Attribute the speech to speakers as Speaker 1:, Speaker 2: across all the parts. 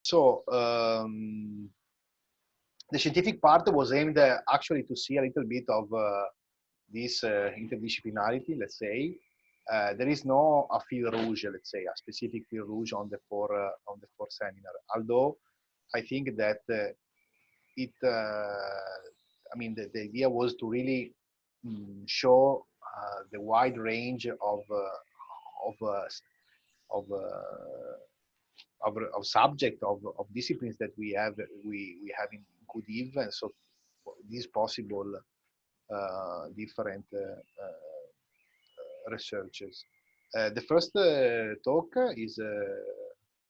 Speaker 1: So the scientific part was aimed actually to see a little bit of this interdisciplinarity, let's say. There is no a fil rouge, let's say, a specific fil rouge on the four seminar. Although I think that I mean, the idea was to really show the wide range of subject of disciplines that we have in Quantitative, and so these possible different researches. The first talk is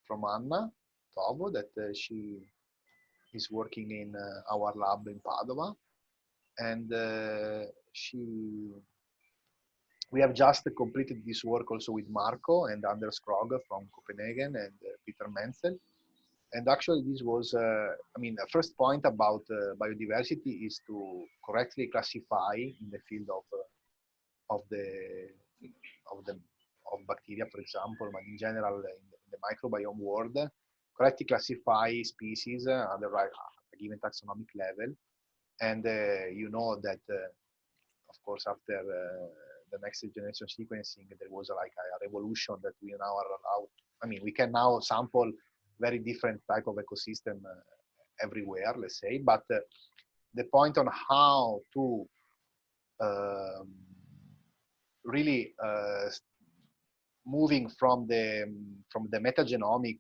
Speaker 1: from Anna Tovo, that she is working in our lab in Padova, and we have just completed this work also with Marco and Anders Krog from Copenhagen and Peter Menzel. And actually this was, I mean, the first point about biodiversity is to correctly classify in the field of bacteria, for example, but in general in the microbiome world, correctly classify species at the right, a given taxonomic level. And you know that, of course, after the next generation sequencing, there was like a revolution that we now are allowed. I mean, we can now sample very different type of ecosystem everywhere, let's say. But the point on how to really moving from the metagenomic,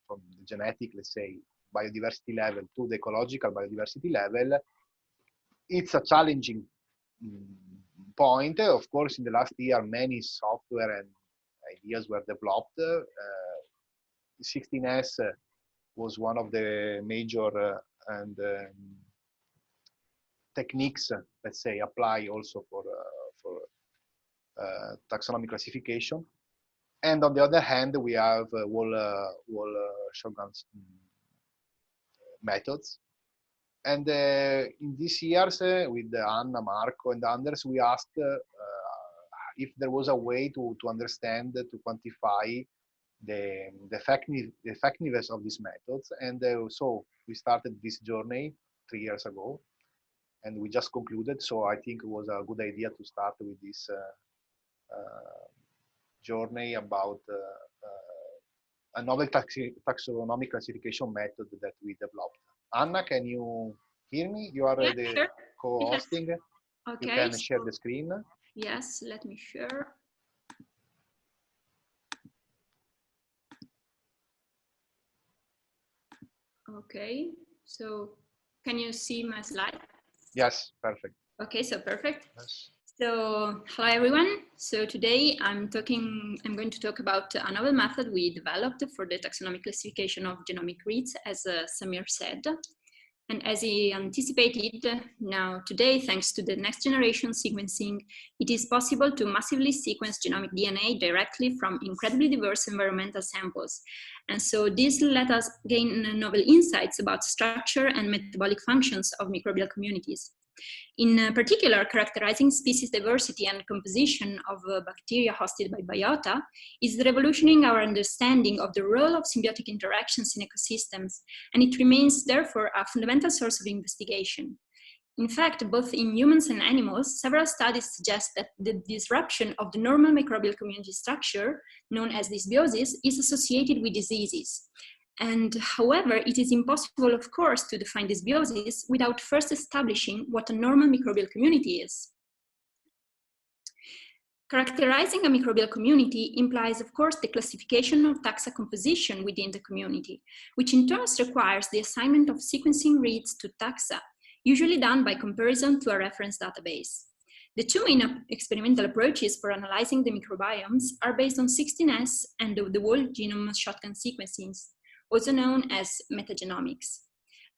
Speaker 1: from the genetic, let's say, biodiversity level to the ecological biodiversity level, it's a challenging point. Of course, in the last year, many software and ideas were developed. 16S was one of the major techniques, let's say, apply also for taxonomic classification. And on the other hand, we have whole shotgun methods. And in these years, with Anna, Marco, and Anders, we asked if there was a way to understand, to quantify the effectiveness of these methods. And so we started this journey 3 years ago, and we just concluded. So I think it was a good idea to start with this journey about a novel taxonomic classification method that we developed. Anna, can you hear me? You are the
Speaker 2: sure.
Speaker 1: co-hosting.
Speaker 2: Yes. Okay.
Speaker 1: You can share the screen.
Speaker 2: Yes, let me share. Okay, so can you see my slide?
Speaker 1: Yes, perfect.
Speaker 2: Okay, so perfect.
Speaker 1: Yes.
Speaker 2: So hello everyone. So today I'm going to talk about a novel method we developed for the taxonomic classification of genomic reads, as Samir said. And as he anticipated, now today, thanks to the next generation sequencing, it is possible to massively sequence genomic DNA directly from incredibly diverse environmental samples. And so this let us gain novel insights about structure and metabolic functions of microbial communities. In particular, characterizing species diversity and composition of bacteria hosted by biota is revolutionizing our understanding of the role of symbiotic interactions in ecosystems, and it remains therefore a fundamental source of investigation. In fact, both in humans and animals, several studies suggest that the disruption of the normal microbial community structure, known as dysbiosis, is associated with diseases. And however, it is impossible, of course, to define dysbiosis without first establishing what a normal microbial community is. Characterizing a microbial community implies, of course, the classification of taxa composition within the community, which in turn requires the assignment of sequencing reads to taxa, usually done by comparison to a reference database. The two main experimental approaches for analyzing the microbiomes are based on 16S and the whole genome shotgun sequencing, also known as metagenomics.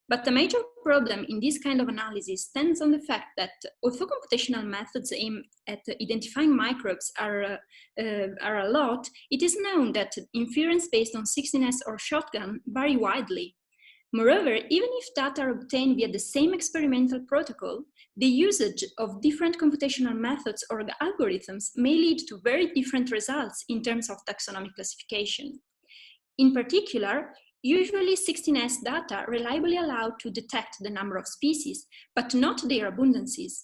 Speaker 2: But the major problem in this kind of analysis stands on the fact that although computational methods aim at identifying microbes are a lot, it is known that inference based on 16S or shotgun vary widely. Moreover, even if data are obtained via the same experimental protocol, the usage of different computational methods or algorithms may lead to very different results in terms of taxonomic classification. In particular, Usually 16S data reliably allow to detect the number of species, but not their abundances.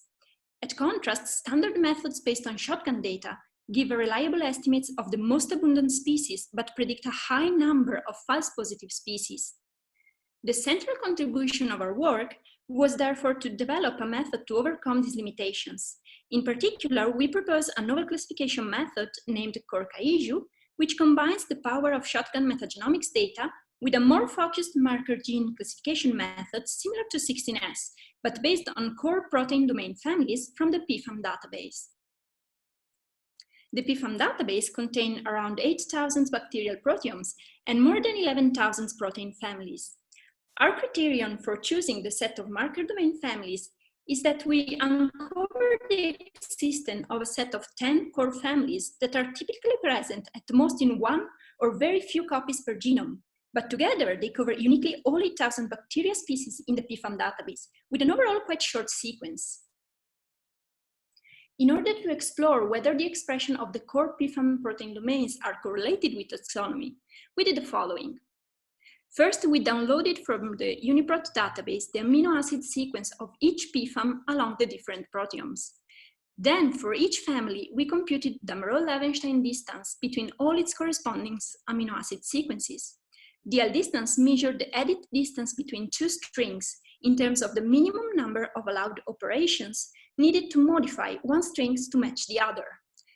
Speaker 2: At contrast, standard methods based on shotgun data give reliable estimates of the most abundant species, but predict a high number of false positive species. The central contribution of our work was therefore to develop a method to overcome these limitations. In particular, we propose a novel classification method named CORE-Kaiju, which combines the power of shotgun metagenomics data with a more focused marker gene classification method similar to 16S, but based on core protein domain families from the PFAM database. The PFAM database contains around 8,000 bacterial proteomes and more than 11,000 protein families. Our criterion for choosing the set of marker domain families is that we uncover the existence of a set of 10 core families that are typically present at most in one or very few copies per genome, but together they cover uniquely all 8,000 bacteria species in the PFAM database with an overall quite short sequence. In order to explore whether the expression of the core PFAM protein domains are correlated with taxonomy, we did the following. First, we downloaded from the UniProt database the amino acid sequence of each PFAM along the different proteomes. Then, for each family, we computed the Moreau-Levenstein distance between all its corresponding amino acid sequences. DL distance measured the edit distance between two strings in terms of the minimum number of allowed operations needed to modify one string to match the other.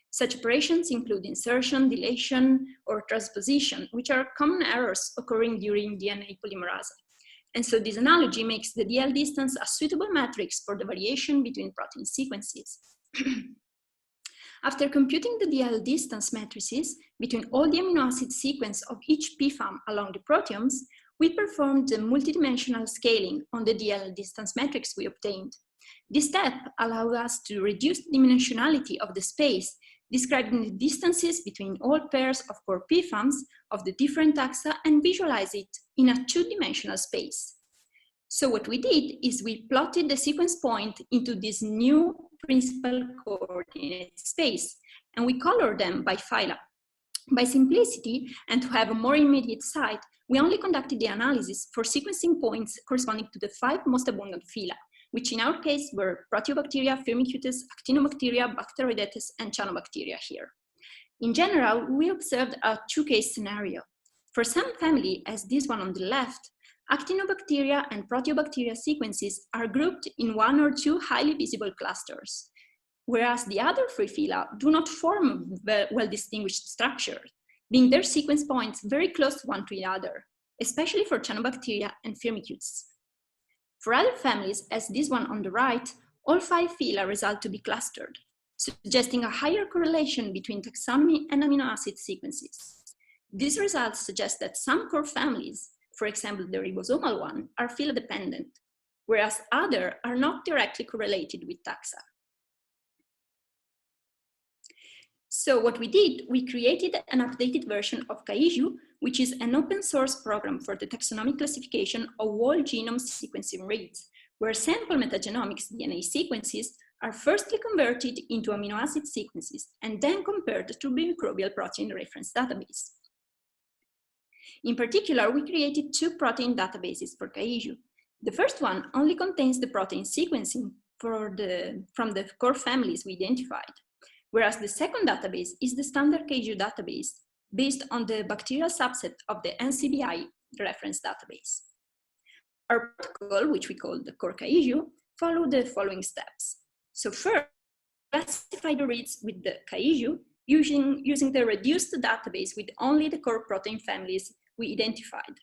Speaker 2: Such operations include insertion, deletion, or transposition, which are common errors occurring during DNA polymerase. And so this analogy makes the DL distance a suitable matrix for the variation between protein sequences. After computing the DL distance matrices between all the amino acid sequence of each PFAM along the proteomes, we performed the multidimensional scaling on the DL distance matrix we obtained. This step allowed us to reduce the dimensionality of the space, describing the distances between all pairs of core PFAMs of the different taxa and visualize it in a two-dimensional space. So what we did is we plotted the sequence point into this new principal coordinate space, and we colored them by phyla. By simplicity and to have a more immediate sight, we only conducted the analysis for sequencing points corresponding to the 5 most abundant phyla, which in our case were Proteobacteria, Firmicutes, Actinobacteria, Bacteroidetes, and Cyanobacteria here. In general, we observed a two-case scenario. For some family, as this one on the left, Actinobacteria and Proteobacteria sequences are grouped in 1 or 2 highly visible clusters, whereas the other 3 phyla do not form well-distinguished structures, being their sequence points very close one to the other, especially for Cyanobacteria and Firmicutes. For other families, as this one on the right, all 5 phyla result to be clustered, suggesting a higher correlation between taxonomy and amino acid sequences. These results suggest that some core families, for example the ribosomal one, are phyla-dependent, whereas others are not directly correlated with taxa. So what we did, we created an updated version of Kaiju, which is an open source program for the taxonomic classification of whole genome sequencing reads, where sample metagenomics DNA sequences are firstly converted into amino acid sequences and then compared to microbial protein reference database. In particular, we created 2 protein databases for Kaiju. The first one only contains the protein sequencing from the core families we identified, whereas the second database is the standard Kaiju database based on the bacterial subset of the NCBI reference database. Our protocol, which we call the CORE-Kaiju, follow the following steps. So first, classify the reads with the Kaiju using the reduced database with only the core protein families we identified.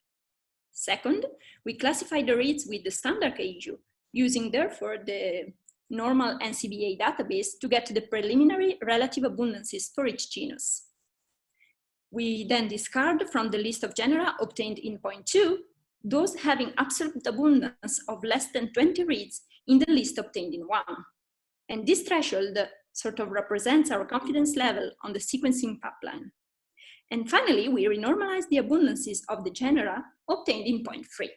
Speaker 2: Second, we classify the reads with the standard Kaiju, using therefore the normal NCBA database to get the preliminary relative abundances for each genus. We then discard from the list of genera obtained in point 2, those having absolute abundance of less than 20 reads in the list obtained in 1. And this threshold sort of represents our confidence level on the sequencing pipeline. And finally, we renormalize the abundances of the genera obtained in point 3.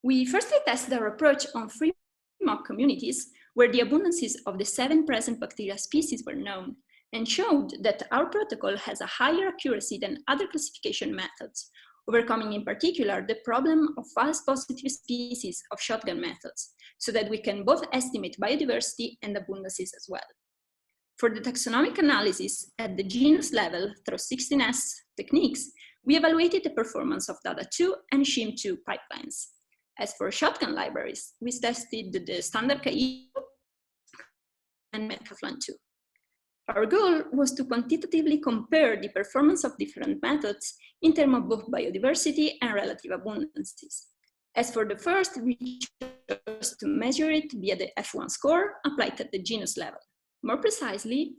Speaker 2: We firstly tested our approach on 3 mock communities where the abundances of the 7 present bacteria species were known, and showed that our protocol has a higher accuracy than other classification methods, overcoming in particular the problem of false positive species of shotgun methods, so that we can both estimate biodiversity and abundances as well. For the taxonomic analysis at the genus level through 16S techniques, we evaluated the performance of DADA2 and SHIM2 pipelines. As for shotgun libraries, we tested the standard KI and Metaflan2. Our goal was to quantitatively compare the performance of different methods in terms of both biodiversity and relative abundances. As for the first, we chose to measure it via the F1 score applied at the genus level. More precisely,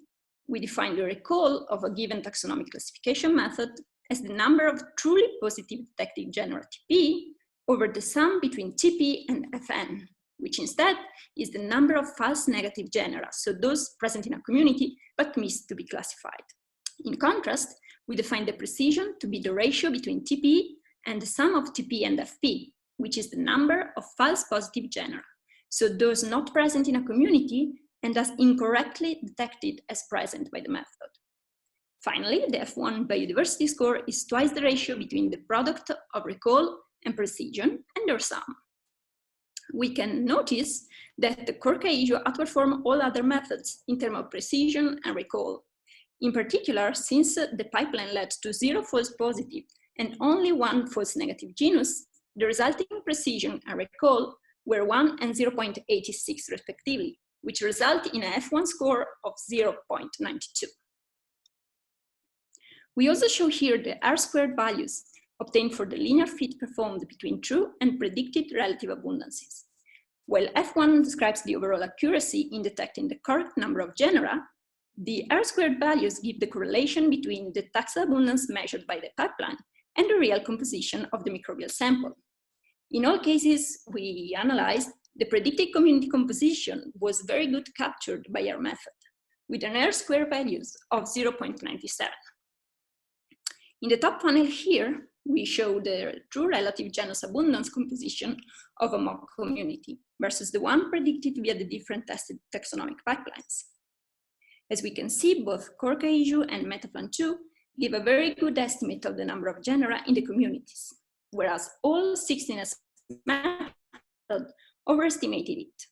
Speaker 2: we defined the recall of a given taxonomic classification method as the number of truly positive detected genera TP over the sum between TP and FN, which instead is the number of false negative genera, so those present in a community but missed to be classified. In contrast, we defined the precision to be the ratio between TP and the sum of TP and FP, which is the number of false positive genera, so those not present in a community and thus incorrectly detected as present by the method. Finally, the F1 biodiversity score is twice the ratio between the product of recall and precision and their sum. We can notice that the core KIJU outperform all other methods in terms of precision and recall. In particular, since the pipeline led to 0 false positive and only 1 false negative genus, the resulting precision and recall were 1 and 0.86 respectively, which result in a F1 score of 0.92. We also show here the R-squared values obtained for the linear fit performed between true and predicted relative abundances. While F1 describes the overall accuracy in detecting the correct number of genera, the R-squared values give the correlation between the taxa abundance measured by the pipeline and the real composition of the microbial sample. In all cases we analyzed, the predicted community composition was very good captured by our method, with an R-squared values of 0.97. In the top panel here, we show the true relative genus abundance composition of a mock community versus the one predicted via the different tested taxonomic pipelines. As we can see, both core KIJU and Metaflan2 give a very good estimate of the number of genera in the communities, whereas all 16S methods overestimated it.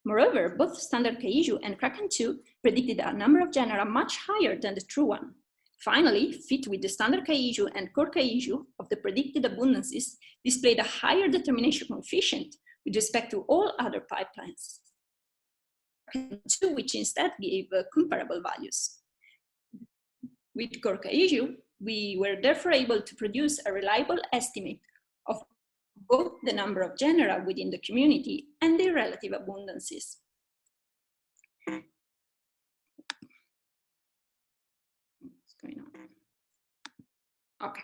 Speaker 2: Moreover, both standard KIJU and Kraken2 predicted a number of genera much higher than the true one. Finally, fit with the standard KIJU and core KIJU of the predicted abundances displayed a higher determination coefficient with respect to all other pipelines, which instead gave comparable values. With core KIJU, we were therefore able to produce a reliable estimate of both the number of genera within the community and their relative abundances. Okay.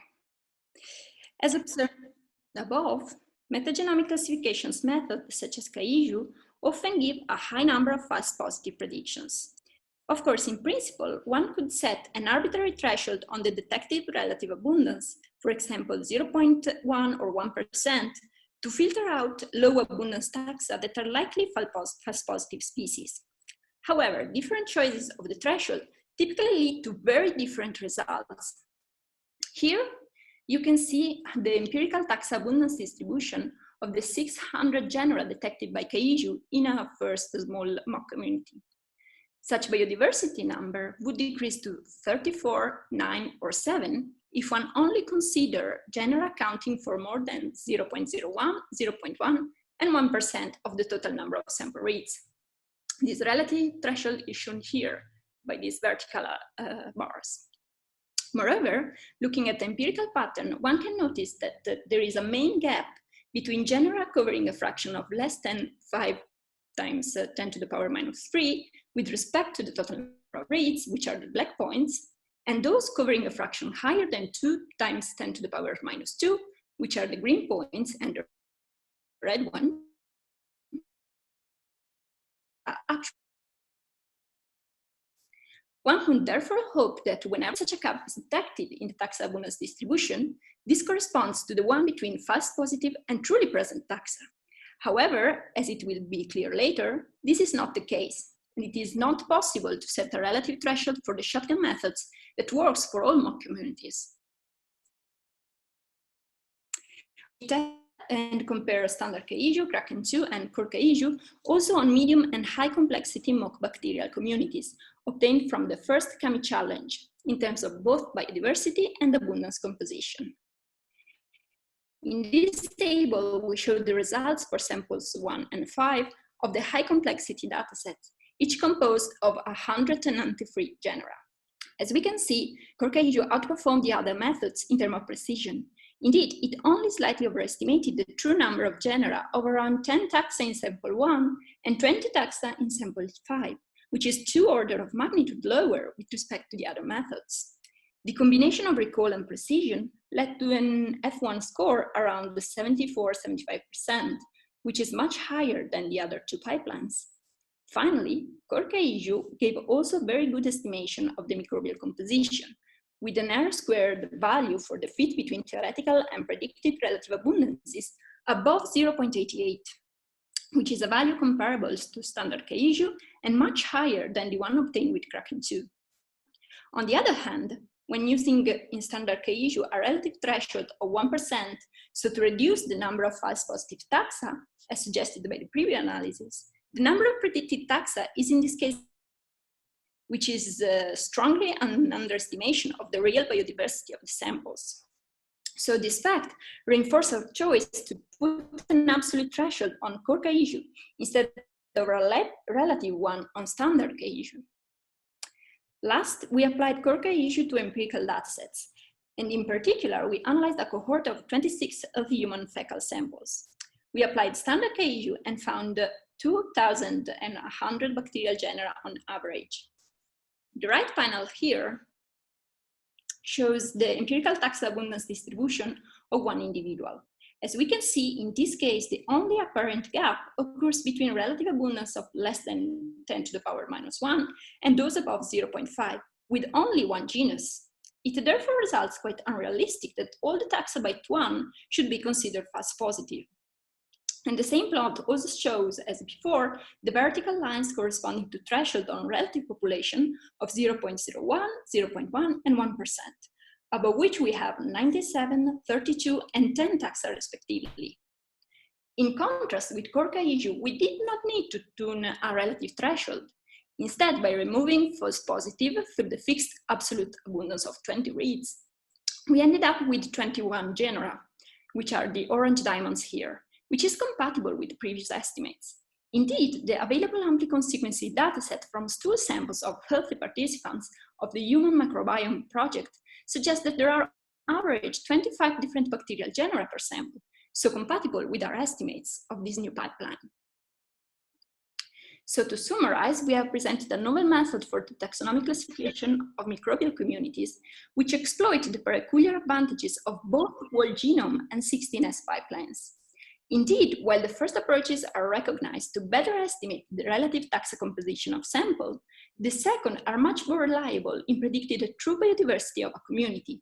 Speaker 2: As observed above, metagenomic classifications methods such as KIJU often give a high number of false positive predictions. Of course, in principle, one could set an arbitrary threshold on the detected relative abundance, for example, 0.1 or 1%, to filter out low abundance taxa that are likely false positive species. However, different choices of the threshold typically lead to very different results. Here, you can see the empirical taxa abundance distribution of the 600 genera detected by KIJU in a first small mock community. Such biodiversity number would decrease to 34, 9, or 7 if one only consider genera accounting for more than 0.01, 0.1, and 1% of the total number of sample reads. This relative threshold is shown here by these vertical bars. Moreover, looking at the empirical pattern, one can notice that there is a main gap between genera covering a fraction of less than 5 times 10 to the power minus 3 with respect to the total number of reads, which are the black points, and those covering a fraction higher than 2 times 10 to the power minus 2, which are the green points, and the red one. One would therefore hope that whenever such a gap is detected in the taxa abundance distribution, this corresponds to the one between false positive and truly present taxa. However, as it will be clear later, this is not the case. and it is not possible to set a relative threshold for the shotgun methods that works for all mock communities. We test and compare standard K-issue, Kraken2, and core K-issue also on medium and high complexity mock bacterial communities obtained from the first Kami challenge in terms of both biodiversity and abundance composition. In this table, we show the results for samples 1 and 5 of the high complexity datasets, each composed of 193 genera. As we can see, core K-issue outperformed the other methods in terms of precision. Indeed, it only slightly overestimated the true number of genera of around 10 taxa in sample 1 and 20 taxa in sample 5, which is 2 orders of magnitude lower with respect to the other methods. The combination of recall and precision led to an F1 score around the 74–75%, which is much higher than the other 2 pipelines. Finally, core K-issue gave also very good estimation of the microbial composition, with an R-squared value for the fit between theoretical and predicted relative abundances above 0.88, which is a value comparable to standard K-issue and much higher than the one obtained with Kraken2. On the other hand, when using in standard K-issue a relative threshold of 1%, so to reduce the number of false positive taxa, as suggested by the previous analysis, the number of predicted taxa is in this case, which is strongly an underestimation of the real biodiversity of the samples. So this fact reinforces our choice to put an absolute threshold on core K-issue instead of a relative one on standard K-issue. Last, we applied core K-issue to empirical datasets, and in particular, we analyzed a cohort of 26 healthy human fecal samples. We applied standard K-issue and found 2,100 bacterial genera on average. The right panel here shows the empirical taxa abundance distribution of one individual. As we can see, in this case, the only apparent gap occurs between relative abundance of less than 10 to the power minus 1 and those above 0.5, with only one genus. It therefore results quite unrealistic that all the taxa by 1 should be considered false positive. And the same plot also shows, as before, the vertical lines corresponding to threshold on relative population of 0.01, 0.1, and 1%, above which we have 97, 32, and 10 taxa respectively. In contrast with core K-issue, we did not need to tune a relative threshold. Instead, by removing false positive through the fixed absolute abundance of 20 reads, we ended up with 21 genera, which are the orange diamonds here, which is compatible with previous estimates. Indeed, the available amplicon sequencing dataset from stool samples of healthy participants of the Human Microbiome Project suggests that there are average 25 different bacterial genera per sample, so compatible with our estimates of this new pipeline. So to summarize, we have presented a novel method for the taxonomic classification of microbial communities, which exploit the peculiar advantages of both whole genome and 16S pipelines. Indeed, while the first approaches are recognized to better estimate the relative taxa composition of samples, the second are much more reliable in predicting the true biodiversity of a community,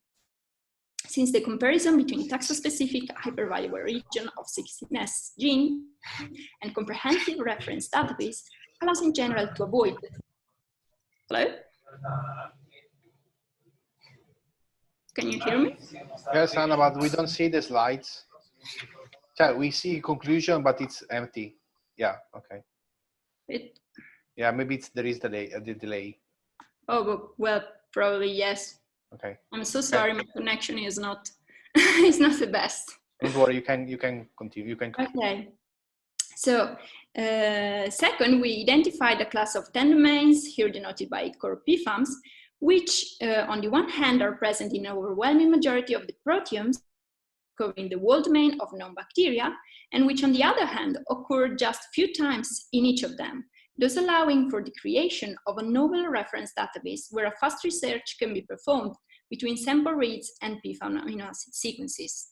Speaker 2: since the comparison between taxa-specific hypervaluable region of 16S gene and comprehensive reference database allows in general to avoid. Hello? Can you hear me?
Speaker 1: Yes, Anna, but we don't see the slides. We see conclusion, but it's empty. Yeah, okay. Yeah, maybe there is the delay.
Speaker 2: Oh, well, probably yes.
Speaker 1: Okay.
Speaker 2: I'm so sorry, my connection is not is not the best.
Speaker 1: Don't worry, you can continue. You can continue.
Speaker 2: Okay. So second, we identified a class of 10 domains, here denoted by core PFAMs, which on the one hand are present in an overwhelming majority of the proteomes, covering the whole domain of known bacteria, and which on the other hand occur just a few times in each of them, thus allowing for the creation of a novel reference database where a fast research can be performed between sample reads and PFAM amino acid sequences.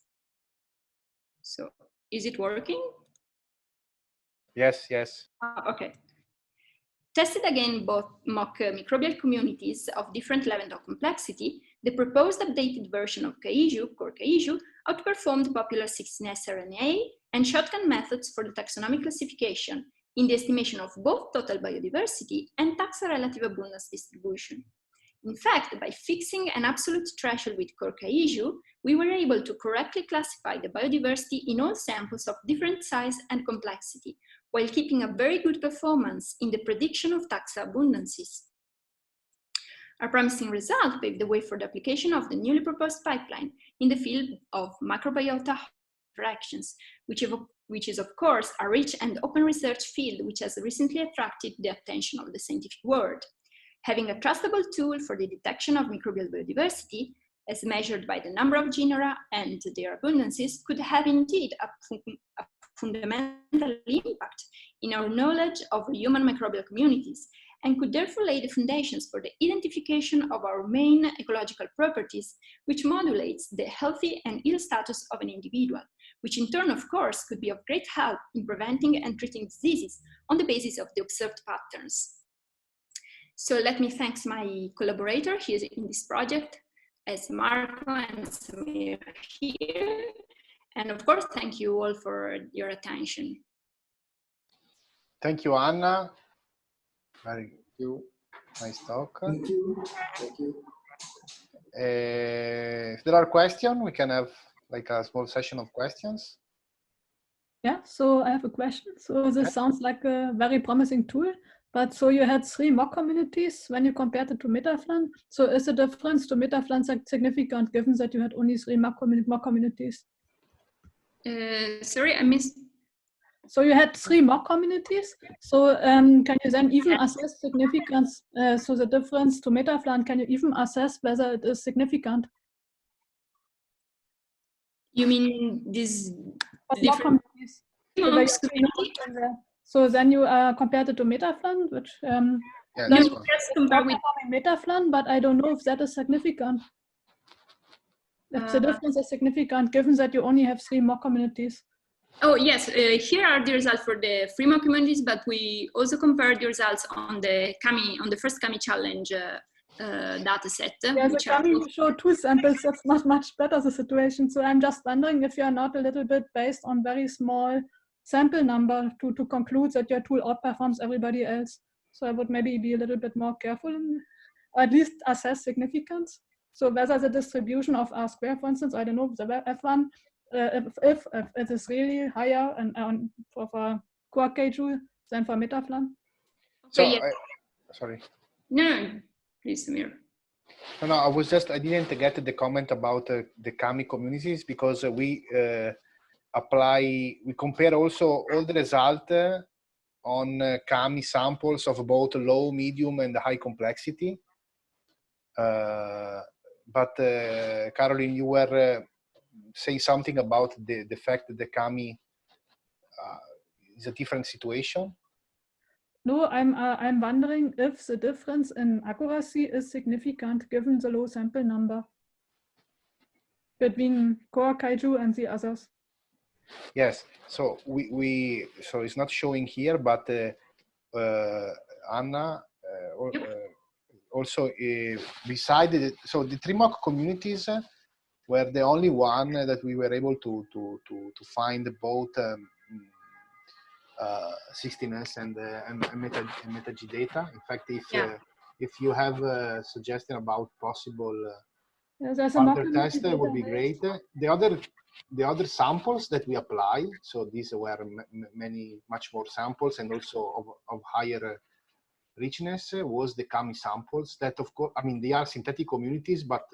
Speaker 2: So, is it working?
Speaker 1: Yes, yes.
Speaker 2: Okay. Tested again both mock microbial communities of different levels of complexity, the proposed updated version of K-issue, core K-issue, outperformed popular 16S RNA and shotgun methods for the taxonomic classification in the estimation of both total biodiversity and taxa relative abundance distribution. In fact, by fixing an absolute threshold with Korkaiju, we were able to correctly classify the biodiversity in all samples of different size and complexity, while keeping a very good performance in the prediction of taxa abundances. A promising result paved the way for the application of the newly proposed pipeline in the field of microbiota interactions, which is of course a rich and open research field which has recently attracted the attention of the scientific world. Having a trustable tool for the detection of microbial biodiversity, as measured by the number of genera and their abundances, could have indeed a fundamental impact in our knowledge of human microbial communities, and could therefore lay the foundations for the identification of our main ecological properties, which modulates the healthy and ill status of an individual, which in turn, of course, could be of great help in preventing and treating diseases on the basis of the observed patterns. So let me thank my collaborator here in this project, as Marco and Samir here. And of course, thank you all for your attention.
Speaker 1: Thank you, Anna. Very good. Nice talk.
Speaker 3: Thank you. Thank you.
Speaker 1: If there are questions, we can have like a small session of questions.
Speaker 4: Yeah, so I have a question. So this sounds like a very promising tool, but so you had 3 mock communities when you compared it to Metaflan. So is the difference to Metaflan significant given that you had only 3 mock communities?
Speaker 2: Sorry, I missed.
Speaker 4: So you had 3 mock communities. So can you then even assess significance? So the difference to Metaflan, can you even assess whether it is significant?
Speaker 2: You mean this
Speaker 4: different communities? So then you compared it to Metaflan, which
Speaker 1: Yeah,
Speaker 4: then
Speaker 2: just compare with
Speaker 4: Metaflan, but I don't know if that is significant. If the difference is significant, given that you only have 3 mock communities.
Speaker 2: Oh yes, here are the results for the free mock communities, but we also compared the results on the first Kami challenge data set.
Speaker 4: Yeah, the Kami you show 2 samples, that's not much better the situation. So I'm just wondering if you are not a little bit based on very small sample number to conclude that your tool outperforms everybody else. So I would maybe be a little bit more careful, or at least assess significance. So whether the distribution of R square, for instance, I don't know, the F1, if it is really higher and for Quantitative than for Metaflan.
Speaker 1: So,
Speaker 2: Okay,
Speaker 1: sorry.
Speaker 2: No, please, Samir.
Speaker 1: No, I didn't get the comment about the Kami communities because we compare also all the results on Kami samples of both low, medium, and high complexity. But Caroline, you were saying something about the fact that the Kami is a different situation.
Speaker 4: No, I'm wondering if the difference in accuracy is significant given the low sample number between core kaiju and the others.
Speaker 1: Yes, so so it's not showing here, but Anna also beside it, so the 3 mock communities were the only one that we were able to find both 16S and meta-G data. In fact, if you have a suggestion about possible further test, would be great. The other samples that we apply, so these were much more samples and also of higher richness, was the Kami samples that, of course, I mean, they are synthetic communities, but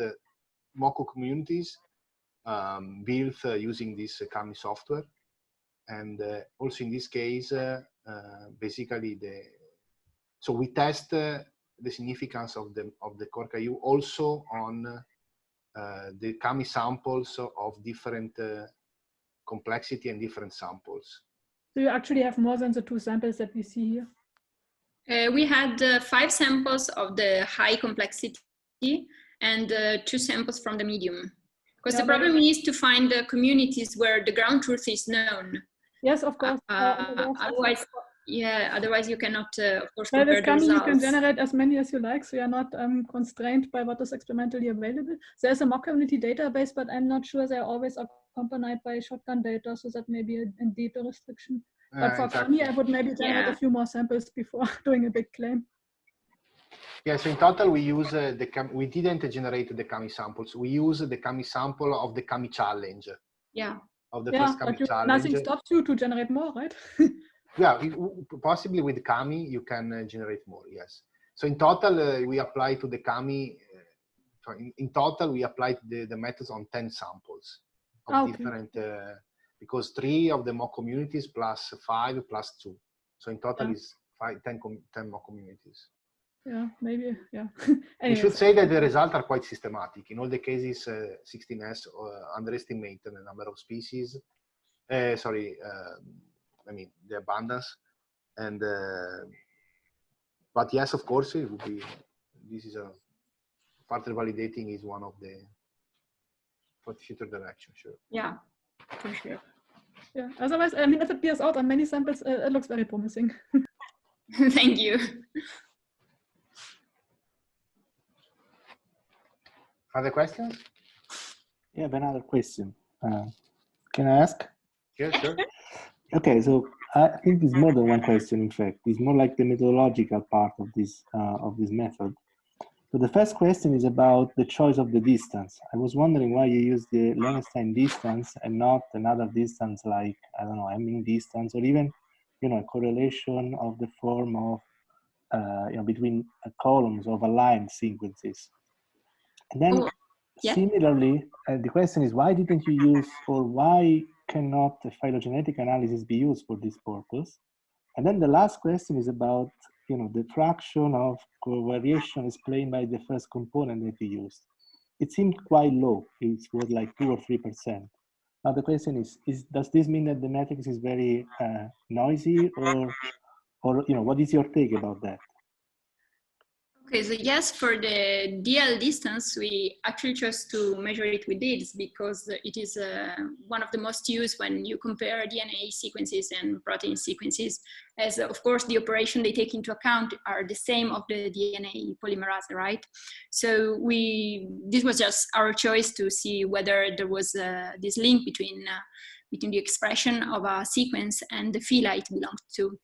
Speaker 1: Moco communities built using this Kami software. And also in this case, basically so we test the significance of the Korka-U also on the Kami samples of different complexity and different samples.
Speaker 4: So you actually have more than the 2 samples that we see here?
Speaker 2: We had 5 samples of the high complexity and 2 samples from the medium. Because the problem is to find the communities where the ground truth is known.
Speaker 4: Yes, of course.
Speaker 2: Otherwise you cannot, of course,
Speaker 4: compare
Speaker 2: the results.
Speaker 4: You can generate as many as you like, so you're not constrained by what is experimentally available. There's a mock community database, but I'm not sure they're always accompanied by shotgun data, so that may be indeed a restriction. But for
Speaker 1: exactly.
Speaker 4: Kami, I would maybe generate a few more samples before doing a big claim.
Speaker 1: Yeah, so in total we use we didn't generate the Kami samples. We use the Kami sample of the Kami challenge.
Speaker 2: Yeah.
Speaker 1: Of the first Kami challenge.
Speaker 4: Nothing stops you to generate more, right?
Speaker 1: Yeah, possibly with Kami you can generate more. Yes. So in total we apply to the Kami. In total we applied the methods on 10 samples of different. Because 3 of the mock communities plus 5 plus 2. So in total is 10 mock communities.
Speaker 4: Yeah, maybe, yeah.
Speaker 1: We should say that the results are quite systematic. In all the cases, 16S underestimate the number of species. I mean, the abundance. And, but yes, of course, it would be, this is a, further validating is one of the, for the future direction, sure.
Speaker 2: Yeah, for sure.
Speaker 4: Yeah, otherwise, I mean, if it bears out on many samples, it looks very promising.
Speaker 2: Thank you.
Speaker 1: Other questions?
Speaker 3: Yeah, I have another question. Can I ask?
Speaker 1: Yeah, sure.
Speaker 3: Okay, so I think it's more than one question. In fact, it's more like the methodological part of this method. So the first question is about the choice of the distance. I was wondering why you use the Lowenstein distance and not another distance like, I don't know, Hamming distance, or even, you know, a correlation of the form of, you know, between columns of aligned sequences. And then similarly, the question is, why didn't you use, or why cannot a phylogenetic analysis be used for this purpose? And then the last question is about, you know, the fraction of covariation explained by the first component that you used. It seemed quite low. It was like 2 or 3%. Now the question is does this mean that the matrix is very noisy, or you know, what is your take about that?
Speaker 2: Okay, so yes, for the DL distance, we actually chose to measure it with DIDS because it is one of the most used when you compare DNA sequences and protein sequences, as of course the operation they take into account are the same of the DNA polymerase, right? So this was just our choice to see whether there was this link between the expression of a sequence and the phyla it belonged to.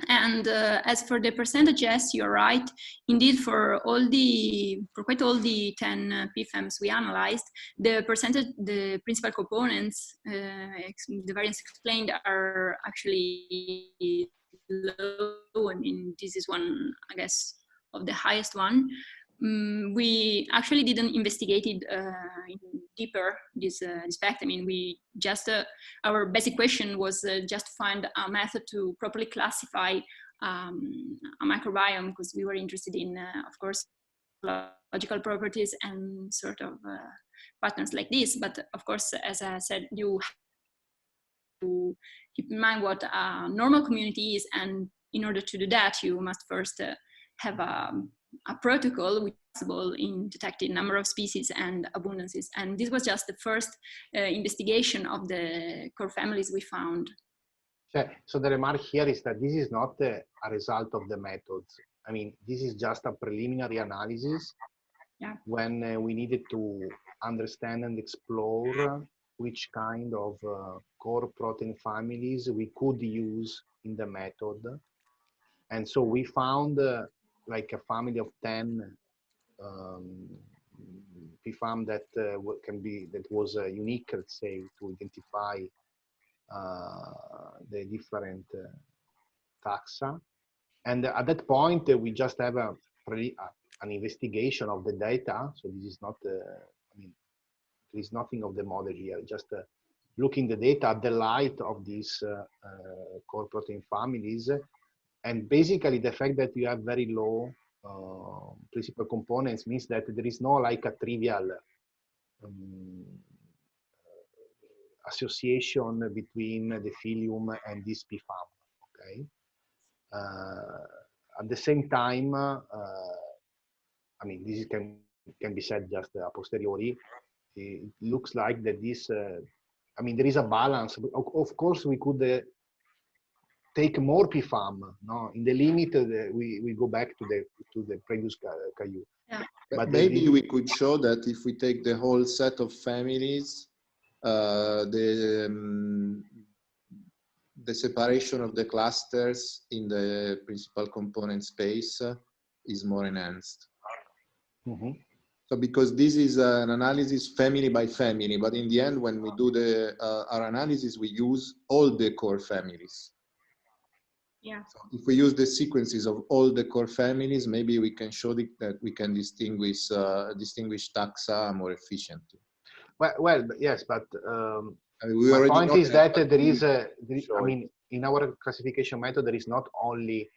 Speaker 2: And as for the percentages, you're right. Indeed, for quite all the 10 PFEMs we analyzed, the principal components, the variance explained, are actually low. I mean, this is one, I guess, of the highest one. We actually didn't investigate it deeper, this fact. I mean, we just, our basic question was just to find a method to properly classify a microbiome, because we were interested in, of course, logical properties and sort of patterns like this. But of course, as I said, you have to keep in mind what a normal community is, and in order to do that, you must first have a protocol which is possible in detecting number of species and abundances. And this was just the first investigation of the core families we found.
Speaker 1: So the remark here is that this is not a result of the methods. I mean, this is just a preliminary analysis when we needed to understand and explore which kind of core protein families we could use in the method. And so we found like a family of 10 PFAM that was unique, let's say, to identify the different taxa. And at that point, we just have an investigation of the data. So this is not, I mean, there is nothing of the model here, just looking the data at the light of these core protein families. And basically the fact that you have very low principal components means that there is no like a trivial association between the phylum and this PFAM, okay? At the same time, I mean, this can be said just a posteriori. It looks like that this, I mean, there is a balance. Of course, we could take more PFAM. No, in the limit, we go back to the previous Caillou.
Speaker 2: Yeah.
Speaker 5: But maybe we could show that if we take the whole set of families, the the separation of the clusters in the principal component space is more enhanced.
Speaker 1: Mm-hmm.
Speaker 5: So because this is an analysis family by family, but in the end, when we do our analysis, we use all the core families.
Speaker 2: Yeah.
Speaker 5: So if we use the sequences of all the core families, maybe we can show that we can distinguish taxa more efficiently.
Speaker 1: Well, yes, but
Speaker 5: I mean,
Speaker 1: my point is that there is I
Speaker 5: sure.
Speaker 1: mean, in our classification method, there is not only,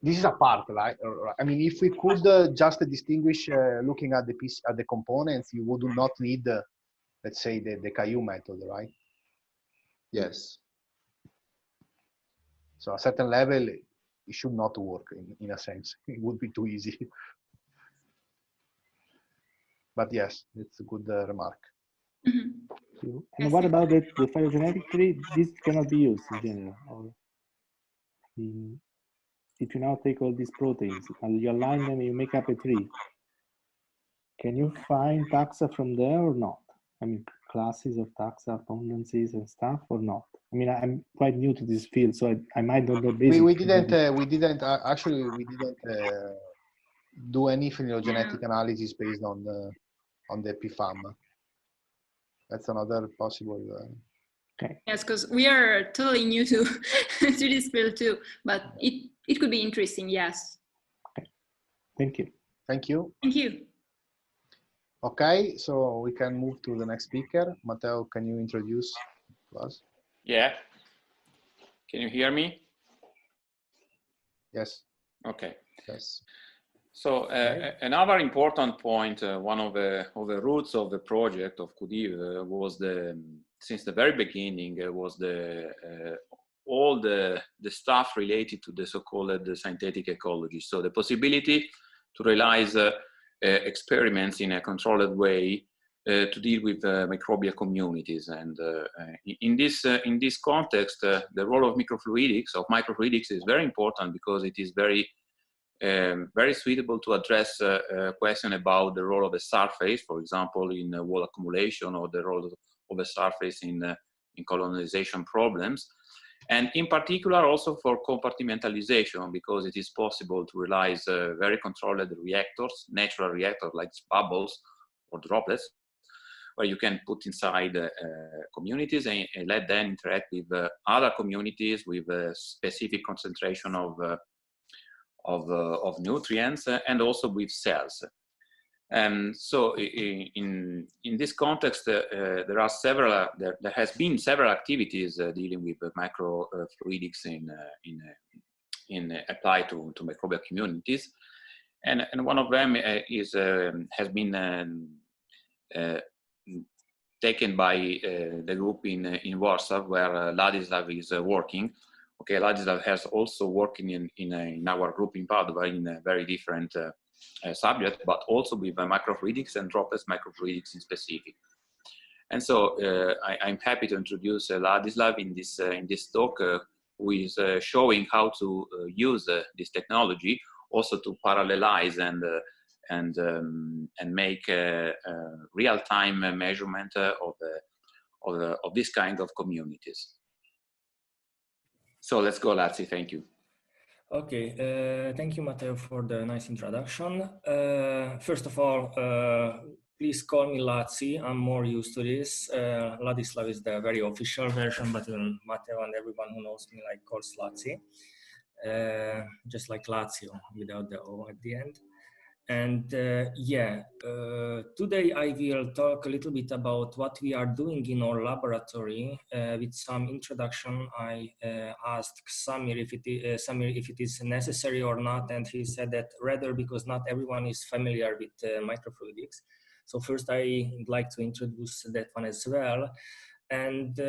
Speaker 1: this is a part, right? I mean, if we could just distinguish looking at the piece, at the components, you would not need, let's say, the Caillou method, right?
Speaker 5: Yes.
Speaker 1: So a certain level, it should not work in a sense. It would be too easy. But yes, it's a good remark.
Speaker 2: Mm-hmm.
Speaker 3: And what about the phylogenetic tree? This cannot be used in general. Or if you now take all these proteins and you align them and you make up a tree, can you find taxa from there or not? I mean, classes of taxa, abundances and stuff, or not? I mean, I'm quite new to this field, so I might not know basic.
Speaker 1: We didn't actually we didn't do any phylogenetic analysis based on the PFAM. That's another possible.
Speaker 3: Okay.
Speaker 2: Yes, because we are totally new to to this field too, but it could be interesting. Yes.
Speaker 3: Okay. Thank you.
Speaker 1: Thank you.
Speaker 2: Thank you.
Speaker 1: Okay, so we can move to the next speaker. Matteo, can you introduce us?
Speaker 6: Yeah. Can you hear me?
Speaker 1: Yes.
Speaker 6: Okay.
Speaker 1: Yes.
Speaker 6: So another important point, one of the roots of the project of Quantitative was since the very beginning was all the stuff related to the so-called synthetic ecology. So the possibility to realize experiments in a controlled way to deal with microbial communities, and in this context, the role of microfluidics is very important because it is very suitable to address a question about the role of a surface, for example, in wall accumulation, or the role of a surface in colonization problems, and in particular also for compartmentalization, because it is possible to realize very controlled reactors, natural reactors like bubbles or droplets, where you can put inside communities and let them interact with other communities with a specific concentration of nutrients and also with cells. So in this context, there has been several activities dealing with microfluidics in applied to microbial communities, and one of them has been taken by the group in Warsaw, where Ladislav is working. Okay, Ladislav has also working in our group in Padua in a very different subject, but also with microfluidics and droplets microfluidics in specific. And so I'm happy to introduce Ladislav in this talk, who is showing how to use this technology also to parallelize and make real-time measurement of this kind of communities. So let's go, Lazzi. Thank you.
Speaker 7: Okay, thank you, Matteo, for the nice introduction. First of all, please call me Lazzi. I'm more used to this. Ladislav is the very official version, but Matteo and everyone who knows me calls Lazzi. Just like Lazio, without the O at the end. And today I will talk a little bit about what we are doing in our laboratory. With some introduction, I asked Samir if it is necessary or not, and he said that rather because not everyone is familiar with microfluidics. So first I'd like to introduce that one as well. And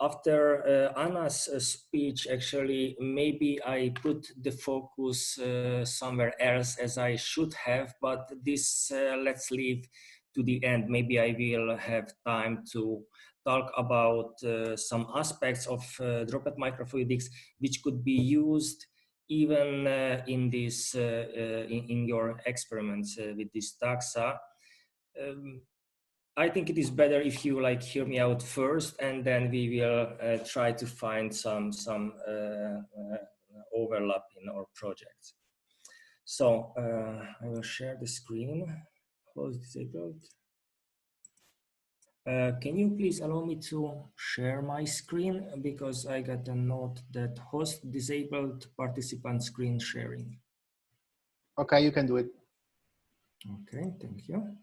Speaker 7: after Anna's speech, actually, maybe I put the focus somewhere else as I should have, but this let's leave to the end. Maybe I will have time to talk about some aspects of droplet microfluidics which could be used even in this in your experiments with this taxa. I think it is better if you like hear me out first, and then we will try to find some overlap in our projects. So I will share the screen. Host disabled. Can you please allow me to share my screen, because I got a note that host disabled participant screen sharing.
Speaker 1: Okay, you can do it.
Speaker 7: Okay, thank you.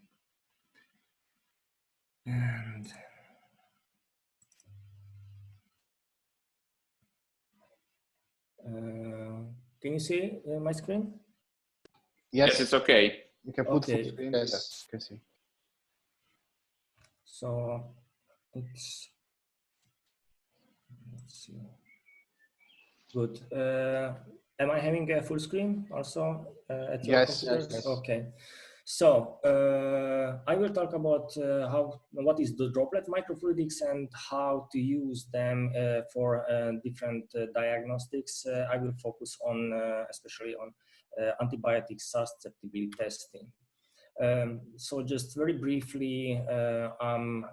Speaker 7: And can you see my screen?
Speaker 1: Yes,
Speaker 6: Yes, it's okay.
Speaker 1: You can put
Speaker 7: Okay.
Speaker 1: full screen.
Speaker 5: Yes.
Speaker 1: Yes, you can see.
Speaker 7: So it's, let's see. Good. Am I having a full screen also at your
Speaker 1: Yes,
Speaker 7: computers?
Speaker 1: yes.
Speaker 7: Okay. So I will talk about what is the droplet microfluidics and how to use them for different diagnostics. I will focus on especially on antibiotic susceptibility testing. So just very briefly, I'm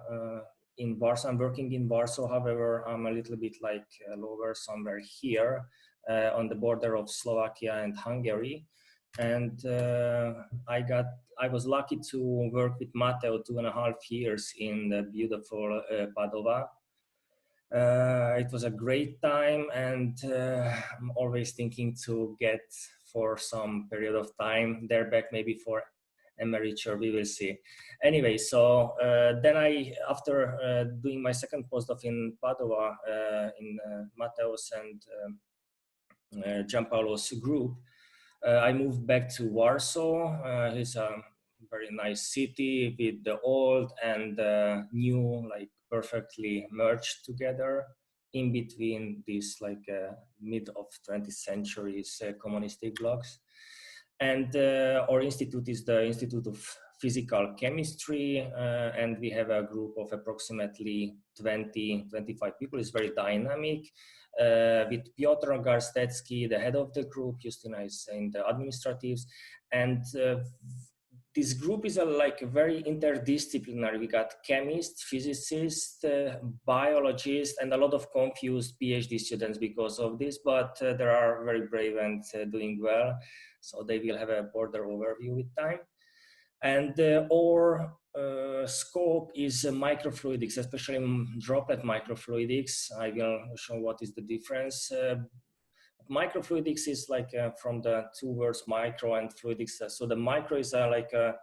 Speaker 7: in Warsaw. I'm working in Warsaw. However, I'm a little bit like lower somewhere here on the border of Slovakia and Hungary. And I was lucky to work with Matteo 2.5 years in the beautiful Padova. It was a great time, and I'm always thinking to get for some period of time there back, maybe for emeriture, we will see. Anyway, so then after doing my second postdoc in Padova in Matteo's and Giampaolo's group, I moved back to Warsaw. It's a very nice city with the old and new, like perfectly merged together in between these like mid of 20th centuries communistic blocks. And our institute is the Institute of Physical Chemistry, and we have a group of approximately 20-25 people. It's very dynamic. With Piotr Garstecki, the head of the group, Justina is in the administratives, and this group is like very interdisciplinary. We got chemists, physicists, biologists, and a lot of confused PhD students because of this, but there are very brave and doing well. So they will have a broader overview with time. And our scope is microfluidics, especially droplet microfluidics. I will show what is the difference. Microfluidics is like from the two words micro and fluidics. So the micro is like a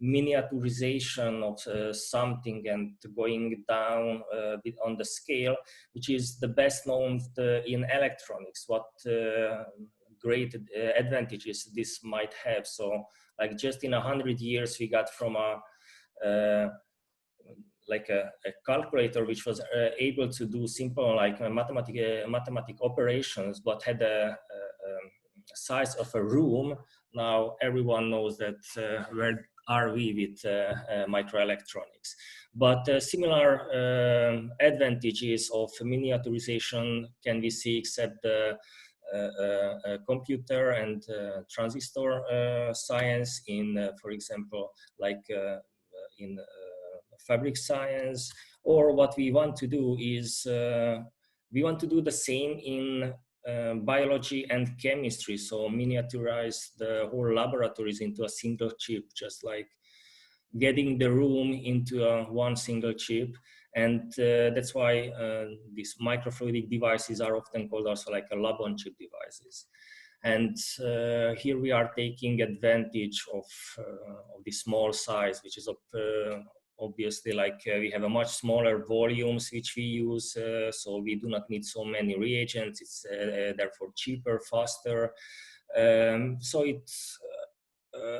Speaker 7: miniaturization of something and going down a bit on the scale, which is the best known in electronics. What great advantages this might have. So like just in 100 years, we got from a calculator which was able to do simple like mathematic operations, but had a size of a room. Now everyone knows that where are we with microelectronics. But similar advantages of miniaturization can be seen except the computer and transistor science in, for example, like in fabric science. Or what we want to do is we want to do the same in biology and chemistry. So miniaturize the whole laboratories into a single chip, just like getting the room into one single chip. And that's why these microfluidic devices are often called also like a lab-on-chip devices. And here we are taking advantage of the small size, which is obviously like we have a much smaller volumes which we use, so we do not need so many reagents. It's therefore cheaper, faster. So it's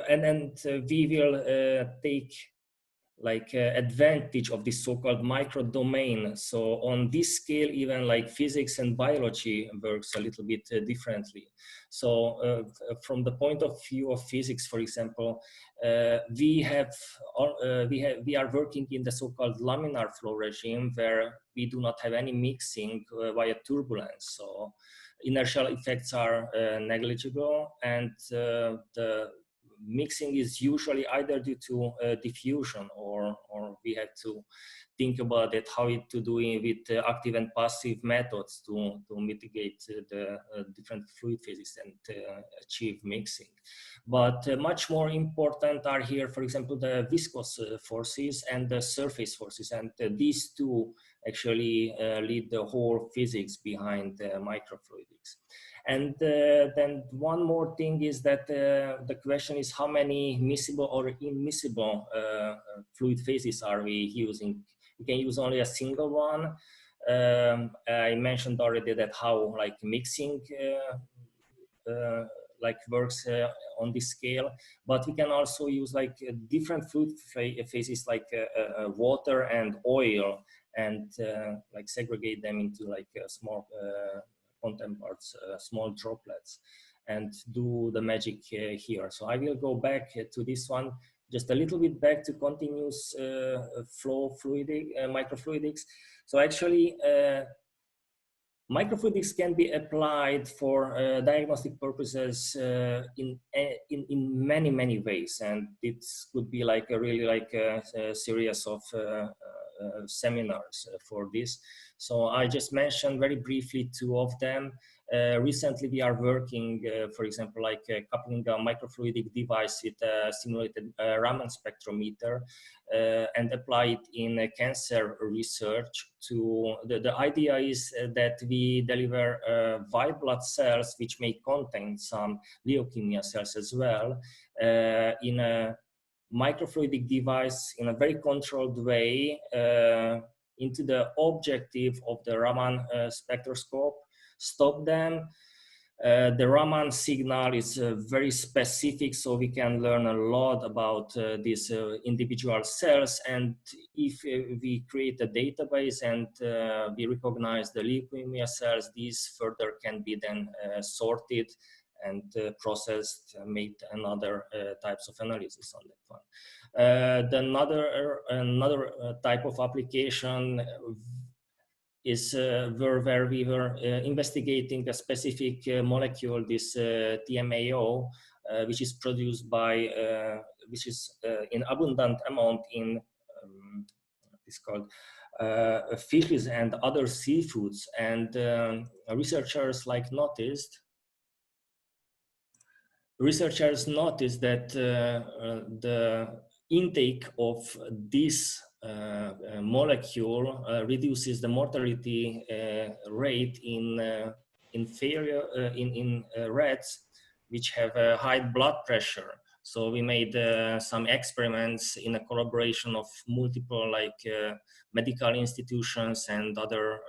Speaker 7: and we will take like advantage of this so-called micro domain. So on this scale, even like physics and biology works a little bit differently. So from the point of view of physics, for example, we are working in the so-called laminar flow regime, where we do not have any mixing via turbulence. So inertial effects are negligible, and the mixing is usually either due to diffusion, or we have to think about it, how to do it with active and passive methods to mitigate the different fluid phases and achieve mixing. But much more important are here, for example, the viscous forces and the surface forces, and these two actually lead the whole physics behind microfluidics. And then one more thing is that the question is how many miscible or immiscible fluid phases are we using? We can use only a single one. I mentioned already that how like mixing like works on this scale, but we can also use like different fluid phases like water and oil, and like segregate them into like small content parts, small droplets, and do the magic here. So I will go back to this one, just a little bit back to continuous flow fluidic, microfluidics. So actually, microfluidics can be applied for diagnostic purposes in many ways, and it could be like a really like a series of seminars for this. So I just mentioned very briefly two of them. Recently, we are working, for example, like coupling a microfluidic device with a simulated Raman spectrometer and apply it in cancer research. The idea is that we deliver white blood cells, which may contain some leukemia cells as well, in a microfluidic device in a very controlled way into the objective of the Raman spectroscope, stop them. The Raman signal is very specific, so we can learn a lot about these individual cells. And if we create a database and we recognize the leukemia cells, these further can be then sorted and processed, made another types of analysis on that one. Another type of application is where we were investigating a specific molecule, this TMAO, which is produced by, which is in abundant amount in, it's called fishes and other seafoods. And researchers noticed that the intake of this molecule reduces the mortality rate in rats which have a high blood pressure. So we made some experiments in a collaboration of multiple medical institutions and other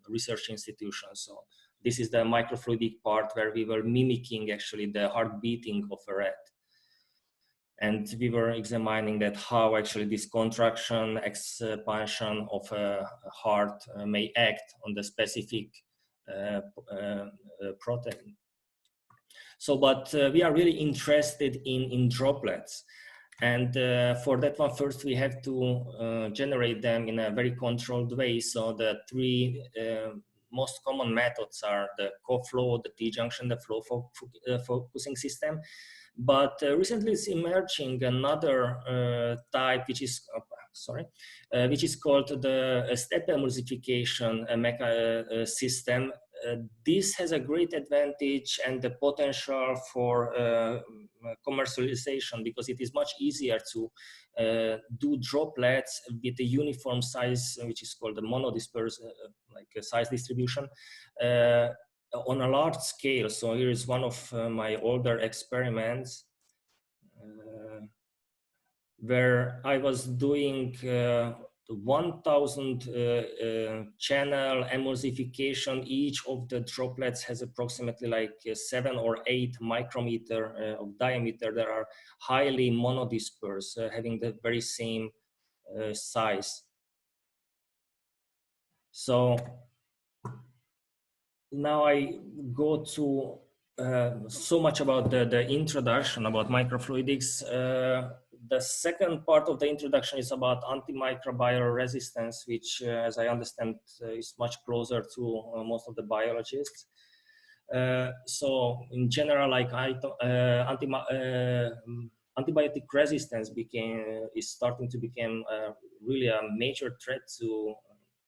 Speaker 7: research institutions. So this is the microfluidic part where we were mimicking actually the heart beating of a rat. And we were examining that how actually this contraction, expansion of a heart may act on the specific protein. So, but we are really interested in droplets. And for that one, first we have to generate them in a very controlled way. So the three most common methods are the co-flow, the T-junction, the flow focusing system. But recently it's emerging another type, which is which is called the step emulsification system. This has a great advantage and the potential for commercialization, because it is much easier to do droplets with a uniform size, which is called the monodisperse, like a size distribution, on a large scale. So here is one of my older experiments where I was doing 1,000 channel emulsification. Each of the droplets has approximately like 7 or 8 micrometer of diameter that are highly monodisperse, having the very same size. So now I go to so much about the introduction about microfluidics. The second part of the introduction is about antimicrobial resistance, which, as I understand, is much closer to most of the biologists. So in general, like antibiotic resistance is starting to become really a major threat to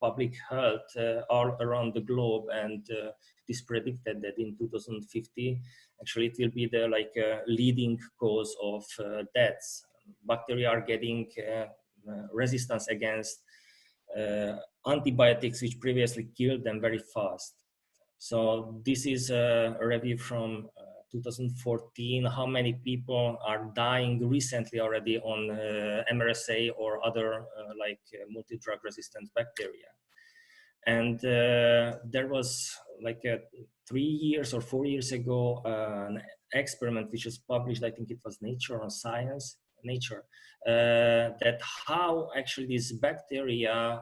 Speaker 7: public health all around the globe, and it is predicted that in 2050, actually, it will be the leading cause of deaths. Bacteria are getting resistance against antibiotics, which previously killed them very fast. So this is a review from 2014, how many people are dying recently already on MRSA or other multi-drug resistant bacteria. And there was 3 years or 4 years ago, an experiment which was published, I think it was Nature, that how actually these bacteria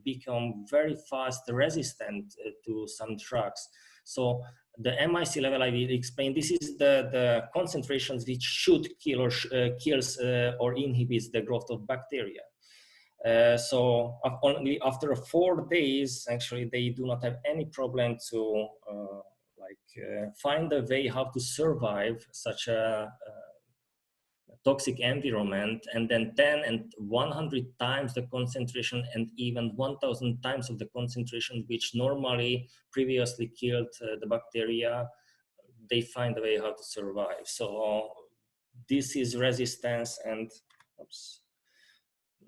Speaker 7: become very fast resistant to some drugs. So the MIC level I will explain, this is the concentrations which should kill or kills or inhibits the growth of bacteria. So only after 4 days, actually, they do not have any problem to find a way how to survive such a toxic environment, and then 10 and 100 times the concentration, and even 1,000 times of the concentration which normally previously killed the bacteria, they find a way how to survive. So this is resistance, and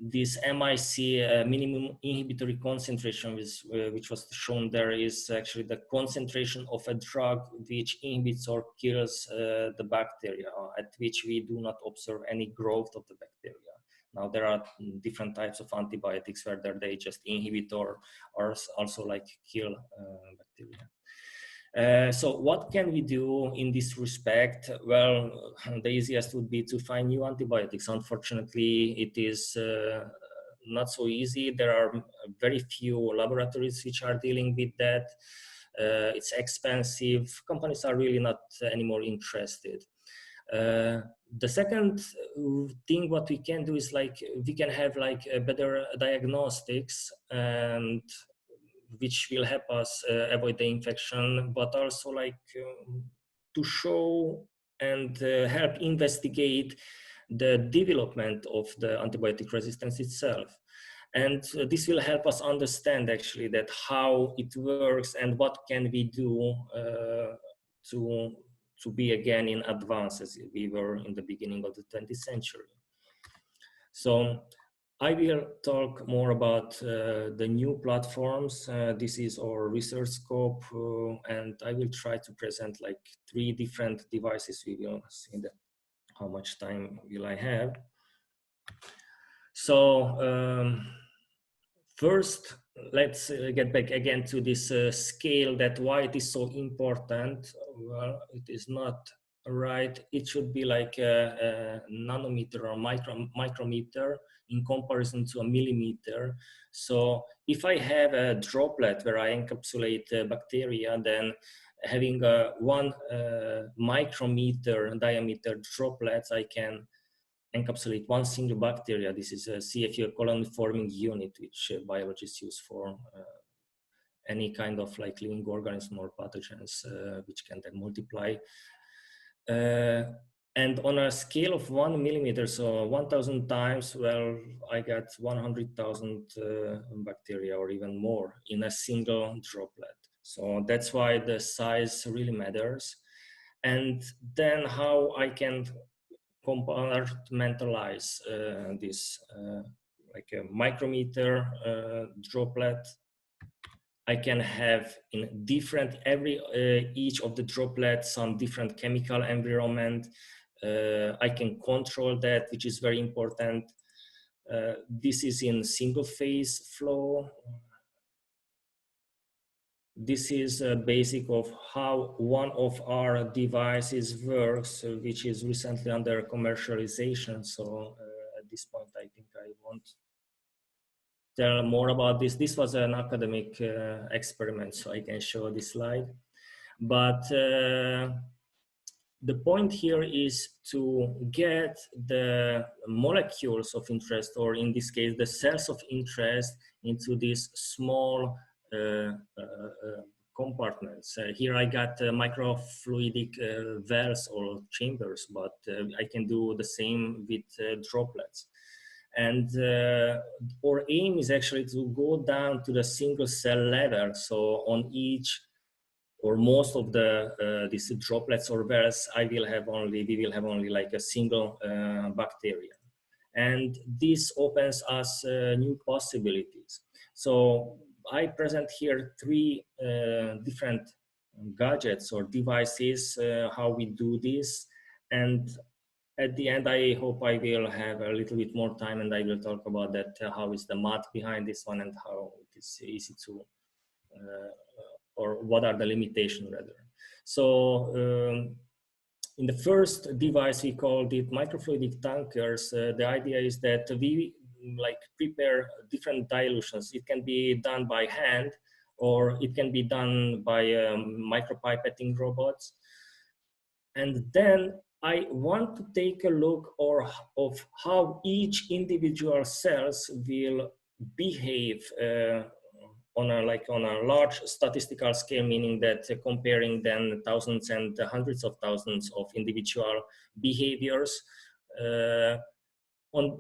Speaker 7: this MIC minimum inhibitory concentration which was shown there is actually the concentration of a drug which inhibits or kills the bacteria, at which we do not observe any growth of the bacteria. Now there are different types of antibiotics whether they just inhibit or also kill bacteria. So what can we do in this respect? Well, the easiest would be to find new antibiotics. Unfortunately, it is not so easy. There are very few laboratories which are dealing with that. It's expensive. Companies are really not anymore interested. The second thing what we can do is we can have better diagnostics, and which will help us avoid the infection, but also to show and help investigate the development of the antibiotic resistance itself. And this will help us understand actually that how it works and what can we do to be again in advance as we were in the beginning of the 20th century. So I will talk more about the new platforms. This is our research scope, and I will try to present 3 different devices. We will see that how much time will I have. So first, let's get back again to this scale, that why it is so important. Well, it is not right. It should be like a nanometer or micrometer in comparison to a millimeter. So if I have a droplet where I encapsulate bacteria, then having a 1 micrometer diameter droplets, I can encapsulate 1 single bacteria. This is a CFU colony forming unit, which biologists use for any kind of living organism or pathogens, which can then multiply. And on a scale of 1 millimeter, so 1,000 times, well, I got 100,000 bacteria or even more in a single droplet. So that's why the size really matters. And then how I can compartmentalize this, like a micrometer droplet. I can have in different, each of the droplets, some different chemical environment. I can control that, which is very important. This is in single phase flow. This is a basic of how one of our devices works, which is recently under commercialization. So at this point, I think I won't tell more about this. This was an academic experiment, so I can show this slide. But the point here is to get the molecules of interest, or in this case, the cells of interest, into this small compartments. Here I got microfluidic wells or chambers, but I can do the same with droplets. And our aim is actually to go down to the single cell level. So on each or most of the these droplets or wells, we will have only like a single bacteria. And this opens us new possibilities. So I present here three different gadgets or devices, how we do this. And at the end, I hope I will have a little bit more time and I will talk about that, how is the math behind this one and how it is easy to, or what are the limitations rather. So in the first device, we called it microfluidic tankers. The idea is that we like prepare different dilutions. It can be done by hand or it can be done by micropipetting robots. And then I want to take a look of how each individual cells will behave on a large statistical scale, meaning that comparing then thousands and hundreds of thousands of individual behaviors on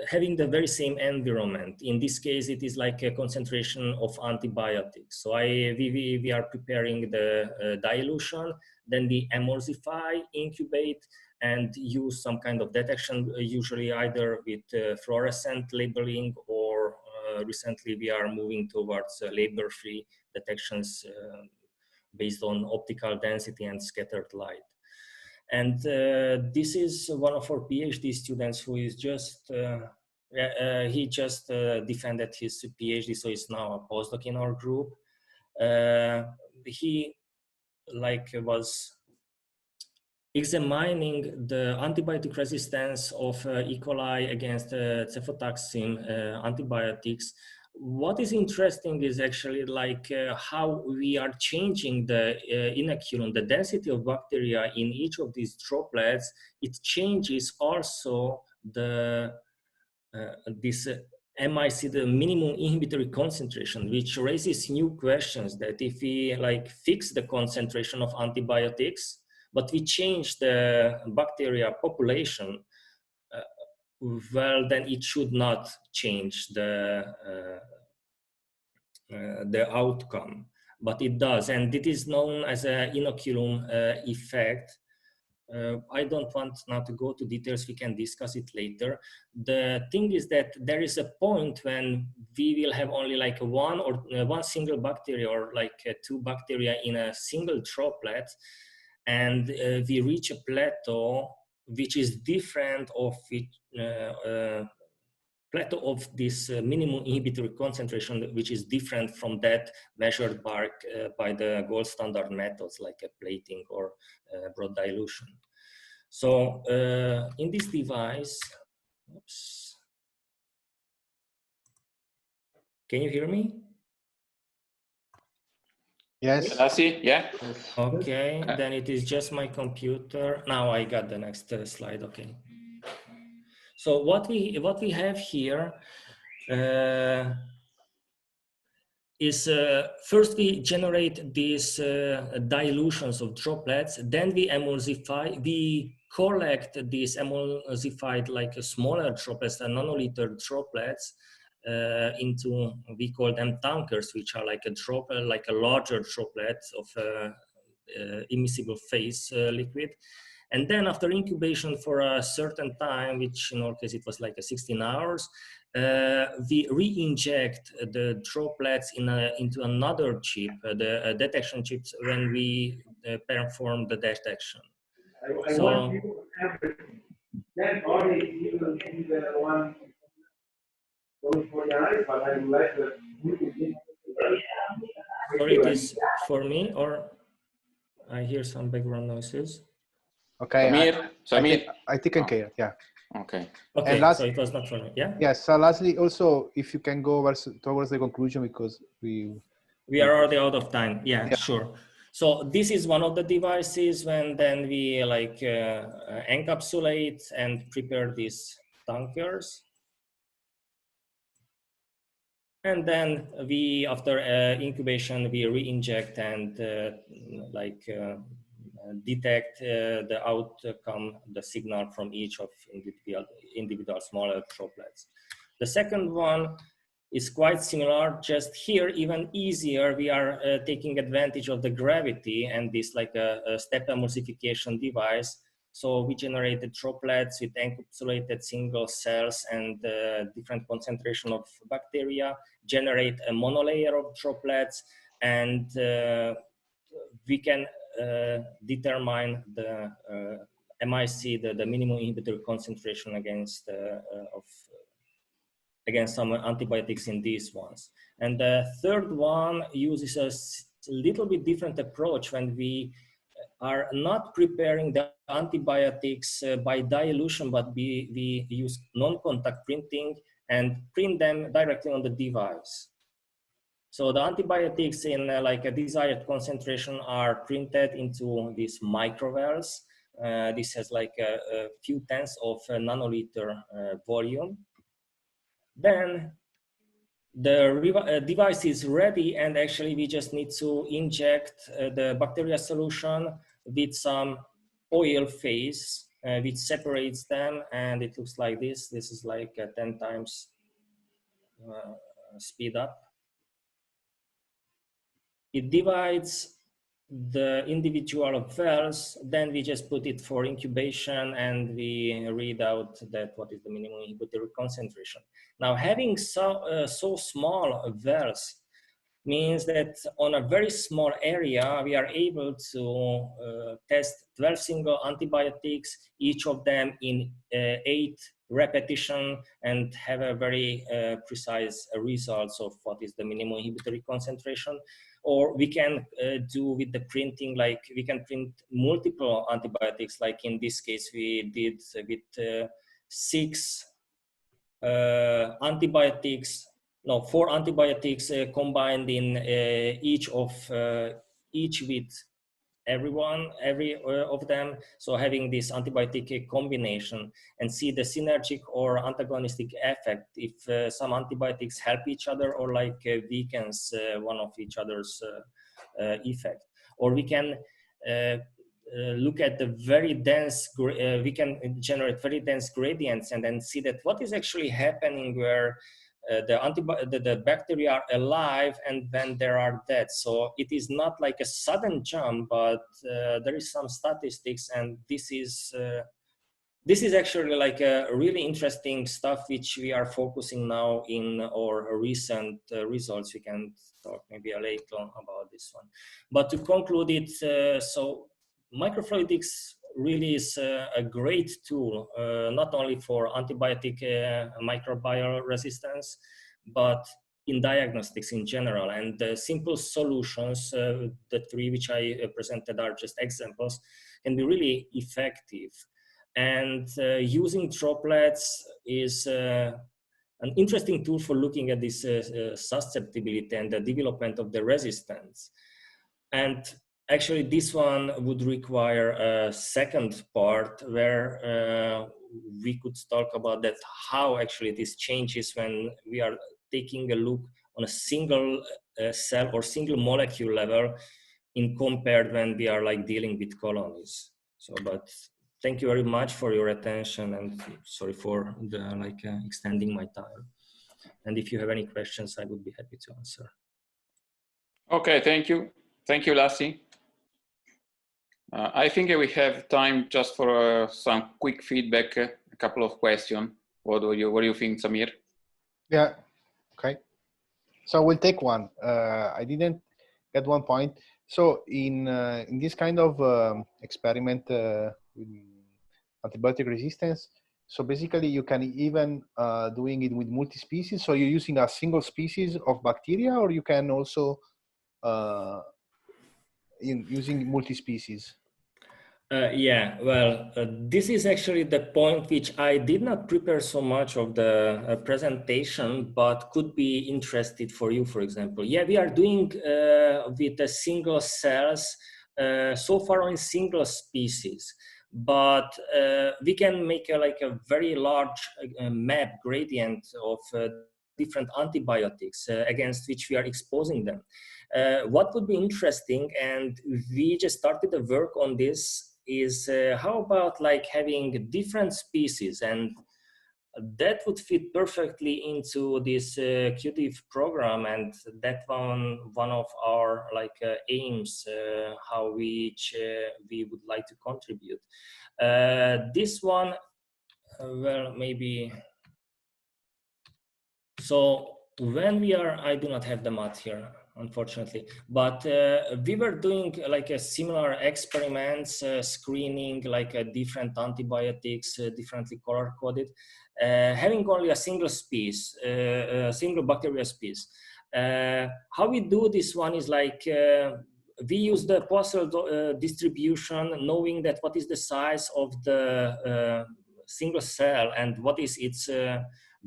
Speaker 7: having the very same environment. In this case, it is like a concentration of antibiotics. So we are preparing the dilution, then we emulsify, incubate, and use some kind of detection, usually either with fluorescent labeling or recently we are moving towards label-free detections based on optical density and scattered light. And this is one of our PhD students who is just, he just defended his PhD, so he's now a postdoc in our group. He was examining the antibiotic resistance of E. coli against cefotaxime antibiotics. What is interesting is actually how we are changing the inoculum, the density of bacteria in each of these droplets. It changes also the this MIC, the minimum inhibitory concentration, which raises new questions that if we fix the concentration of antibiotics, but we change the bacteria population, well, then it should not change the outcome, but it does, and it is known as an inoculum effect. I don't want now to go to details, we can discuss it later. The thing is that there is a point when we will have only one single bacteria or two bacteria in a single droplet, and we reach a plateau which is different of plateau of this minimum inhibitory concentration, which is different from that measured by the gold standard methods like plating or broad dilution. So in this device, oops. Can you hear me?
Speaker 1: Yes.
Speaker 6: I see. Yeah.
Speaker 7: Okay, then it is just my computer. Now I got the next slide. Okay. So what we have here is first we generate these dilutions of droplets, then we emulsify, we collect these emulsified smaller droplets, the nanoliter droplets, into, we call them tankers, which are like a droplet, like a larger droplet of immiscible phase liquid. And then after incubation for a certain time, which in our case it was 16 hours, we re-inject the droplets into another chip, the detection chips, when we perform the detection. So, sorry, it is for me, or I hear some background noises.
Speaker 1: Okay,
Speaker 6: Samir,
Speaker 1: I think I can, yeah.
Speaker 6: Okay.
Speaker 7: Okay,
Speaker 1: and last,
Speaker 7: so it was not for me, yeah?
Speaker 1: Yes, so lastly, also, if you can go towards the conclusion, because we
Speaker 7: are already out of time, yeah, sure. So this is one of the devices when then we encapsulate and prepare these tankers. And then we, after incubation, we re-inject and detect the outcome, the signal from each of individual smaller droplets. The second one is quite similar, just here even easier. We are taking advantage of the gravity and this like a step emulsification device. So we generated droplets with encapsulated single cells and different concentration of bacteria, generate a monolayer of droplets, and we can determine the MIC, the minimum inhibitory concentration against some antibiotics in these ones. And the third one uses a little bit different approach when we are not preparing the antibiotics by dilution, but we use non-contact printing and print them directly on the device. So the antibiotics in like a desired concentration are printed into these microvels. This has like a few tenths of a nanoliter volume. Then the device is ready, and actually we just need to inject the bacteria solution with some oil phase, which separates them, and it looks like this. This is like 10 times speed up. It divides the individual wells, then we just put it for incubation and we read out that what is the minimum inhibitory concentration. Now, having so small wells means that on a very small area, we are able to test 12 single antibiotics, each of them in 8 repetition, and have a very precise results of what is the minimum inhibitory concentration. Or we can do with the printing, like we can print multiple antibiotics, like in this case we did with 4 antibiotics combined in each with every of them. So having this antibiotic combination and see the synergic or antagonistic effect if some antibiotics help each other or like weakens one of each other's effect. Or we can look at the very dense, we can generate very dense gradients and then see that what is actually happening where the bacteria are alive and then they are dead. So it is not like a sudden jump, but there is some statistics, and this is actually like a really interesting stuff which we are focusing now in our recent results. We can talk maybe later about this one. But to conclude it, so microfluidics really is a great tool, not only for antibiotic microbial resistance, but in diagnostics in general. And the simple solutions, the 3 which I presented are just examples, can be really effective. And using droplets is an interesting tool for looking at this susceptibility and the development of the resistance. And actually, this one would require a second part where we could talk about that, how actually this changes when we are taking a look on a single cell or single molecule level in compared when we are like dealing with colonies. So, but thank you very much for your attention, and sorry for the extending my time. And if you have any questions, I would be happy to answer.
Speaker 6: Okay, thank you. Thank you, Lassi. I think we have time just for some quick feedback, a couple of questions. What do you think, Samir?
Speaker 1: Yeah, okay. So we'll take one. I didn't get one point. So in this kind of experiment with antibiotic resistance, so basically you can even doing it with multi-species. So you're using a single species of bacteria, or you can also using multi-species?
Speaker 7: Yeah, well, this is actually the point which I did not prepare so much of the presentation, but could be interested for you, for example. Yeah, we are doing with the single cells, so far only single species, but we can make a very large map gradient of different antibiotics against which we are exposing them. What would be interesting, and we just started the work on this, is how about like having different species, and that would fit perfectly into this Quantitative program, and that one of our like aims, how we would like to contribute. This one, well, maybe. So when we are, I do not have the math here, unfortunately, but we were doing like a similar experiments, screening like different antibiotics, differently color coded, having only a single species, single bacteria species. How we do this one is like, we use the Poisson distribution, knowing that what is the size of the single cell and what is its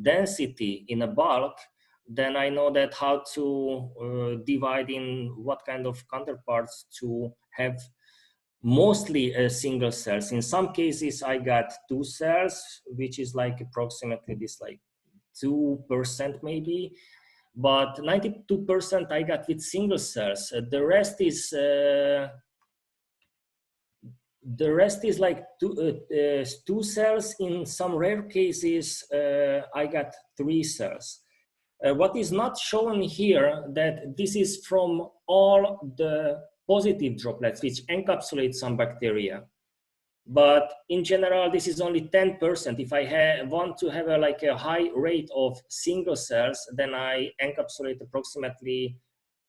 Speaker 7: density in a bulk, then I know that how to divide in what kind of counterparts to have mostly single cells. In some cases, I got 2 cells, which is like approximately this like 2% maybe, but 92% I got with single cells. The rest is like 2 cells. In some rare cases, I got 3 cells. What is not shown here, that this is from all the positive droplets which encapsulate some bacteria. But in general, this is only 10%. If I want to have like a high rate of single cells, then I encapsulate approximately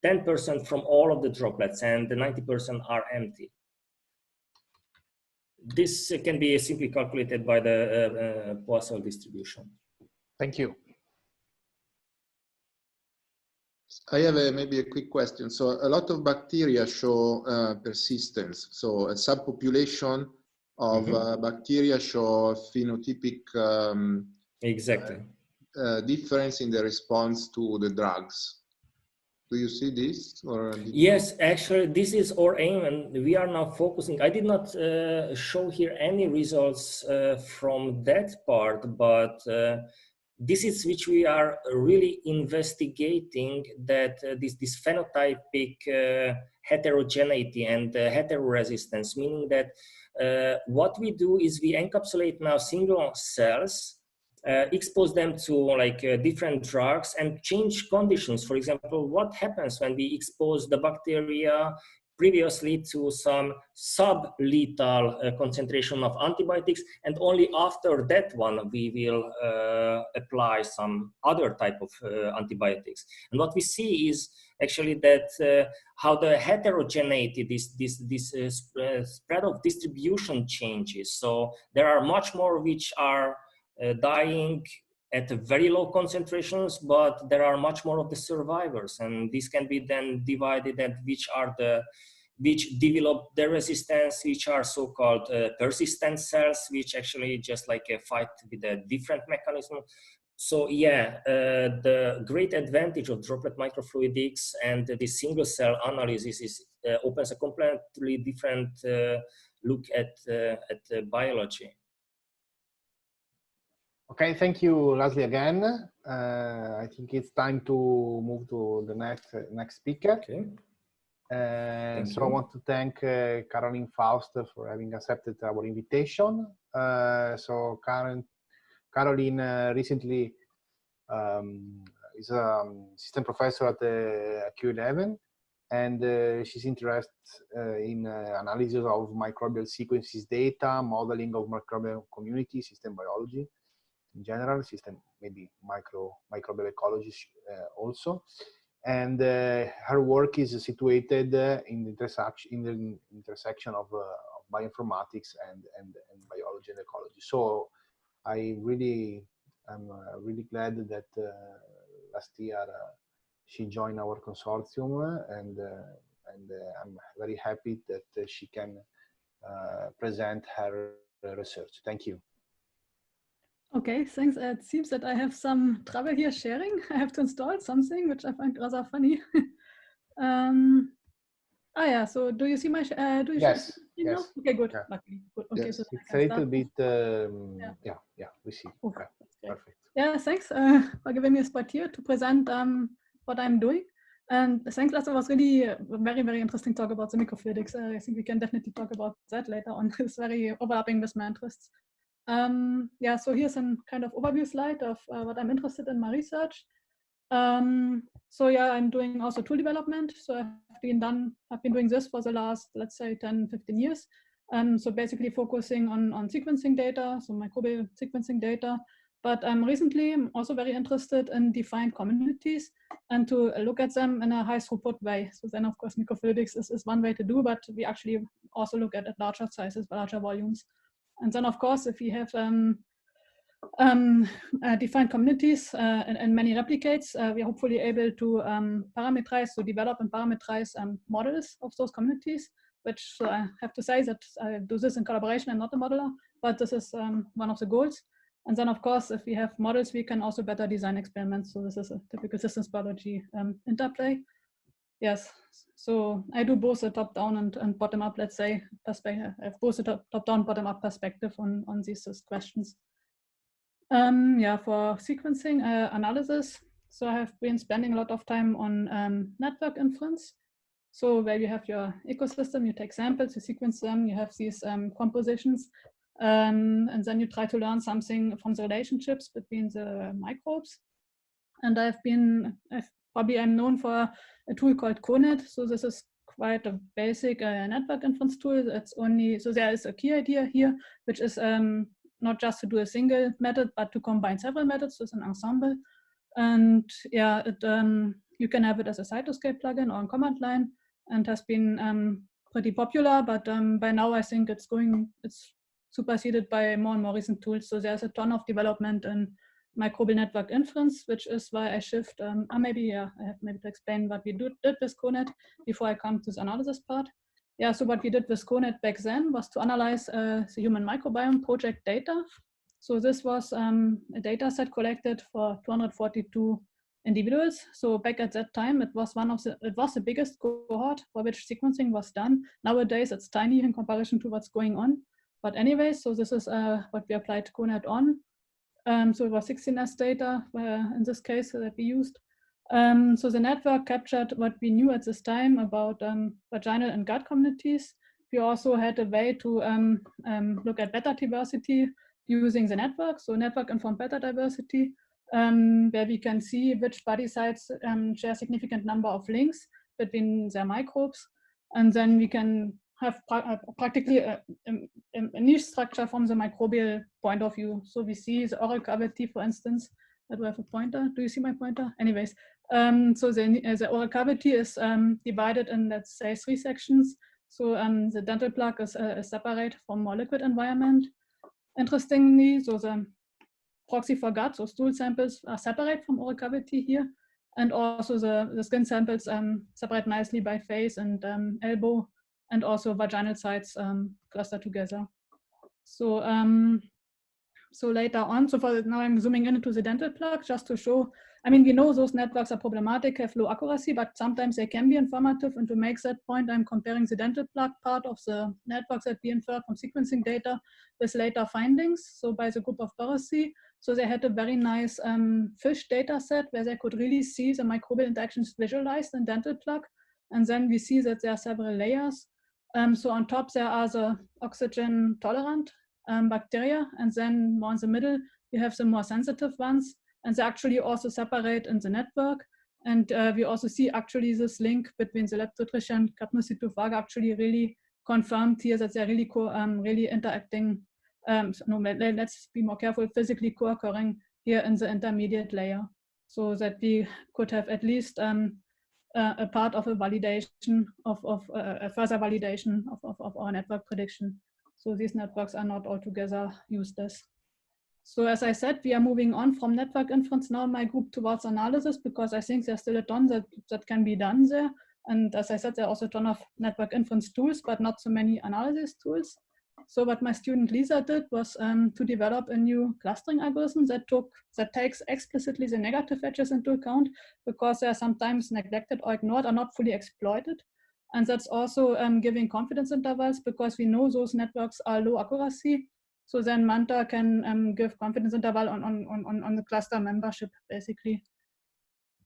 Speaker 7: 10% from all of the droplets, and the 90% are empty. This can be simply calculated by the Poisson distribution.
Speaker 1: Thank you.
Speaker 5: I have maybe a quick question. So a lot of bacteria show persistence. So a subpopulation of bacteria show phenotypic
Speaker 7: exactly
Speaker 5: difference in the response to the drugs. Do you see this? Or
Speaker 7: yes, actually, this is our aim, and we are now focusing. I did not show here any results from that part, but this is which we are really investigating, that this phenotypic heterogeneity and heteroresistance, meaning that what we do is we encapsulate now single cells, expose them to like different drugs and change conditions. For example, what happens when we expose the bacteria previously to some sublethal concentration of antibiotics, and only after that one we will apply some other type of antibiotics. And what we see is actually that how the heterogeneity, this spread of distribution changes. So there are much more which are dying at very low concentrations, but there are much more of the survivors, and this can be then divided at which develop the resistance, which are so-called persistent cells, which actually just like fight with a different mechanism. So yeah, the great advantage of droplet microfluidics and the single cell analysis is opens a completely different look at biology.
Speaker 1: Okay, thank you, Leslie, again. I think it's time to move to the next speaker.
Speaker 7: Okay.
Speaker 1: So I want to thank Caroline Faust for having accepted our invitation. So Caroline recently is a assistant professor at Q11, and she's interested in analysis of microbial sequences data, modeling of microbial community, system biology in general, system maybe microbial ecology also. And her work is situated in the intersection of bioinformatics and biology and ecology. So I'm really glad that last year she joined our consortium, and I'm very happy that she can present her research. Thank you.
Speaker 4: Okay, thanks. It seems that I have some trouble here sharing. I have to install something, which I find rather funny. Yeah, so do you see my, do you
Speaker 1: yes,
Speaker 4: see
Speaker 1: yes.
Speaker 4: now? Okay, good.
Speaker 1: Yeah.
Speaker 4: Luckily. Good. Okay,
Speaker 5: yes.
Speaker 4: so
Speaker 1: It's a little bit,
Speaker 4: yeah,
Speaker 1: yeah, we see.
Speaker 4: okay,
Speaker 1: Perfect.
Speaker 4: Yeah, thanks for giving me a spot here to present what I'm doing. And thanks, Lasse, was really a very, very interesting talk about the microfluidics. I think we can definitely talk about that later on. It's very overlapping with my interests. Yeah, so here's some kind of overview slide of what I'm interested in my research. So yeah, I'm doing also tool development. So I've been doing this for the last, let's say, 10, 15 years. So basically focusing on sequencing data, so microbial sequencing data. But recently, I'm also very interested in defined communities and to look at them in a high throughput way. So then, of course, microfluidics is one way to do, but we actually also look at larger sizes, larger volumes. And then, of course, if we have defined communities and many replicates, we are hopefully able to parameterize, so develop and parameterize models of those communities, which I have to say that I do this in collaboration and not a modeler, but this is one of the goals. And then, of course, if we have models, we can also better design experiments. So this is a typical systems biology interplay. Yes, so I do both a top-down and bottom-up, let's say, perspective. I have both a top-down, bottom-up perspective on these questions. Yeah, for sequencing analysis, so I have been spending a lot of time on network inference. So where you have your ecosystem, you take samples, you sequence them, you have these compositions, and then you try to learn something from the relationships between the microbes. And I'm known for a tool called CONET. So this is quite a basic network inference tool. So there is a key idea here, which is not just to do a single method, but to combine several methods. So it's an ensemble. And yeah, you can have it as a cytoscape plugin or a command line, and has been pretty popular. But by now, I think it's superseded by more and more recent tools. So there's a ton of development in microbial network inference, which is why I shift. I have maybe to explain what we did with CONET before I come to the analysis part. Yeah, so what we did with CONET back then was to analyze the human microbiome project data. So this was a data set collected for 242 individuals. So back at that time, it was the biggest cohort for which sequencing was done. Nowadays, it's tiny in comparison to what's going on. But anyway, so this is what we applied CONET on. So it was 16S data in this case that we used. So the network captured what we knew at this time about vaginal and gut communities. We also had a way to look at beta diversity using the network, so network-informed beta diversity, where we can see which body sites share significant number of links between their microbes. And then we can have practically a niche structure from the microbial point of view. So we see the oral cavity, for instance. I do have a pointer. Do you see my pointer? Anyways, so the oral cavity is divided in, let's say, 3 sections. So the dental plaque is separate from more liquid environment. Interestingly, so the proxy for gut, so stool samples are separate from oral cavity here. And also the skin samples separate nicely by face and elbow, and also vaginal sites cluster together. So so later on, now I'm zooming into the dental plaque just to show, I mean, we know those networks are problematic, have low accuracy, but sometimes they can be informative. And to make that point, I'm comparing the dental plaque part of the networks that we inferred from sequencing data with later findings. So by the group of Barossi, so they had a very nice fish data set where they could really see the microbial interactions visualized in dental plaque. And then we see that there are several layers. So on top, there are the oxygen tolerant bacteria, and then more in the middle, you have the more sensitive ones, and they actually also separate in the network. And we also see actually this link between the leptotrichia and capnocytophaga actually really confirmed here that they're really really interacting. Let's be more careful, physically co-occurring here in the intermediate layer, so that we could have at least a part of a validation of a further validation of our network prediction. So these networks are not altogether useless. So as I said, we are moving on from network inference now in my group towards analysis, because I think there's still a ton that can be done there. And as I said, there are also a ton of network inference tools, but not so many analysis tools. So what my student Lisa did was to develop a new clustering algorithm that takes explicitly the negative edges into account, because they are sometimes neglected or ignored or not fully exploited. And that's also giving confidence intervals, because we know those networks are low accuracy. So then Manta can give confidence interval on the cluster membership, basically.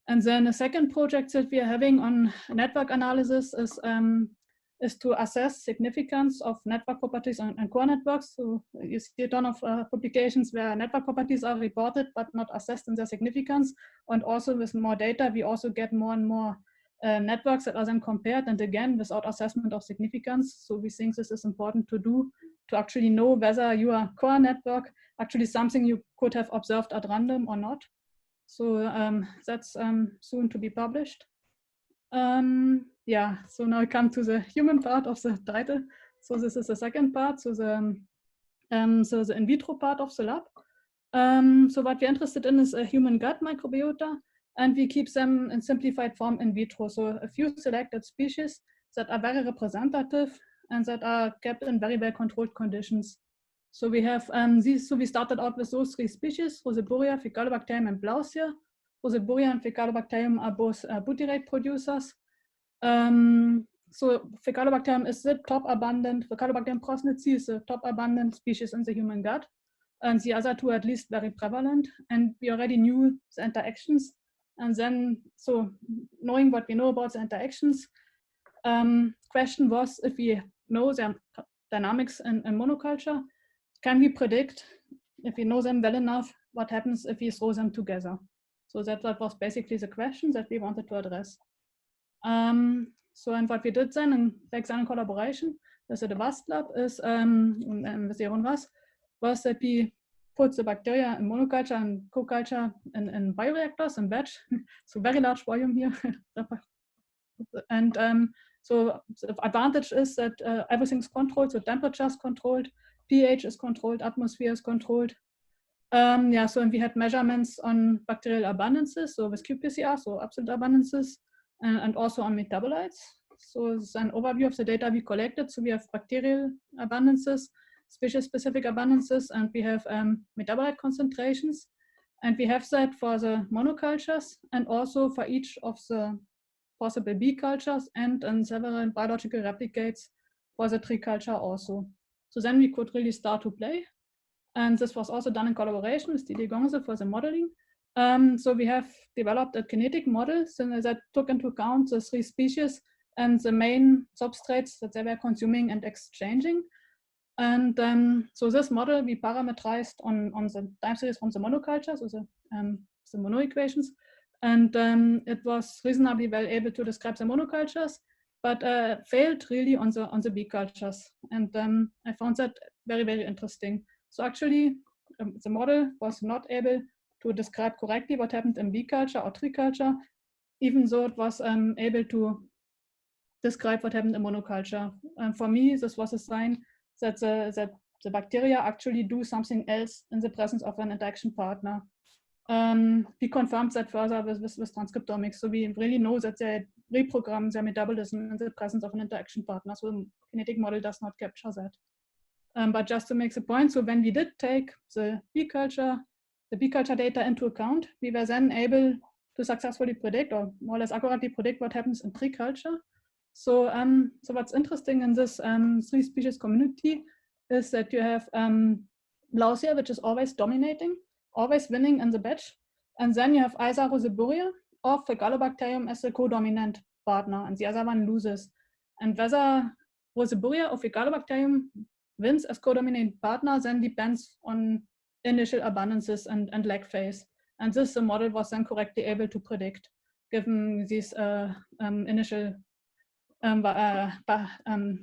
Speaker 4: And then the second project that we are having on network analysis is to assess significance of network properties on core networks. So you see a ton of publications where network properties are reported but not assessed in their significance. And also with more data, we also get more and more networks that are then compared, and again, without assessment of significance. So we think this is important to do, to actually know whether your core network actually something you could have observed at random or not. So that's soon to be published. Yeah, so now I come to the human part of the title. So this is the second part, so the in vitro part of the lab. So what we're interested in is a human gut microbiota, and we keep them in simplified form in vitro. So a few selected species that are very representative and that are kept in very well controlled conditions. So we have these. So we started out with those 3 species: Roseburia, Faecalibacterium, and Blausia. Roseburia and Faecalibacterium are both butyrate producers. So Faecalibacterium is the top abundant. Faecalibacterium prosnitzii is the top abundant species in the human gut, and the other 2 are at least very prevalent. And we already knew the interactions. And then, so knowing what we know about the interactions, question was, if we know their dynamics in monoculture, can we predict, if we know them well enough, what happens if we throw them together? So that was basically the question that we wanted to address. So, and what we did then in collaboration with the VAST lab is, with Jeroen was that we put the bacteria in monoculture and co-culture in bioreactors in batch, so very large volume here. And so the advantage is that everything's controlled, so temperature is controlled, pH is controlled, atmosphere is controlled. Yeah, so and we had measurements on bacterial abundances, so with qPCR, so absolute abundances, and also on metabolites. So it's an overview of the data we collected. So we have bacterial abundances, species-specific abundances, and we have metabolite concentrations. And we have that for the monocultures and also for each of the possible B cultures and several biological replicates for the tree culture also. So then we could really start to play. And this was also done in collaboration with Didier Gonze for the modeling. So we have developed a kinetic model that took into account the 3 species and the main substrates that they were consuming and exchanging. And so this model we parameterized on the time series from the monoculture, so the mono equations. And it was reasonably well able to describe the monocultures, but failed really on the B cultures. And I found that very, very interesting. So actually, the model was not able to describe correctly what happened in B culture or tree culture, even though it was able to describe what happened in monoculture. And for me, this was a sign that the bacteria actually do something else in the presence of an interaction partner. We confirmed that further with transcriptomics. So we really know that they reprogram their metabolism in the presence of an interaction partner. So the kinetic model does not capture that. But just to make the point, so when we did take the B culture data into account, we were then able to successfully predict, or more or less accurately predict, what happens in tree culture. So, so what's interesting in this 3 species community is that you have Blausia, which is always dominating, always winning in the batch. And then you have either Roseburia or Faecalibacterium as the co-dominant partner, and the other one loses. And whether Roseburia or Faecalibacterium wins as co-dominant partner then depends on initial abundances and lag phase. And this the model was then correctly able to predict, given these initial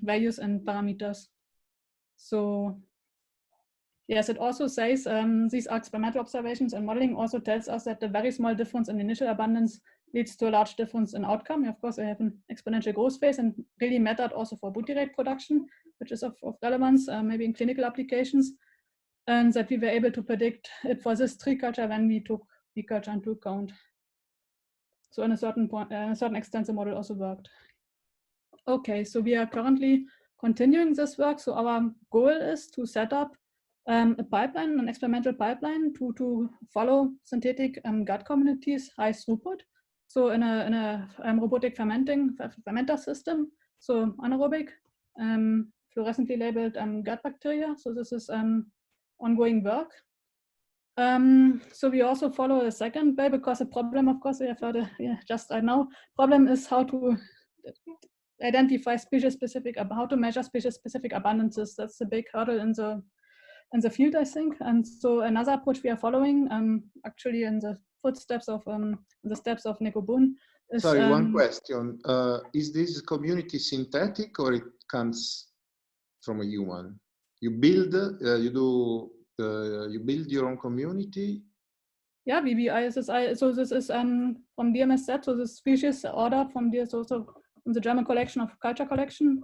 Speaker 4: values and parameters. So yes, it also says these experimental observations and modeling also tells us that the very small difference in initial abundance leads to a large difference in outcome. Of course, I have an exponential growth phase and really mattered also for butyrate production, which is of relevance, maybe in clinical applications, and that we were able to predict it for this tree culture when we took B culture into account. So in a certain point, a certain extent, the model also worked. Okay, so we are currently continuing this work. So our goal is to set up a pipeline, an experimental pipeline to follow synthetic gut communities high throughput. So in a robotic fermenter system, so anaerobic, fluorescently labeled gut bacteria. So this is ongoing work. So we also follow a second way, because the problem, of course, we have heard just right now, problem is how to identify species-specific, how to measure species-specific abundances. That's a big hurdle in the field, I think. And so another approach we are following, actually in the footsteps of the steps of Nico Boon.
Speaker 5: Sorry, one question. Is this community synthetic, or it comes from a human? You build, you build your own community?
Speaker 4: Yeah, BBISSI. So this is from DMSZ. So the species ordered from the also from the German collection of culture collection,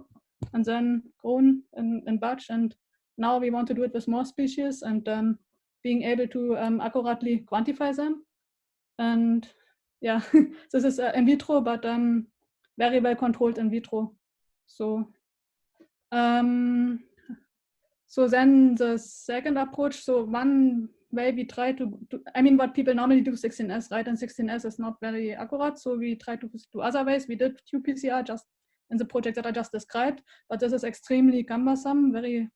Speaker 4: and then grown in batch. And now we want to do it with more species, and being able to accurately quantify them. And yeah, this is in vitro, but very well controlled in vitro. So so then the second approach, so one way we try to I mean, what people normally do 16S, right? And 16S is not very accurate, so we try to do other ways. We did qPCR just in the project that I just described, but this is extremely cumbersome, very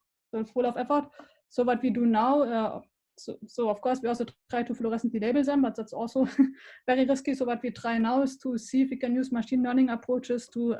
Speaker 4: full of effort. So what we do now, so of course we also try to fluorescently label them, but that's also very risky. So what we try now is to see if we can use machine learning approaches to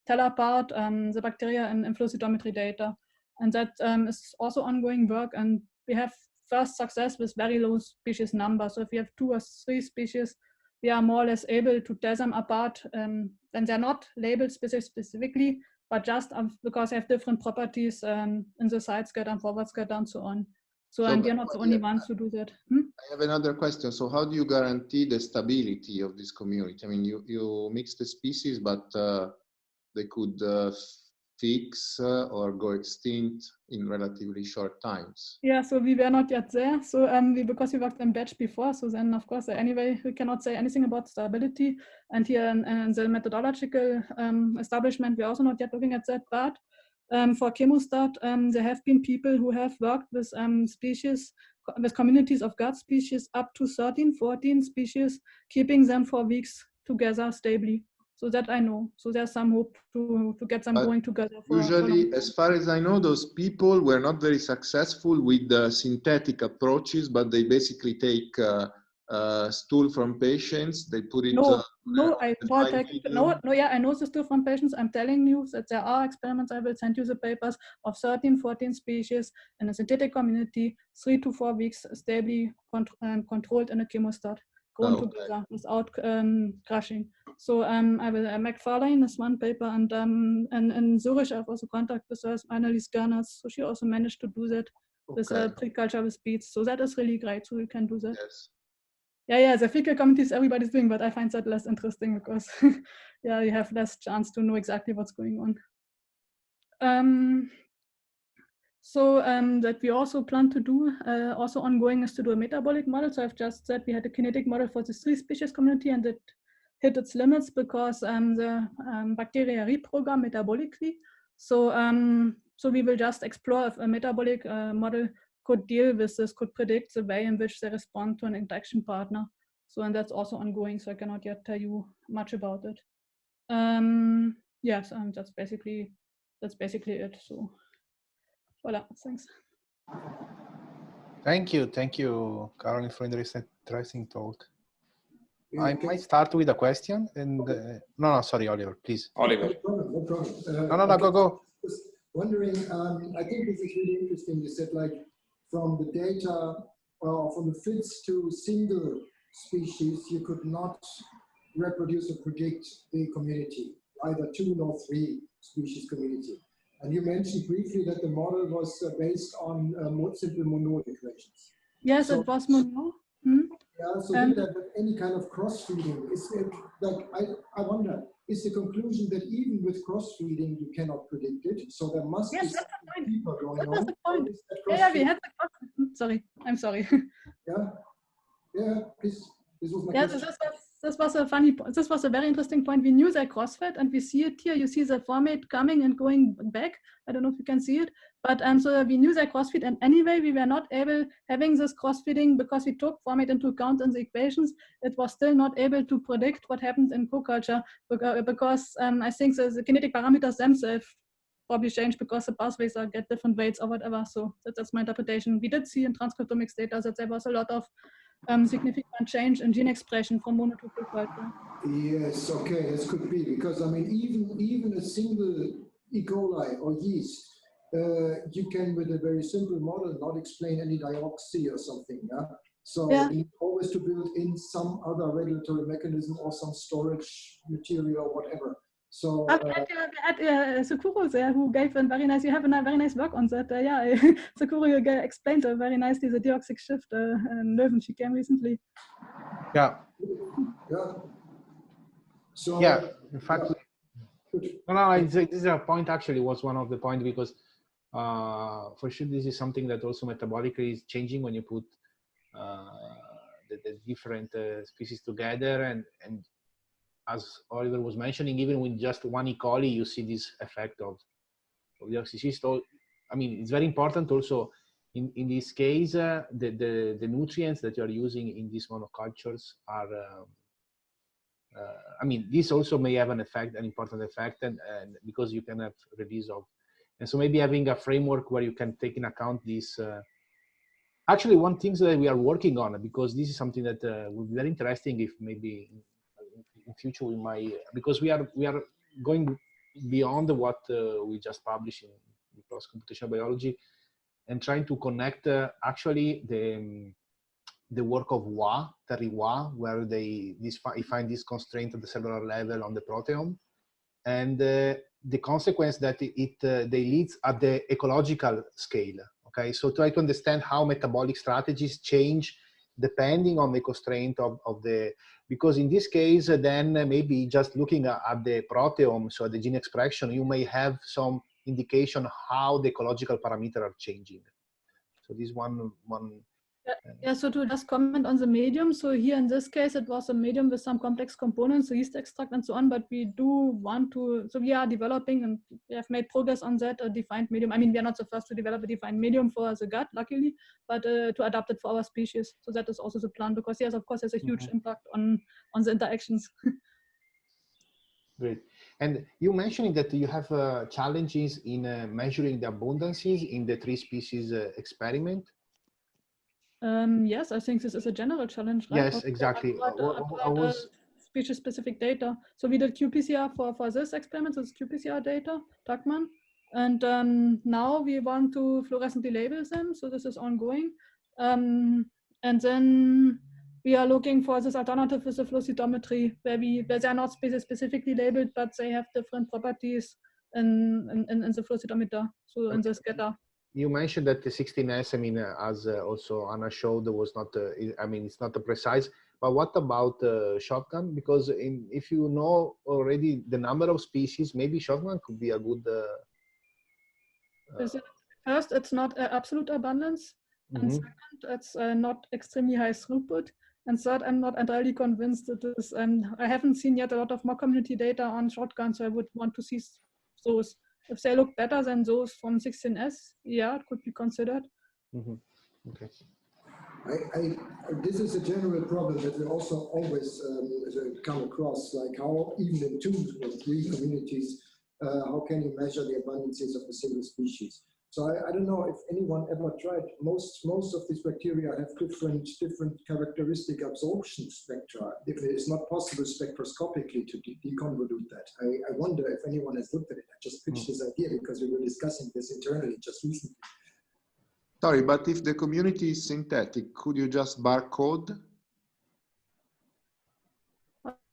Speaker 4: tell apart the bacteria in flow cytometry data. And that is also ongoing work, and we have first success with very low species number. So if we have 2 or 3 species, we are more or less able to tell them apart, and they're not labeled specifically, but just because they have different properties in the side scatter and forward scatter and so on. So and we are not the only ones who do that.
Speaker 5: I have another question. So how do you guarantee the stability of this community? I mean, you mix the species, but they could fix or go extinct in relatively short times.
Speaker 4: Yeah, so we were not yet there. So because we worked in batch before, so then of course anyway we cannot say anything about stability. And here in the methodological establishment, we're also not yet looking at that. But for chemostat, there have been people who have worked with species, with communities of gut species up to 13, 14 species, keeping them for weeks together stably. So that I know. So there's some hope to get them going together.
Speaker 5: Usually, as far as I know, those people were not very successful with the synthetic approaches, but they basically take stool from patients, they put it...
Speaker 4: I know the stool from patients. I'm telling you that there are experiments, I will send you the papers, of 13, 14 species in a synthetic community, 3 to 4 weeks stably controlled in a chemostat, grown together without crushing. So McFarlane is one paper, and in Zurich I've also contact with her, Annelies Gerners, so she also managed to do that with pre-culture with beads. So that is really great, so you can do that.
Speaker 5: Yes.
Speaker 4: Yeah, the fecal communities everybody's doing, but I find that less interesting because yeah, you have less chance to know exactly what's going on. So that we also plan to do, also ongoing, is to do a metabolic model. So I've just said we had a kinetic model for the 3 species community, and it hit its limits because the bacteria reprogram metabolically. So so we will just explore if a metabolic model could deal with this, could predict the way in which they respond to an interaction partner. So, and that's also ongoing, so I cannot yet tell you much about it. Yes, that's basically it. So voila, thanks.
Speaker 1: Thank you, Caroline, for interesting talk. I might start with a question, and no, sorry, Oliver, please.
Speaker 6: Oliver.
Speaker 8: No problem.
Speaker 1: No, go.
Speaker 8: Just wondering, I think this is really interesting. You said, like, from the data, from the fits to single species, you could not reproduce or predict the community, either 2 nor 3 species community. And you mentioned briefly that the model was based on simple Monod equations.
Speaker 4: Yes, so, it was Monod.
Speaker 8: Yeah, so did that have any kind of cross-feeding? Is it, like, I wonder, is the conclusion that even with cross-feeding you cannot predict it? So there must be something deeper going on.
Speaker 4: Yeah, we had the sorry, I'm sorry.
Speaker 8: Yeah, please. This was my question.
Speaker 4: This was a funny point. This was a very interesting point. We knew that crossfed, and we see it here. You see the formate coming and going back. I don't know if you can see it, but so we knew that crossfeed, and anyway, we were not able having this crossfeeding because we took formate into account in the equations. It was still not able to predict what happens in co-culture because I think the kinetic parameters themselves probably change because the pathways get different weights or whatever. So that's my interpretation. We did see in transcriptomics data that there was a lot of significant change in gene expression from mono to full culture.
Speaker 8: Yes, okay, this could be, because I mean, even a single E. coli or yeast, you can, with a very simple model, not explain any dioxy or something. Yeah? So
Speaker 4: yeah.
Speaker 8: you need always to build in some other regulatory mechanism or some storage material or whatever. So
Speaker 4: we had Sakuro there who gave a very nice, you have a very nice work on that. Yeah, Sakuro explained very nicely the deoxic shift in Leuven. She came recently.
Speaker 1: Yeah.
Speaker 8: Yeah. So
Speaker 1: yeah, in fact,
Speaker 8: yeah.
Speaker 1: this is a point actually was one of the points, because for sure this is something that also metabolically is changing when you put the different species together, and as Oliver was mentioning, even with just one E. coli, you see this effect of deoxycyst. I mean, it's very important also in this case, the nutrients that you are using in these monocultures are, I mean, this also may have an effect, an important effect, and because you can have release of, and so maybe having a framework where you can take in account this. Actually, one thing that we are working on, because this is something that would be very interesting if maybe in future we might, because we are going beyond what we just published in PLOS computational biology, and trying to connect actually the work of Waugh, Terry Waugh, where they find this constraint at the cellular level on the proteome, and the consequence that they leads at the ecological scale. Okay, so try to understand how metabolic strategies change depending on the constraint of the, because in this case, then maybe just looking at the proteome, so the gene expression, you may have some indication how the ecological parameters are changing. So this one.
Speaker 4: Yeah, so to just comment on the medium, so here in this case, it was a medium with some complex components, so yeast extract and so on, but we do want to, so we are developing and we have made progress on that, a defined medium. I mean, we are not the first to develop a defined medium for the gut, luckily, but to adapt it for our species. So that is also the plan, because yes, of course, there's a huge impact on the interactions.
Speaker 1: Great. And you mentioning that you have challenges in measuring the abundances in the 3 species experiment.
Speaker 4: Yes, I think this is a general challenge, right?
Speaker 1: Yes, exactly.
Speaker 4: Species-specific data. So we did qPCR for this experiment, so it's qPCR data, Tuckman. And now we want to fluorescently label them, so this is ongoing. And then we are looking for this alternative with the flow cytometry, where they are not species-specifically labeled, but they have different properties in the flow cytometer, so in the scatter.
Speaker 1: You mentioned that the 16S, I mean, as also Anna showed, was not, I mean, it's not a precise, but what about shotgun? Because if you know already the number of species, maybe shotgun could be a good...
Speaker 4: First, it's not absolute abundance. And second, it's not extremely high throughput. And third, I'm not entirely convinced that this, I haven't seen yet a lot of mock community data on shotguns, so I would want to see those. If they look better than those from 16S, yeah, it could be considered.
Speaker 1: Okay.
Speaker 8: This is a general problem that we also always come across, like how even in 2 or 3 communities, how can you measure the abundances of a single species? So I don't know if anyone ever tried. Most of these bacteria have different characteristic absorption spectra. If it is not possible spectroscopically to deconvolute that, I wonder if anyone has looked at it. I just pitched this idea because we were discussing this internally just recently.
Speaker 5: Sorry, but if the community is synthetic, could you just barcode?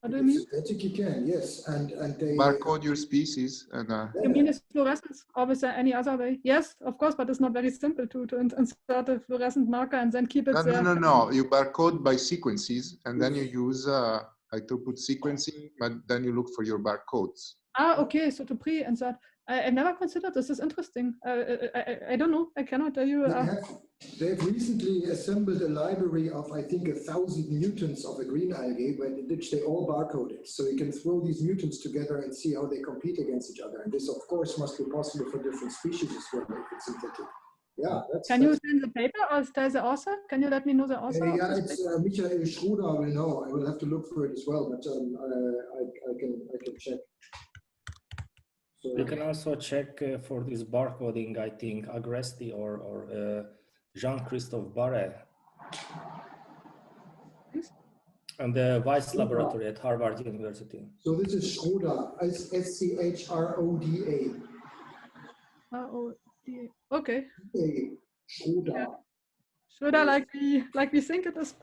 Speaker 4: What do you mean?
Speaker 8: Synthetic you can, yes, and they
Speaker 5: barcode your species and.
Speaker 4: You mean it's fluorescence, or is there any other way? Yes, of course, but it's not very simple to insert a fluorescent marker and then keep it there.
Speaker 5: No. You barcode by sequences, and then you use high throughput sequencing, but then you look for your barcodes.
Speaker 4: Ah, okay. So to pre-insert. I've never considered this. Is interesting. I don't know. I cannot tell you.
Speaker 8: They've recently assembled a library of, I think, 1,000 mutants of a green algae, which they all barcoded. So you can throw these mutants together and see how they compete against each other. And this, of course, must be possible for different species as well, if it's synthetic. Yeah.
Speaker 4: Can you send the paper or tell the author? Can you let me know the author?
Speaker 8: Yeah, it's Michael Schroeder will know. I will have to look for it as well, but I can check.
Speaker 7: You can also check for this barcoding, I think, Agresti or Jean-Christophe Barret. And the Weiss Laboratory at Harvard University.
Speaker 8: So this is Schroda, S-C-H-R-O-D-A.
Speaker 4: R-O-D-A. Okay.
Speaker 8: Schroda.
Speaker 4: Yeah. Schroda, like we think it is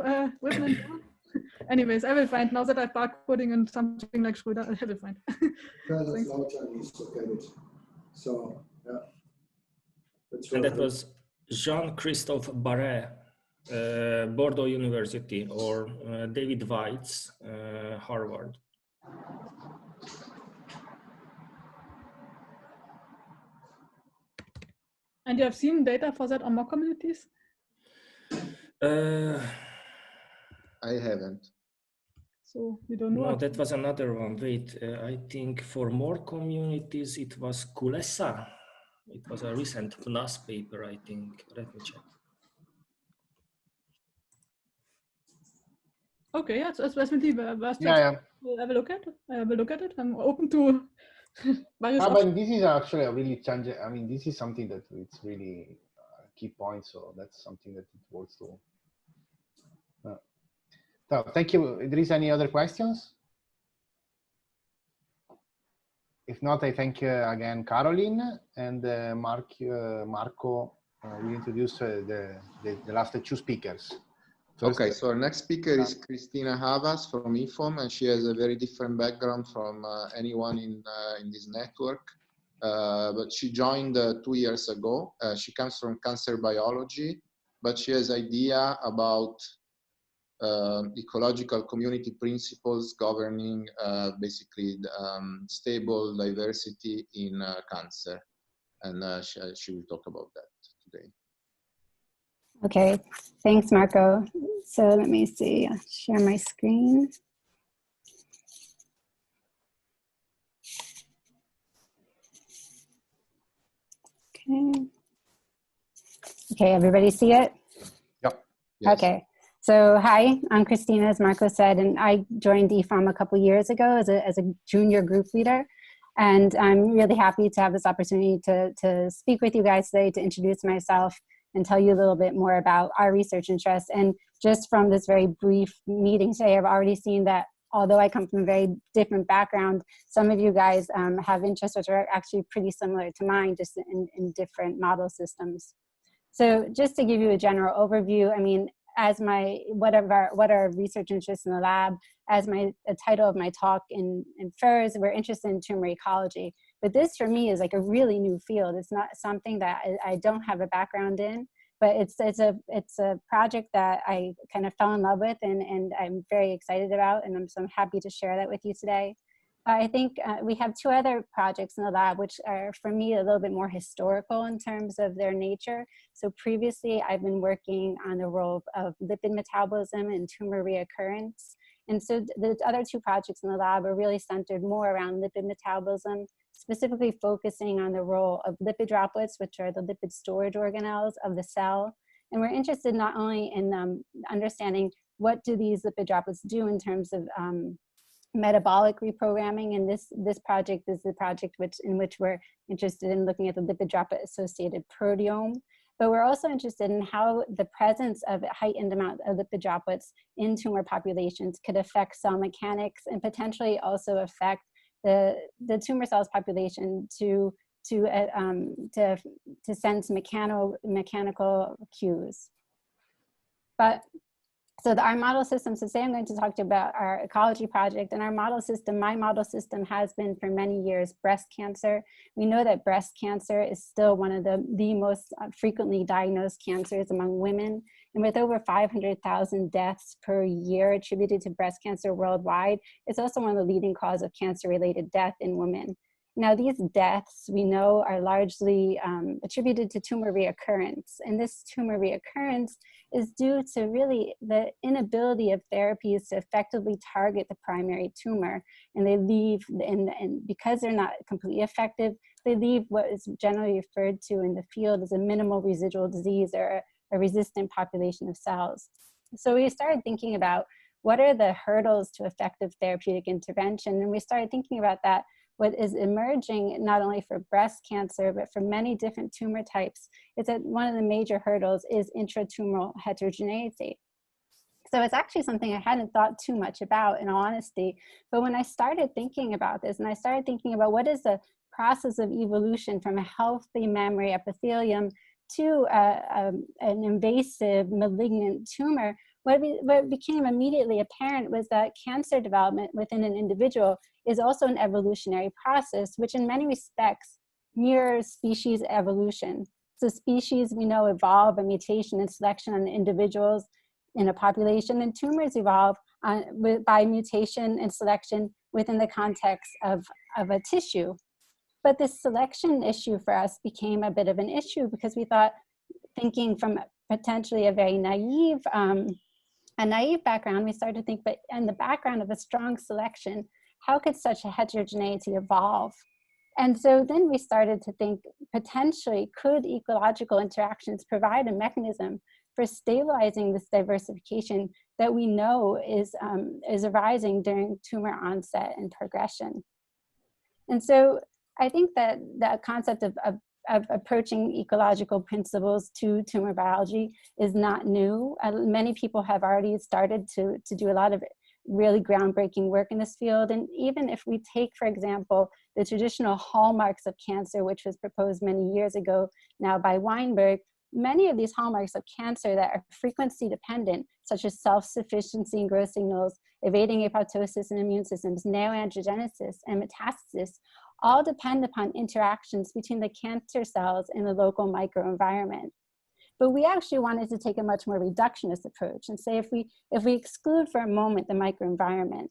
Speaker 4: written in German. Anyways, I will find, now that I'm barcoding and something like Schroda, I will find.
Speaker 8: Yeah, that's low Chinese, so get it. So, yeah. That's
Speaker 7: and that was Jean-Christophe Barret, Bordeaux University, or David Weiss, Harvard.
Speaker 4: And you have seen data for that on mock communities?
Speaker 5: I haven't.
Speaker 4: So we don't know.
Speaker 7: No, that was another one. Wait, I think for more communities, it was Kulesa. It was a recent PNAS paper, I think. Let me check.
Speaker 4: Okay, yeah, so definitely
Speaker 1: Yeah.
Speaker 4: have a look at it. Have a look at it. I'm open to various
Speaker 1: But this is actually a really challenging. I mean, this is something that it's really a key point. So that's something that it works to. So thank you. There is any other questions? If not, I thank again Caroline and Marco will introduce the last two speakers. First,
Speaker 5: okay, so our next speaker is Cristina Havas from IFOM, and she has a very different background from anyone in this network. But she joined 2 years ago. She comes from cancer biology, but she has idea about ecological community principles governing basically stable diversity in cancer. And she will talk about that today.
Speaker 9: Okay, thanks, Marco. So let me see, I'll share my screen. Okay. Okay, everybody see it?
Speaker 1: Yep.
Speaker 5: Yes.
Speaker 9: Okay. So hi, I'm Christina, as Marco said, and I joined EFOM a couple years ago as a junior group leader. And I'm really happy to have this opportunity to speak with you guys today, to introduce myself and tell you a little bit more about our research interests. And just from this very brief meeting today, I've already seen that although I come from a very different background, some of you guys have interests which are actually pretty similar to mine, just in different model systems. So just to give you a general overview, I mean, as what are research interests in the lab, as the title of my talk infers, we're interested in tumor ecology. But this for me is like a really new field. It's not something that I don't have a background in, but it's a project that I kind of fell in love with and I'm very excited about, and so I'm happy to share that with you today. I think we have two other projects in the lab, which are, for me, a little bit more historical in terms of their nature. So previously, I've been working on the role of lipid metabolism and tumor reoccurrence. And so the other two projects in the lab are really centered more around lipid metabolism, specifically focusing on the role of lipid droplets, which are the lipid storage organelles of the cell. And we're interested not only in understanding what do these lipid droplets do in terms of metabolic reprogramming, and this project is the project in which we're interested in looking at the lipid droplet associated proteome, but we're also interested in how the presence of a heightened amount of lipid droplets in tumor populations could affect cell mechanics and potentially also affect the tumor cells population to sense mechanical cues. But so our model system, so today I'm going to talk to you about our ecology project, and our model system, my model system has been for many years breast cancer. We know that breast cancer is still one of the most frequently diagnosed cancers among women, and with over 500,000 deaths per year attributed to breast cancer worldwide, it's also one of the leading causes of cancer-related death in women. Now, these deaths, we know, are largely attributed to tumor reoccurrence, and this tumor reoccurrence is due to really the inability of therapies to effectively target the primary tumor, and they leave, and because they're not completely effective, they leave what is generally referred to in the field as a minimal residual disease, or a resistant population of cells. So we started thinking about what are the hurdles to effective therapeutic intervention, and we started thinking about that what is emerging not only for breast cancer, but for many different tumor types, is that one of the major hurdles is intratumoral heterogeneity. So it's actually something I hadn't thought too much about, in all honesty. But when I started thinking about this, and I started thinking about what is the process of evolution from a healthy mammary epithelium to an invasive malignant tumor, what became immediately apparent was that cancer development within an individual is also an evolutionary process, which in many respects mirrors species evolution. So species, we know, evolve by mutation and selection on individuals in a population, and tumors evolve by mutation and selection within the context of a tissue. But this selection issue for us became a bit of an issue because we thought, thinking from potentially a very naive background, we started to think, but in the background of a strong selection, how could such a heterogeneity evolve? And so then we started to think, potentially, could ecological interactions provide a mechanism for stabilizing this diversification that we know is arising during tumor onset and progression? And so I think that the concept of approaching ecological principles to tumor biology is not new. Many people have already started to do a lot of really groundbreaking work in this field. And even if we take, for example, the traditional hallmarks of cancer, which was proposed many years ago now by Weinberg, many of these hallmarks of cancer that are frequency dependent, such as self-sufficiency and growth signals, evading apoptosis and immune systems, neoangiogenesis, and metastasis, all depend upon interactions between the cancer cells in the local microenvironment. But we actually wanted to take a much more reductionist approach and say, if we exclude for a moment the microenvironment,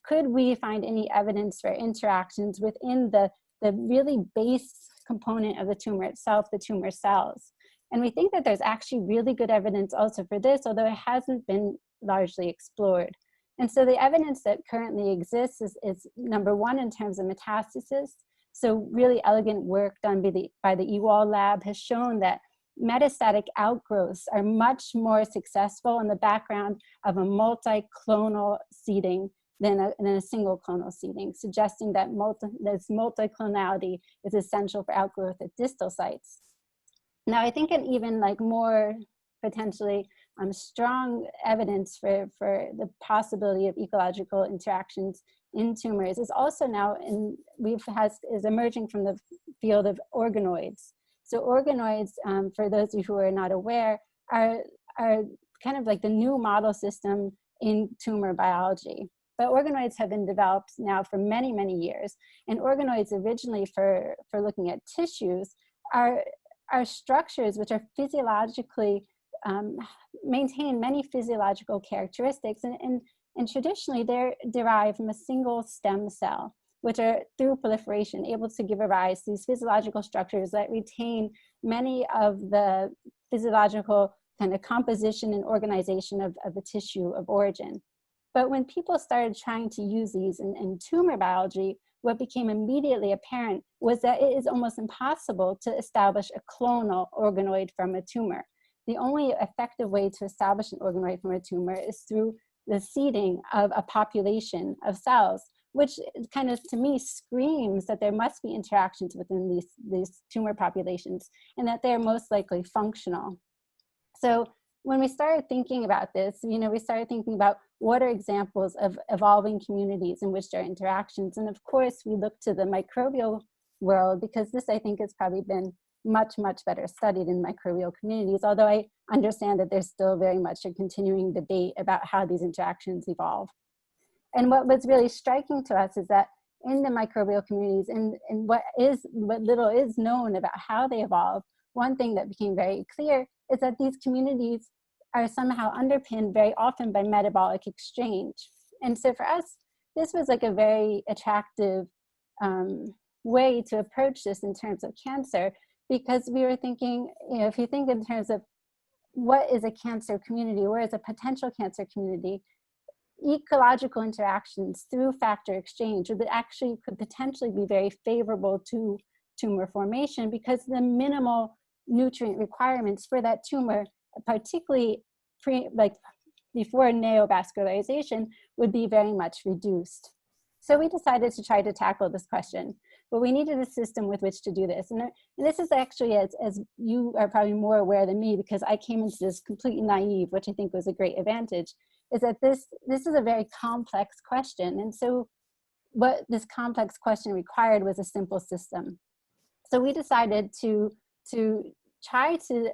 Speaker 9: could we find any evidence for interactions within the really base component of the tumor itself, the tumor cells? And we think that there's actually really good evidence also for this, although it hasn't been largely explored. And so the evidence that currently exists is number one, in terms of metastasis. So really elegant work done by the EWAL lab has shown that metastatic outgrowths are much more successful in the background of a multi-clonal seeding than a single clonal seeding, suggesting that this multi-clonality is essential for outgrowth at distal sites. Now, I think an even more potentially strong evidence for the possibility of ecological interactions in tumors is also now is emerging from the field of organoids. So organoids, for those of you who are not aware, are kind of like the new model system in tumor biology. But organoids have been developed now for many, many years. And organoids originally for looking at tissues are structures which are physiologically, maintain many physiological characteristics. And traditionally they're derived from a single stem cell, which are, through proliferation, able to give rise to these physiological structures that retain many of the physiological kind of composition and organization of the tissue of origin. But when people started trying to use these in tumor biology, what became immediately apparent was that it is almost impossible to establish a clonal organoid from a tumor. The only effective way to establish an organoid from a tumor is through the seeding of a population of cells, which kind of, to me, screams that there must be interactions within these tumor populations and that they're most likely functional. So when we started thinking about this, we started thinking about what are examples of evolving communities in which there are interactions. And of course, we look to the microbial world, because this, I think, has probably been much, much better studied in microbial communities, although I understand that there's still very much a continuing debate about how these interactions evolve. And what was really striking to us is that in the microbial communities, and what little is known about how they evolve, one thing that became very clear is that these communities are somehow underpinned very often by metabolic exchange. And so for us, this was like a very attractive way to approach this in terms of cancer, because we were thinking, if you think in terms of what is a cancer community, where is a potential cancer community, ecological interactions through factor exchange could potentially be very favorable to tumor formation, because the minimal nutrient requirements for that tumor, particularly before neovascularization, would be very much reduced. So we decided to try to tackle this question, but we needed a system with which to do this. And this is actually, as you are probably more aware than me, because I came into this completely naive, which I think was a great advantage, is that this is a very complex question. And so what this complex question required was a simple system. So we decided to try to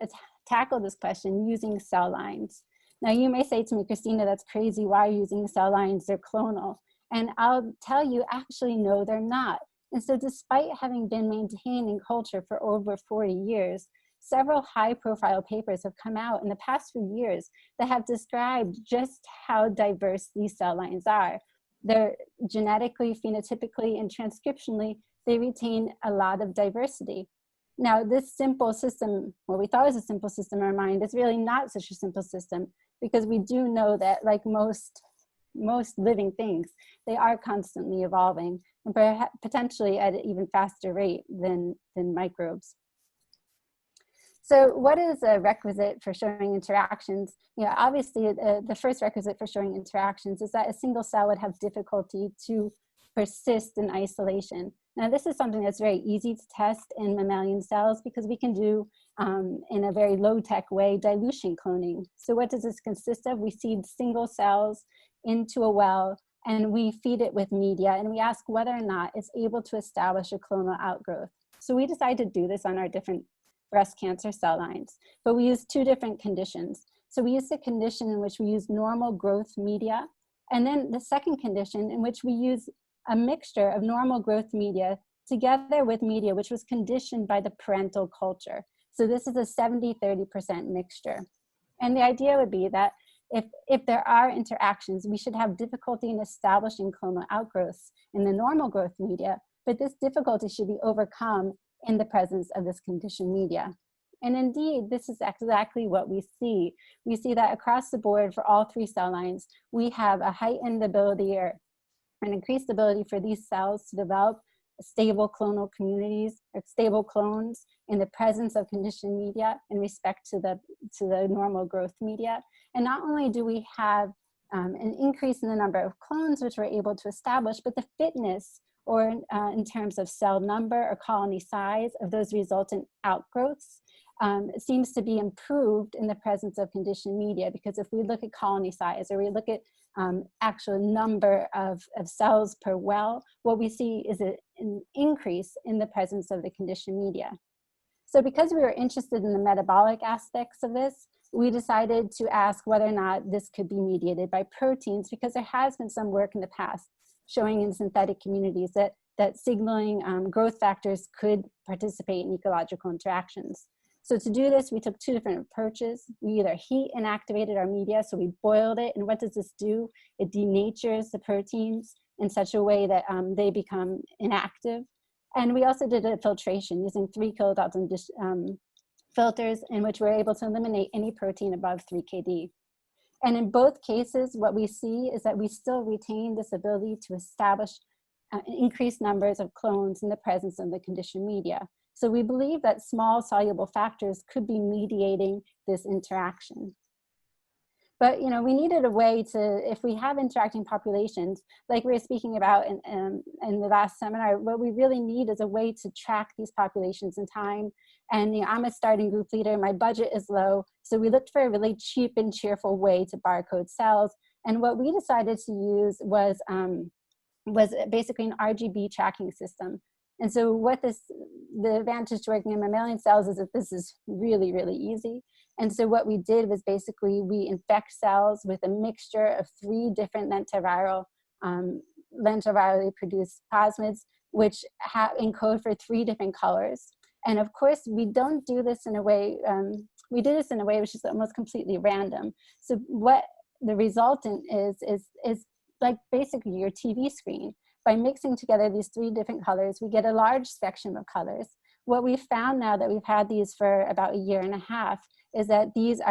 Speaker 9: tackle this question using cell lines. Now you may say to me, Christina, that's crazy. Why are you using cell lines? They're clonal. And I'll tell you, actually, no, they're not. And so despite having been maintained in culture for over 40 years, several high-profile papers have come out in the past few years that have described just how diverse these cell lines are. They're genetically, phenotypically, and transcriptionally, they retain a lot of diversity. Now, this simple system, what we thought was a simple system in our mind, is really not such a simple system, because we do know that, like most living things, they are constantly evolving, and potentially at an even faster rate than microbes. So what is a requisite for showing interactions? You know, obviously the first requisite for showing interactions is that a single cell would have difficulty to persist in isolation. Now this is something that's very easy to test in mammalian cells, because we can do in a very low-tech way dilution cloning. So what does this consist of? We seed single cells into a well, and we feed it with media, and we ask whether or not it's able to establish a clonal outgrowth. So we decided to do this on our different breast cancer cell lines, but we used two different conditions. So we used a condition in which we use normal growth media, and then the second condition in which we use a mixture of normal growth media together with media which was conditioned by the parental culture. So this is a 70-30% mixture. And the idea would be that if there are interactions, we should have difficulty in establishing clonal outgrowths in the normal growth media, but this difficulty should be overcome in the presence of this conditioned media. And indeed, this is exactly what we see. We see that across the board for all three cell lines, we have a heightened ability or an increased ability for these cells to develop stable clonal communities or stable clones in the presence of conditioned media in respect to the normal growth media. And not only do we have an increase in the number of clones which we're able to establish, but the fitness, or in terms of cell number or colony size of those resultant outgrowths, seems to be improved in the presence of conditioned media, because if we look at colony size or we look at actual number of cells per well, what we see is an increase in the presence of the conditioned media. So because we were interested in the metabolic aspects of this, we decided to ask whether or not this could be mediated by proteins, because there has been some work in the past showing in synthetic communities that signaling growth factors could participate in ecological interactions. So to do this, we took two different approaches. We either heat and activated our media, so we boiled it, and what does this do? It denatures the proteins in such a way that they become inactive. And we also did a filtration using 3 kilodalton filters, in which we're able to eliminate any protein above 3 kD. And in both cases, what we see is that we still retain this ability to establish increased numbers of clones in the presence of the conditioned media. So we believe that small soluble factors could be mediating this interaction. But you know, we needed a way to, if we have interacting populations, like we were speaking about in the last seminar, what we really need is a way to track these populations in time. And you know, I'm a starting group leader, my budget is low, so we looked for a really cheap and cheerful way to barcode cells. And what we decided to use was basically an RGB tracking system. And so the advantage to working in mammalian cells is that this is really, really easy. And so what we did was basically we infect cells with a mixture of 3 different lentivirally produced plasmids, which encode for 3 different colors. And of course, we don't do this in a way, we did this in a way which is almost completely random. So what the resultant is like basically your TV screen. By mixing together these 3 different colors, we get a large spectrum of colors. What we've found now that we've had these for about 1.5 years is that these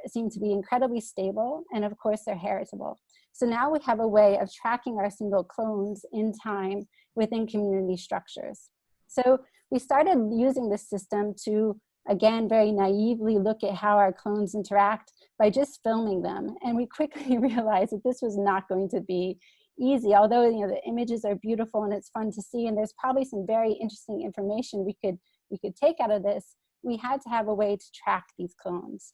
Speaker 9: seem to be incredibly stable, and of course they're heritable. So now we have a way of tracking our single clones in time within community structures. So we started using this system to, again, very naively look at how our clones interact by just filming them. And we quickly realized that this was not going to be easy, although you know the images are beautiful and it's fun to see, and there's probably some very interesting information we could take out of this. We had to have a way to track these clones.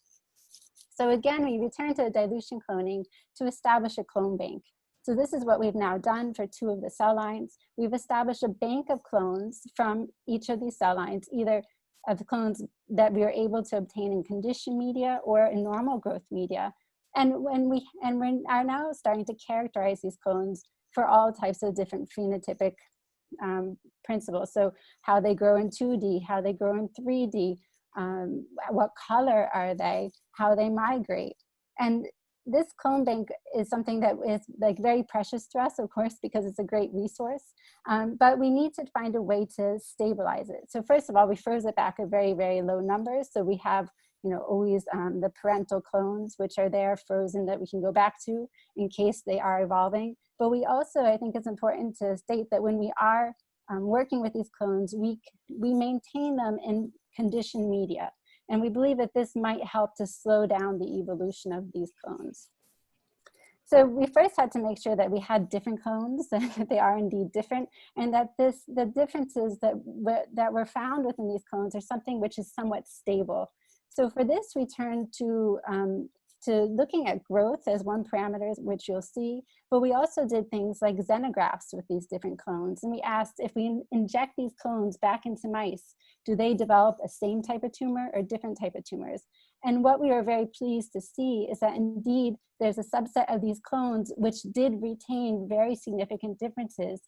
Speaker 9: So again, we returned to dilution cloning to establish a clone bank. So this is what we've now done for 2 of the cell lines. We've established a bank of clones from each of these cell lines, either of the clones that we were able to obtain in conditioned media or in normal growth media. And we are now starting to characterize these clones for all types of different phenotypic principles. So how they grow in 2D, how they grow in 3D, what color are they, how they migrate. And this clone bank is something that is like very precious to us, of course, because it's a great resource, but we need to find a way to stabilize it. So first of all, we froze it back at very, very low numbers. So we have, you know, always the parental clones, which are there frozen that we can go back to in case they are evolving. But we also, I think it's important to state that when we are working with these clones, we maintain them in conditioned media. And we believe that this might help to slow down the evolution of these clones. So we first had to make sure that we had different clones, that they are indeed different, and that the differences that were found within these clones are something which is somewhat stable. So for this, we turned to looking at growth as one parameter, which you'll see, but we also did things like xenografts with these different clones. And we asked, if we inject these clones back into mice, do they develop a same type of tumor or different type of tumors? And what we were very pleased to see is that indeed there's a subset of these clones which did retain very significant differences,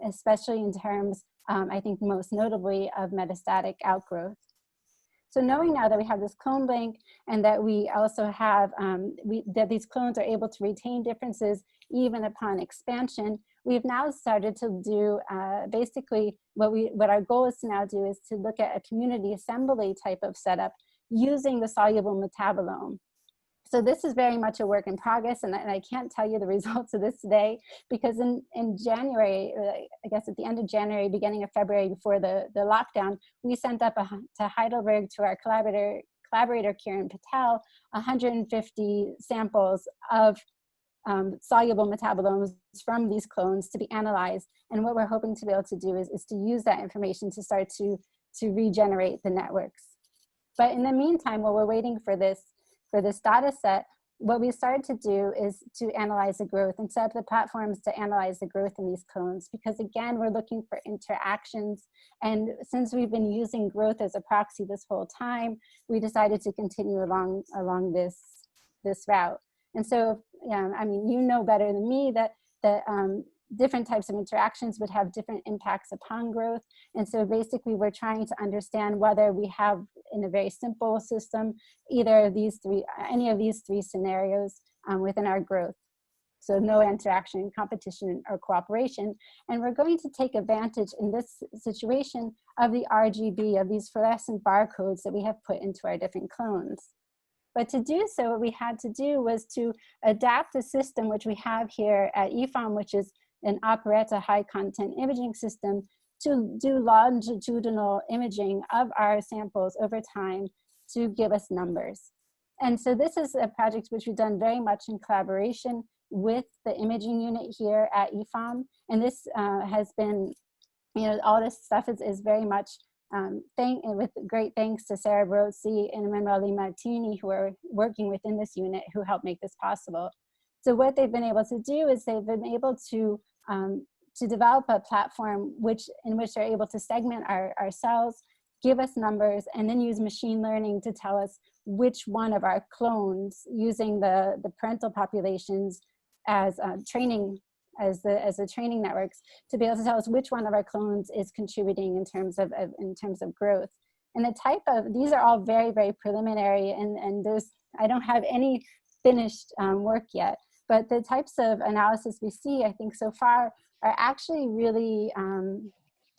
Speaker 9: especially in terms, I think most notably, of metastatic outgrowth. So knowing now that we have this clone bank and that we also have, that these clones are able to retain differences even upon expansion, we've now started to do basically what our goal is to now do is to look at a community assembly type of setup using the soluble metabolome. So this is very much a work in progress, and I can't tell you the results of this today because in January, I guess at the end of January, beginning of February, before the lockdown, we sent up to Heidelberg to our collaborator Kiran Patel, 150 samples of soluble metabolomes from these clones to be analyzed. And what we're hoping to be able to do is to use that information to start to regenerate the networks. But in the meantime, while we're waiting for this data set, what we started to do is to analyze the growth and set up the platforms to analyze the growth in these clones, because again, we're looking for interactions. And since we've been using growth as a proxy this whole time, we decided to continue along this route. And so, yeah, I mean, you know better than me that different types of interactions would have different impacts upon growth. And so basically we're trying to understand whether we have, in a very simple system, any of these three scenarios within our growth. So no interaction, competition, or cooperation. And we're going to take advantage in this situation of the RGB, of these fluorescent barcodes that we have put into our different clones. But to do so, what we had to do was to adapt a system which we have here at EFOM, which is an Operetta high content imaging system, to do longitudinal imaging of our samples over time to give us numbers. And so this is a project which we've done very much in collaboration with the imaging unit here at EFOM. And this has been, you know, all this stuff is very much with great thanks to Sarah Brozzi and Emanuele Martini, who are working within this unit, who helped make this possible. So what they've been able to do is they've been able to develop a platform in which they're able to segment our cells, give us numbers, and then use machine learning to tell us which one of our clones, using the parental populations as training, as the training networks, to be able to tell us which one of our clones is contributing in terms of growth. And the type of, these are all very, very preliminary, and I don't have any finished work yet, but the types of analysis we see, I think so far, are actually really,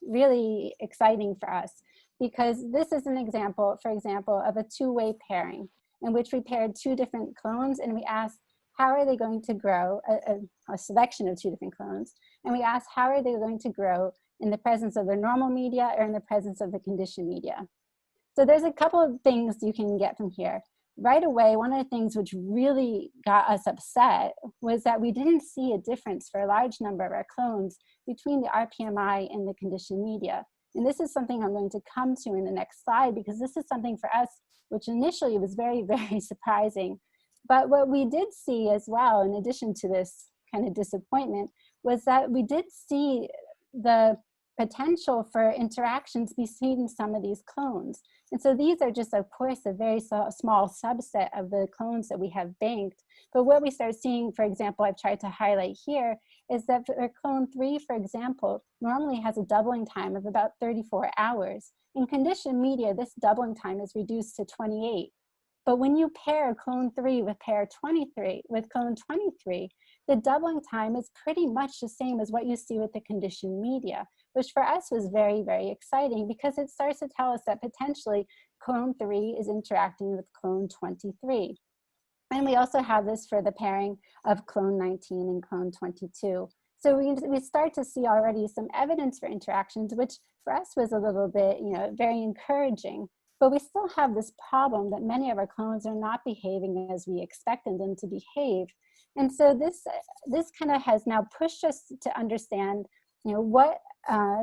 Speaker 9: really exciting for us, because this is an example, for example, of a two-way pairing in which we paired two different clones and we asked, how are they going to grow, a selection of two different clones, and we asked, how are they going to grow in the presence of the normal media or in the presence of the conditioned media? So there's a couple of things you can get from here. right away, one of the things which really got us upset was that we didn't see a difference for a large number of our clones between the RPMI and the conditioned media. And this is something I'm going to come to in the next slide, because this is something for us which initially was very, very surprising. But what we did see as well, in addition to this kind of disappointment, was that we did see the potential for interactions between some of these clones. And so these are just, of course, a very small subset of the clones that we have banked. But what we start seeing, for example, I've tried to highlight here, is that for clone 3, for example, normally has a doubling time of about 34 hours. In conditioned media, this doubling time is reduced to 28. But when you pair clone 3 with clone 23, the doubling time is pretty much the same as what you see with the conditioned media, which for us was very, very exciting, because it starts to tell us that potentially clone 3 is interacting with clone 23. And we also have this for the pairing of clone 19 and clone 22. So we start to see already some evidence for interactions, which for us was a little bit, very encouraging. But we still have this problem that many of our clones are not behaving as we expected them to behave. And so this kind of has now pushed us to understand,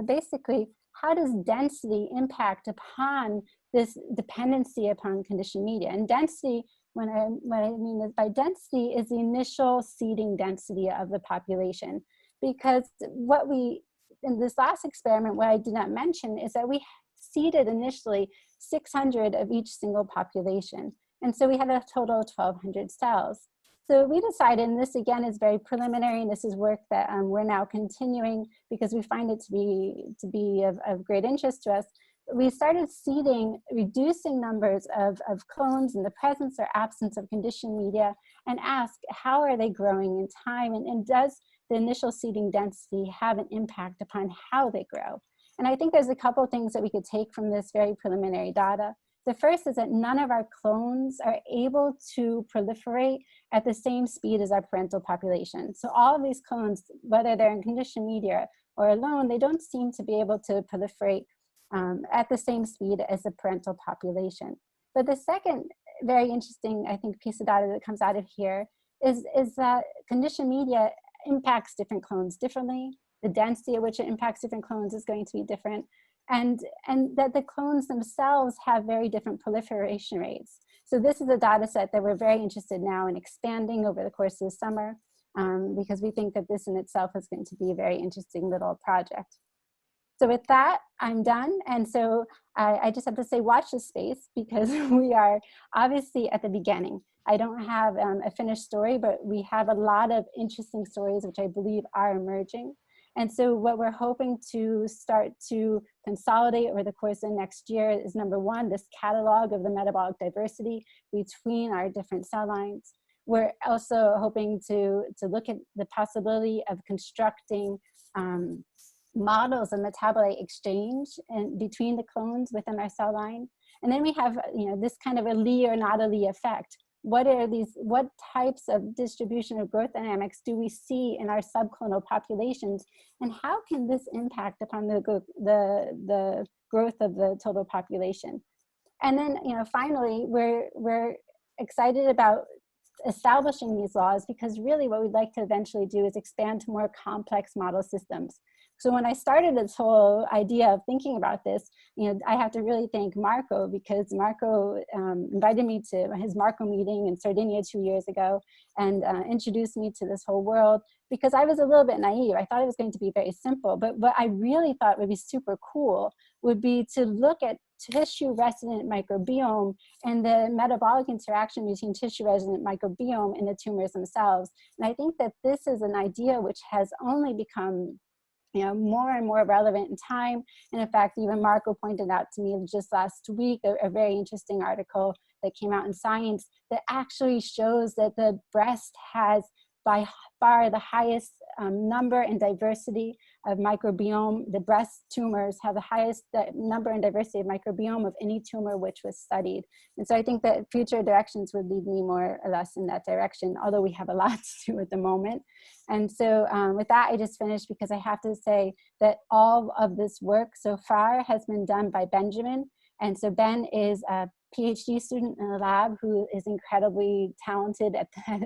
Speaker 9: basically, how does density impact upon this dependency upon conditioned media? And density, what I mean by density, is the initial seeding density of the population. Because in this last experiment, what I did not mention is that we seeded initially 600 of each single population. And so we had a total of 1,200 cells. So we decided, and this again is very preliminary, and this is work that we're now continuing because we find it to be of great interest to us. We started seeding reducing numbers of clones in the presence or absence of conditioned media, and ask how are they growing in time, and does the initial seeding density have an impact upon how they grow? And I think there's a couple of things that we could take from this very preliminary data. The first is that none of our clones are able to proliferate at the same speed as our parental population. So all of these clones, whether they're in conditioned media or alone, they don't seem to be able to proliferate at the same speed as the parental population. But the second very interesting, I think, piece of data that comes out of here is that conditioned media impacts different clones differently. The density at which it impacts different clones is going to be different. And that the clones themselves have very different proliferation rates. So this is a data set that we're very interested now in expanding over the course of the summer, because we think that this in itself is going to be a very interesting little project. So with that, I'm done. And so I just have to say, watch this space, because we are obviously at the beginning. I don't have a finished story, but we have a lot of interesting stories which I believe are emerging. And so what we're hoping to start to consolidate over the course of next year is, number one, this catalog of the metabolic diversity between our different cell lines. We're also hoping to look at the possibility of constructing models of metabolite exchange between the clones within our cell line. And then we have this kind of a Lee or not a Lee effect. What types of distribution of growth dynamics do we see in our subclonal populations, and how can this impact upon the growth of the total population? And then, finally, we're excited about establishing these laws, because really what we'd like to eventually do is expand to more complex model systems. So when I started this whole idea of thinking about this, I have to really thank Marco, because Marco invited me to his Marco meeting in Sardinia 2 years ago and introduced me to this whole world, because I was a little bit naive. I thought it was going to be very simple, but what I really thought would be super cool would be to look at tissue-resident microbiome and the metabolic interaction between tissue-resident microbiome and the tumors themselves. And I think that this is an idea which has only become more and more relevant in time. And in fact, even Marco pointed out to me just last week a very interesting article that came out in Science that actually shows that the breast has by far the highest number and diversity of microbiome. The breast tumors have the highest number and diversity of microbiome of any tumor which was studied. And so I think that future directions would lead me more or less in that direction, although we have a lot to do at the moment. And so with that, I just finished, because I have to say that all of this work so far has been done by Benjamin. And so Ben is a PhD student in the lab who is incredibly talented,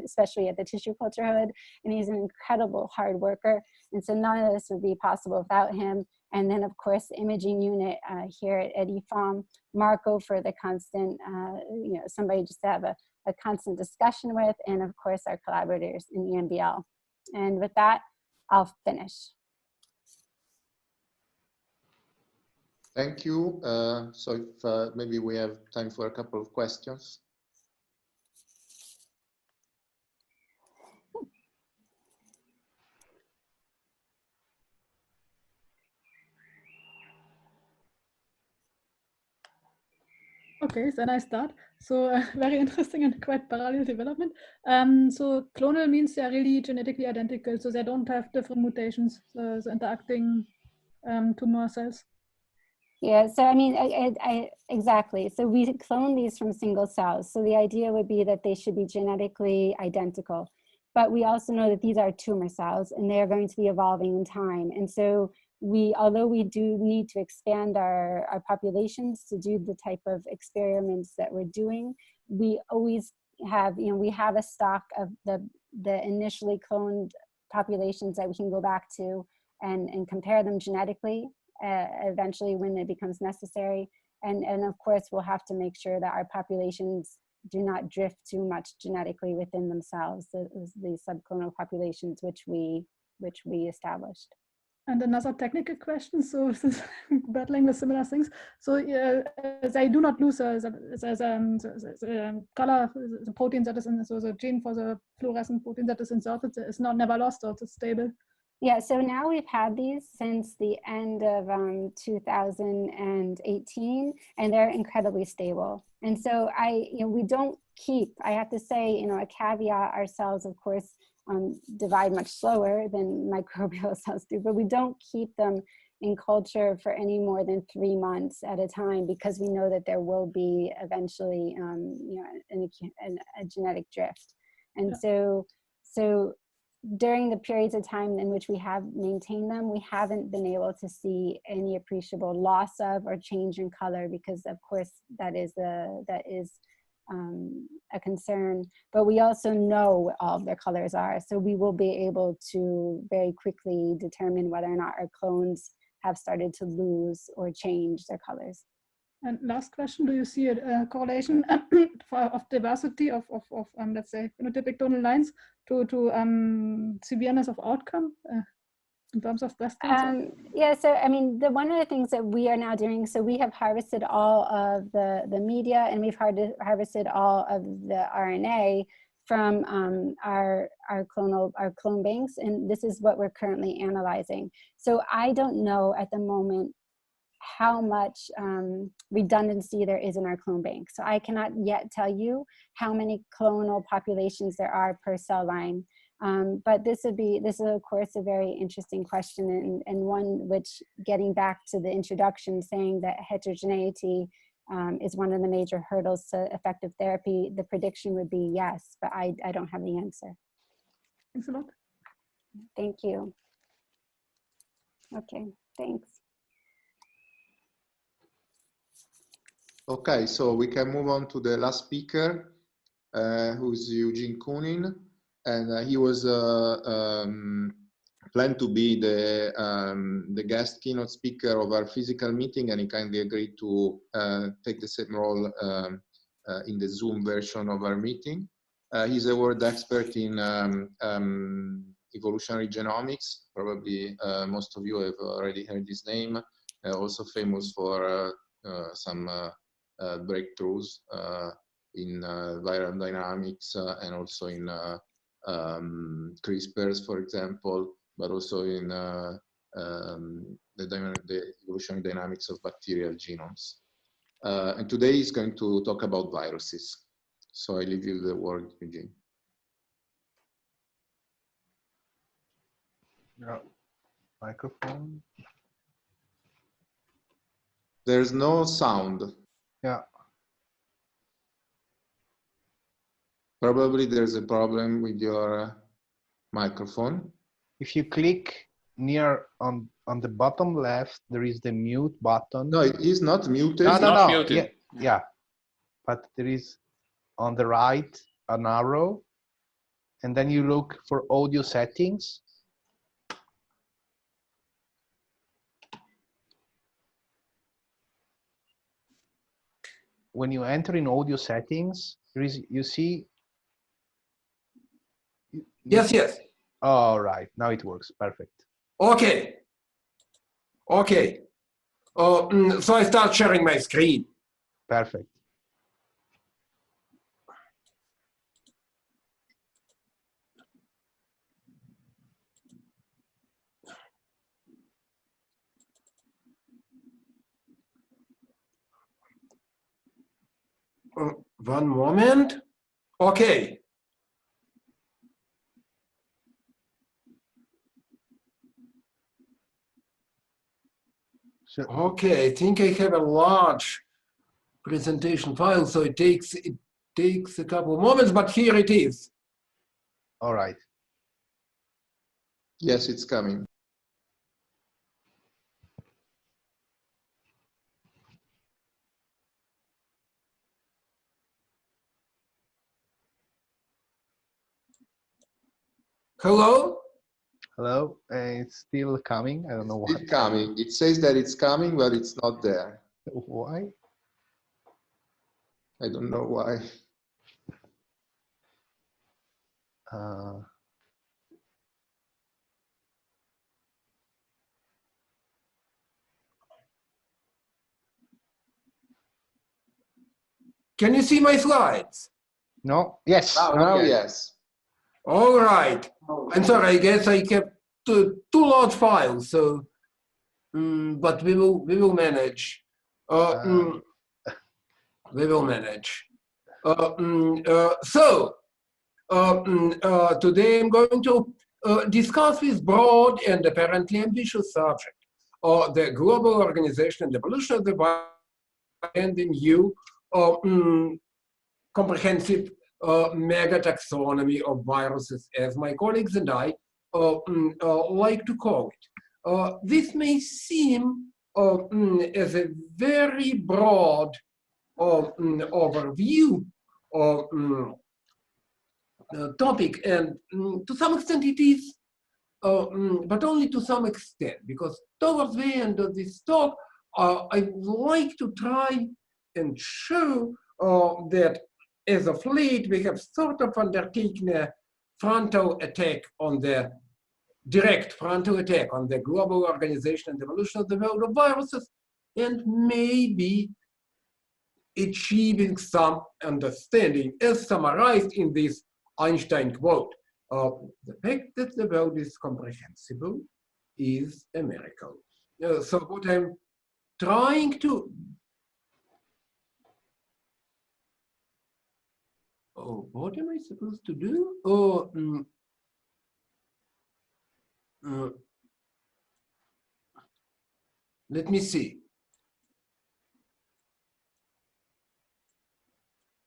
Speaker 9: especially at the tissue culture hood, and he's an incredible hard worker. And so none of this would be possible without him. And then, of course, the imaging unit here at IFAM, Marco for the constant, somebody just to have a constant discussion with, and of course, our collaborators in EMBL. And with that, I'll finish.
Speaker 5: Thank you. So if maybe we have time for a couple of questions.
Speaker 4: Okay, then I start. So very interesting and quite parallel development. So clonal means they are really genetically identical, so they don't have different mutations, the interacting tumor cells.
Speaker 9: Yeah, so I mean, exactly. So we clone these from single cells. So the idea would be that they should be genetically identical. But we also know that these are tumor cells and they're going to be evolving in time. And so although we do need to expand our populations to do the type of experiments that we're doing, we always have, we have a stock of the initially cloned populations that we can go back to and compare them genetically. Eventually when it becomes necessary. And of course, we'll have to make sure that our populations do not drift too much genetically within themselves, the subclonal populations which we established.
Speaker 4: And another technical question, so this is battling with similar things. So they do not lose the color, the protein that is in, so the gene for the fluorescent protein that is inserted is never lost, so it's stable.
Speaker 9: Yeah, so now we've had these since the end of 2018, and they're incredibly stable. And so we don't keep, I have to say, a caveat, our cells, of course, divide much slower than microbial cells do, but we don't keep them in culture for any more than 3 months at a time, because we know that there will be eventually, a genetic drift. And so during the periods of time in which we have maintained them, we haven't been able to see any appreciable loss of or change in color, because of course that is a concern. But we also know what all of their colors are, so we will be able to very quickly determine whether or not our clones have started to lose or change their colors.
Speaker 4: And last question, do you see a correlation of diversity of let's say, phenotypic tonal lines to severeness of outcome in terms of breast cancer?
Speaker 9: Yeah, so I mean, one of the things that we are now doing, so we have harvested all of the media, and we've harvested all of the RNA from our clone banks, and this is what we're currently analyzing. So I don't know at the moment how much redundancy there is in our clone bank. So I cannot yet tell you how many clonal populations there are per cell line. But this is of course a very interesting question, and one which, getting back to the introduction, saying that heterogeneity is one of the major hurdles to effective therapy, the prediction would be yes, but I don't have the answer.
Speaker 4: Thanks a lot.
Speaker 9: Thank you. Okay, thanks.
Speaker 5: Okay, so we can move on to the last speaker, who's Eugene Koonin, and he was planned to be the guest keynote speaker of our physical meeting, and he kindly agreed to take the same role in the Zoom version of our meeting. He's a world expert in evolutionary genomics. Probably most of you have already heard his name. Also famous for some breakthroughs in viral dynamics and also in CRISPRs, for example, but also in the evolutionary dynamics of bacterial genomes. And today he's going to talk about viruses. So I leave you the word, Eugene.
Speaker 1: Yeah. Microphone.
Speaker 5: There's no sound.
Speaker 1: Yeah.
Speaker 5: Probably there's a problem with your microphone.
Speaker 1: If you click near on the bottom left, there is the mute button.
Speaker 5: No, it is not muted.
Speaker 1: No.
Speaker 6: Muted.
Speaker 1: Yeah. but there is on the right an arrow, and then you look for audio settings. When you enter in audio settings, there is, you see.
Speaker 10: Yes, yes.
Speaker 1: All right, now it works. Perfect.
Speaker 10: Okay. Okay. So I start sharing my screen.
Speaker 1: Perfect.
Speaker 10: One moment. Okay.
Speaker 1: So,
Speaker 10: okay, I think I have a large presentation file, so it takes a couple of moments, but here it is.
Speaker 1: all right.
Speaker 5: Yes, it's coming.
Speaker 10: Hello?
Speaker 1: Hello, it's still coming. I don't know why.
Speaker 5: It's coming. It says that it's coming, but it's not there.
Speaker 1: Why?
Speaker 5: I don't know why.
Speaker 10: Can you see my slides?
Speaker 1: No. Yes.
Speaker 5: Now yes.
Speaker 10: All right. I'm sorry, I guess I kept two large files, so but we will manage. We will manage. So today I'm going to discuss this broad and apparently ambitious subject, the global organization and evolution of the virus and the new comprehensive mega taxonomy of viruses, as my colleagues and I like to call it. This may seem as a very broad overview topic, and to some extent it is, but only to some extent, because towards the end of this talk, I would like to try and show that as of late, we have sort of undertaken a frontal attack on the direct frontal attack on the global organization and evolution of the world of viruses, and maybe achieving some understanding, as summarized in this Einstein quote. The fact that the world is comprehensible is a miracle. So what I'm trying to what am I supposed to do? Let me see.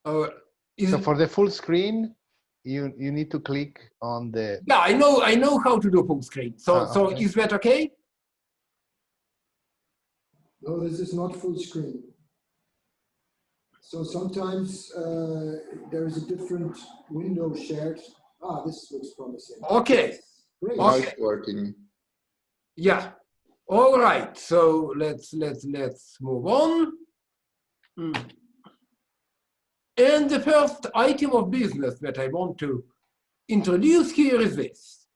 Speaker 1: So for the full screen, you need to click on the.
Speaker 10: Yeah, I know how to do full screen. So
Speaker 1: okay.
Speaker 10: Is that okay?
Speaker 8: No, this is not full screen. So sometimes there is a different window shared. This looks promising.
Speaker 10: Okay.
Speaker 8: Great.
Speaker 5: Now it's working.
Speaker 10: Yeah. All right. So let's move on. And the first item of business that I want to introduce here is this.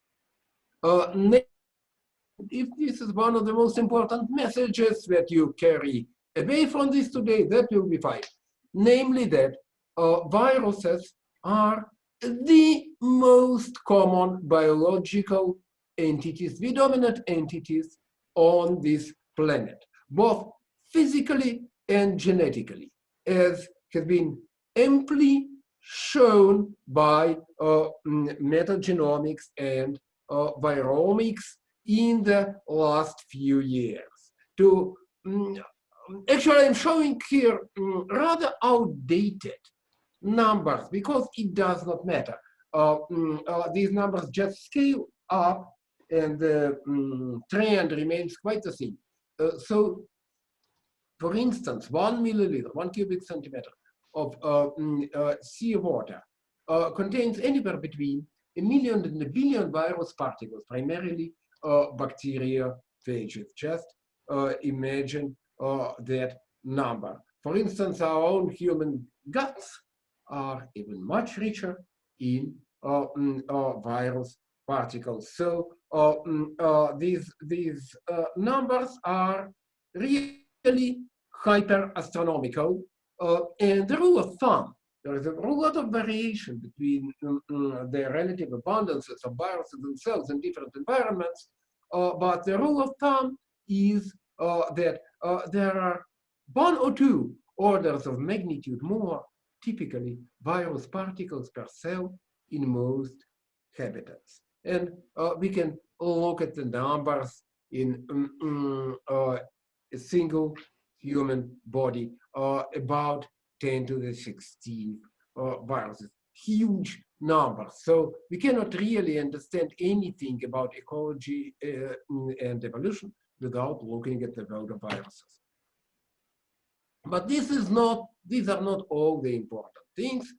Speaker 10: If this is one of the most important messages that you carry away from this today, that will be fine. Namely that viruses are the most common biological entities, the dominant entities on this planet, both physically and genetically, as has been amply shown by metagenomics and viromics in the last few years. Actually, I'm showing here rather outdated numbers because it does not matter. These numbers just scale up and the trend remains quite the same. So, for instance, 1 milliliter, 1 cubic centimeter of seawater contains anywhere between 1 million and 1 billion virus particles, primarily bacteriophages. Just imagine that number. For instance, our own human guts are even much richer in virus particles. So these numbers are really hyper astronomical. And the rule of thumb, there is a lot of variation between the relative abundances of viruses themselves in different environments. But the rule of thumb is that there are 1 or 2 orders of magnitude more, typically, virus particles per cell in most habitats. And we can look at the numbers in a single human body, about 10 to the 16 viruses. Huge numbers. So we cannot really understand anything about ecology and evolution without looking at the world of viruses. But these are not all the important things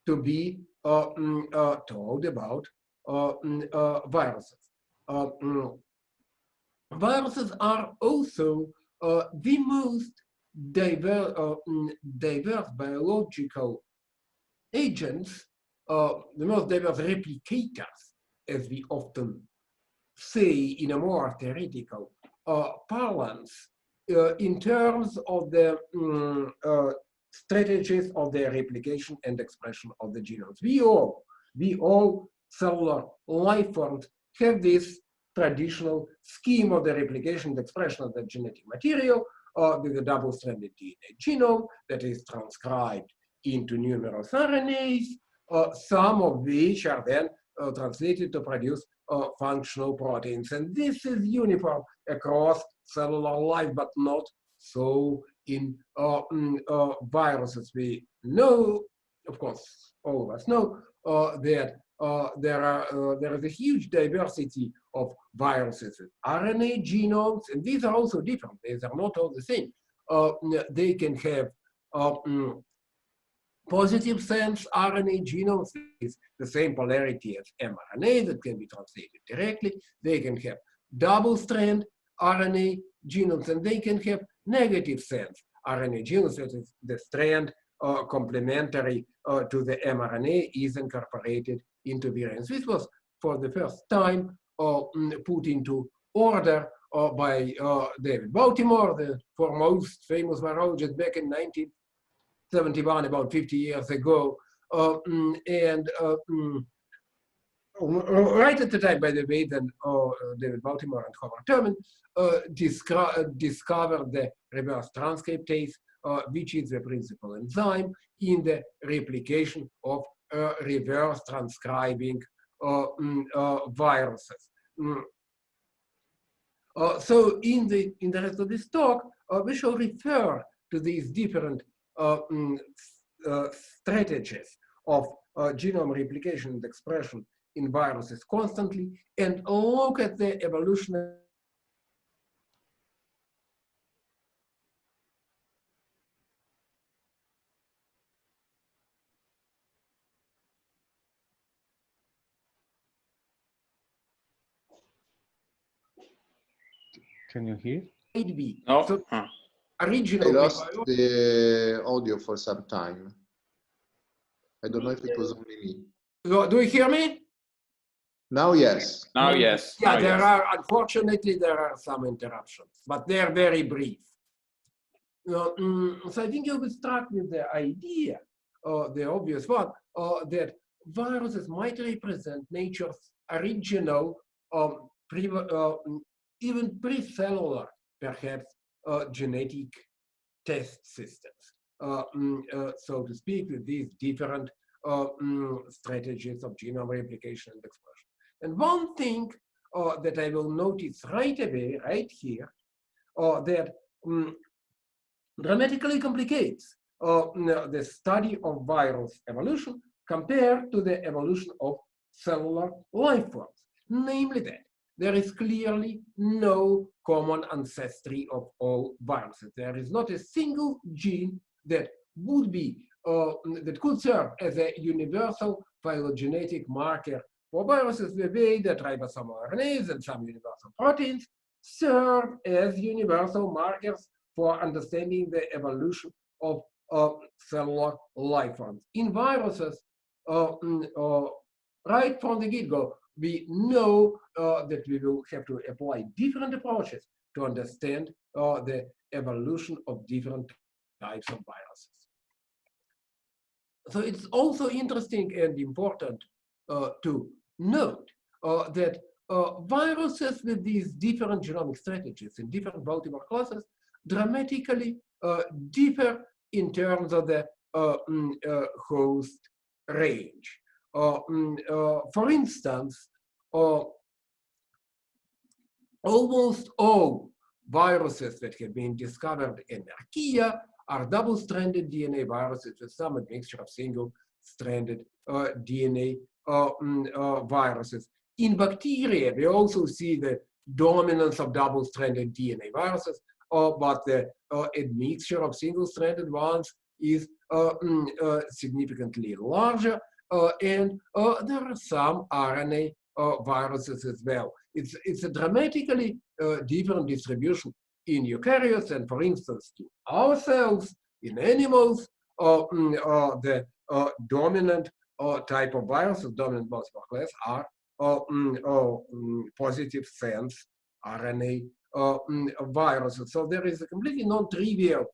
Speaker 10: to be told about viruses. Viruses are also the most diverse biological agents, the most diverse replicators, as we often say in a more theoretical parlance, in terms of the strategies of their replication and expression of the genomes. We all cellular life forms have this traditional scheme of the replication and expression of the genetic material with a double-stranded DNA genome that is transcribed into numerous RNAs, some of which are then translated to produce functional proteins. And this is uniform across cellular life, but not so in viruses. We know, of course, all of us know that there is a huge diversity of viruses, RNA genomes, and these are also different. These are not all the same. They can have positive sense RNA genomes with the same polarity as mRNA that can be translated directly. They can have double-strand RNA genomes, and they can have negative sense RNA genomes, that is the strand complementary to the mRNA is incorporated into variants. This was for the first time put into order by David Baltimore, the foremost famous virologist back in 1971, about 50 years ago. Right at the time, by the way, then David Baltimore and Howard Thurman discovered the reverse transcriptase, which is the principal enzyme in the replication of reverse transcribing viruses. So in the rest of this talk, we shall refer to these different strategies of genome replication and expression in viruses constantly, and look at the evolutionary.
Speaker 1: Can you hear?
Speaker 6: No.
Speaker 10: So,
Speaker 5: I lost the audio for some time. I don't know if it was only me.
Speaker 10: Do you hear me?
Speaker 5: Now, yes.
Speaker 6: Now, yes.
Speaker 10: Yeah,
Speaker 6: Now,
Speaker 10: unfortunately, there are some interruptions, but they're very brief. So I think you will start with the idea, the obvious one, that viruses might represent nature's original, even pre-cellular, perhaps, genetic test systems, so to speak, with these different strategies of genome replication and expression. And one thing that I will notice right away, right here, that dramatically complicates the study of virus evolution compared to the evolution of cellular life forms, namely that there is clearly no common ancestry of all viruses. There is not a single gene that would be that could serve as a universal phylogenetic marker for viruses the way that ribosomal RNAs and some universal proteins serve as universal markers for understanding the evolution of cellular life forms. In viruses, right from the get-go, we know that we will have to apply different approaches to understand the evolution of different types of viruses. So it's also interesting and important to note that viruses with these different genomic strategies in different Baltimore classes dramatically differ in terms of the host range. For instance, almost all viruses that have been discovered in archaea are double-stranded DNA viruses with some admixture of single-stranded DNA viruses. In bacteria, we also see the dominance of double-stranded DNA viruses, but the admixture of single-stranded ones is significantly larger, and there are some RNA viruses as well. It's a dramatically different distribution in eukaryotes, and for instance, in our cells, in animals, the dominant type of viruses, dominant Baltimore class, are positive sense RNA viruses. So there is a completely non-trivial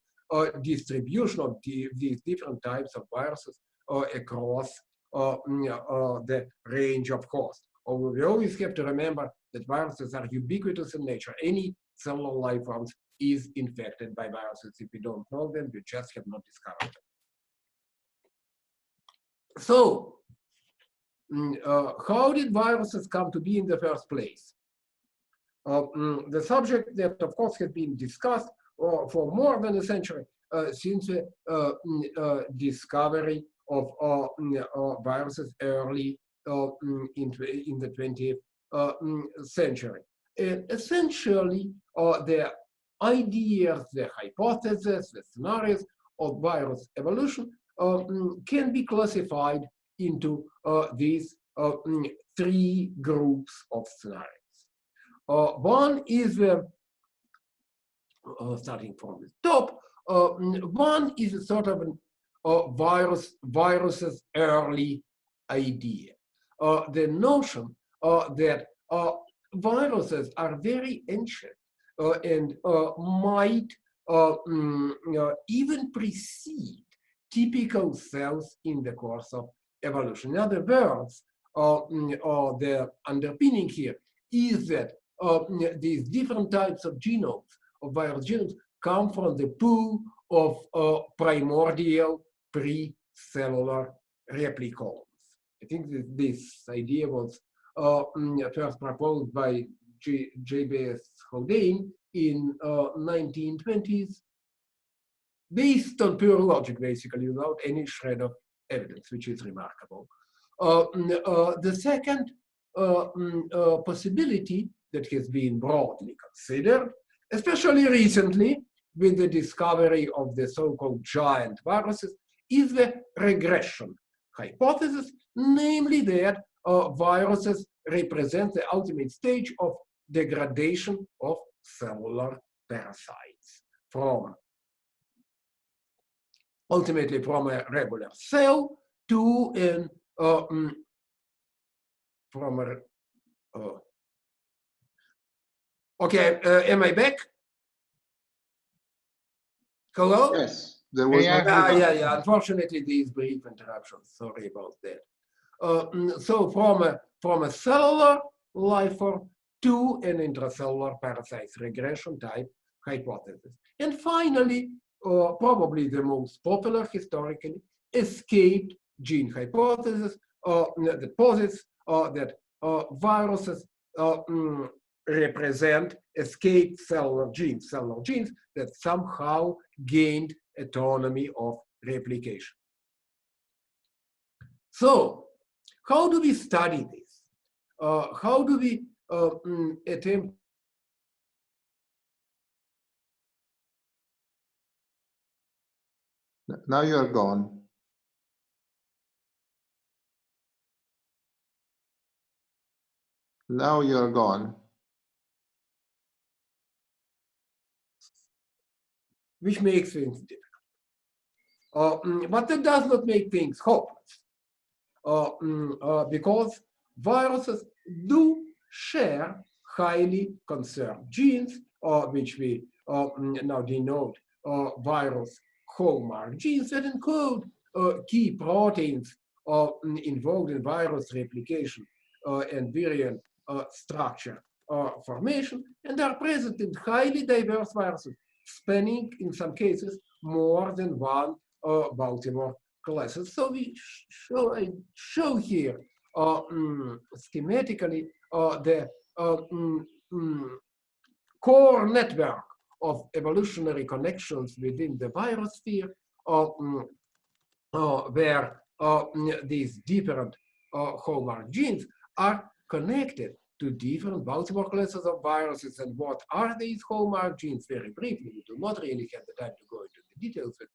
Speaker 10: distribution of these different types of viruses across the range of hosts. We always have to remember that viruses are ubiquitous in nature. Any cellular life forms is infected by viruses. If we don't know them, we just have not discovered them. So, how did viruses come to be in the first place? The subject that, of course, has been discussed for more than a century since the discovery of viruses early in the 20th century. And essentially, the ideas, the hypotheses, the scenarios of virus evolution can be classified into these three groups of scenarios. One is, starting from the top, one is a sort of virus's early idea. The notion that viruses are very ancient and might even precede typical cells in the course of evolution. In other words, the underpinning here is that these different types of genomes, of virus genomes, come from the pool of primordial pre-cellular replicomes. I think that this idea was first proposed by J.B.S. Haldane in 1920s, based on pure logic, basically, without any shred of evidence, which is remarkable. The second possibility that has been broadly considered, especially recently with the discovery of the so-called giant viruses, is the regression hypothesis, namely that viruses represent the ultimate stage of degradation of cellular parasites from ultimately from a regular cell to an okay, am I back? Hello?
Speaker 5: Yes, there was
Speaker 10: yeah. Unfortunately, these brief interruptions. Sorry about that. So from a cellular life form to an intracellular parasite regression type hypothesis. And finally, probably the most popular historically, escaped gene hypothesis that posits that viruses represent escaped cellular genes that somehow gained autonomy of replication. So, how do we study this? How do we attempt?
Speaker 5: Now you are gone. Now you're gone.
Speaker 10: Which makes things difficult. But that does not make things hopeless. Because viruses do share highly conserved genes, which we now denote virus hallmark genes that encode key proteins involved in virus replication and virion structure formation, and are present in highly diverse viruses, spanning, in some cases, more than one Baltimore classes. So we show here schematically the core network of evolutionary connections within the virus sphere, where these different hallmark genes are connected to different Baltimore classes of viruses. And what are these hallmark genes? Very briefly, we do not really have the time to go into the details that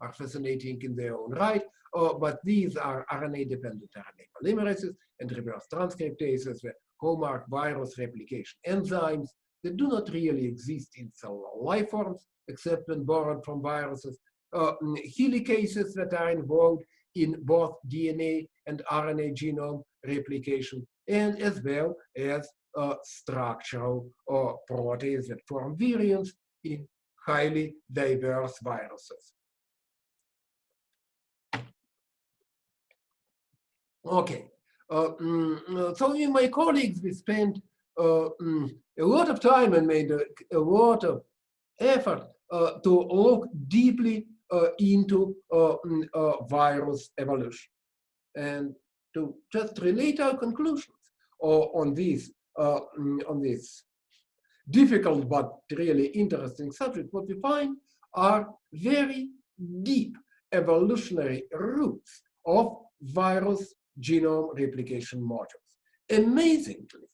Speaker 10: are fascinating in their own right, but these are RNA-dependent RNA polymerases and reverse transcriptases, the hallmark virus replication enzymes that do not really exist in cellular life forms, except when borrowed from viruses, helicases that are involved in both DNA and RNA genome replication, and as well as structural proteins that form virions in highly diverse viruses. Okay, so with my colleagues, we spent a lot of time and made a lot of effort to look deeply into virus evolution, and to just relate our conclusions on this difficult but really interesting subject. What we find are very deep evolutionary roots of virus genome replication modules. Amazingly,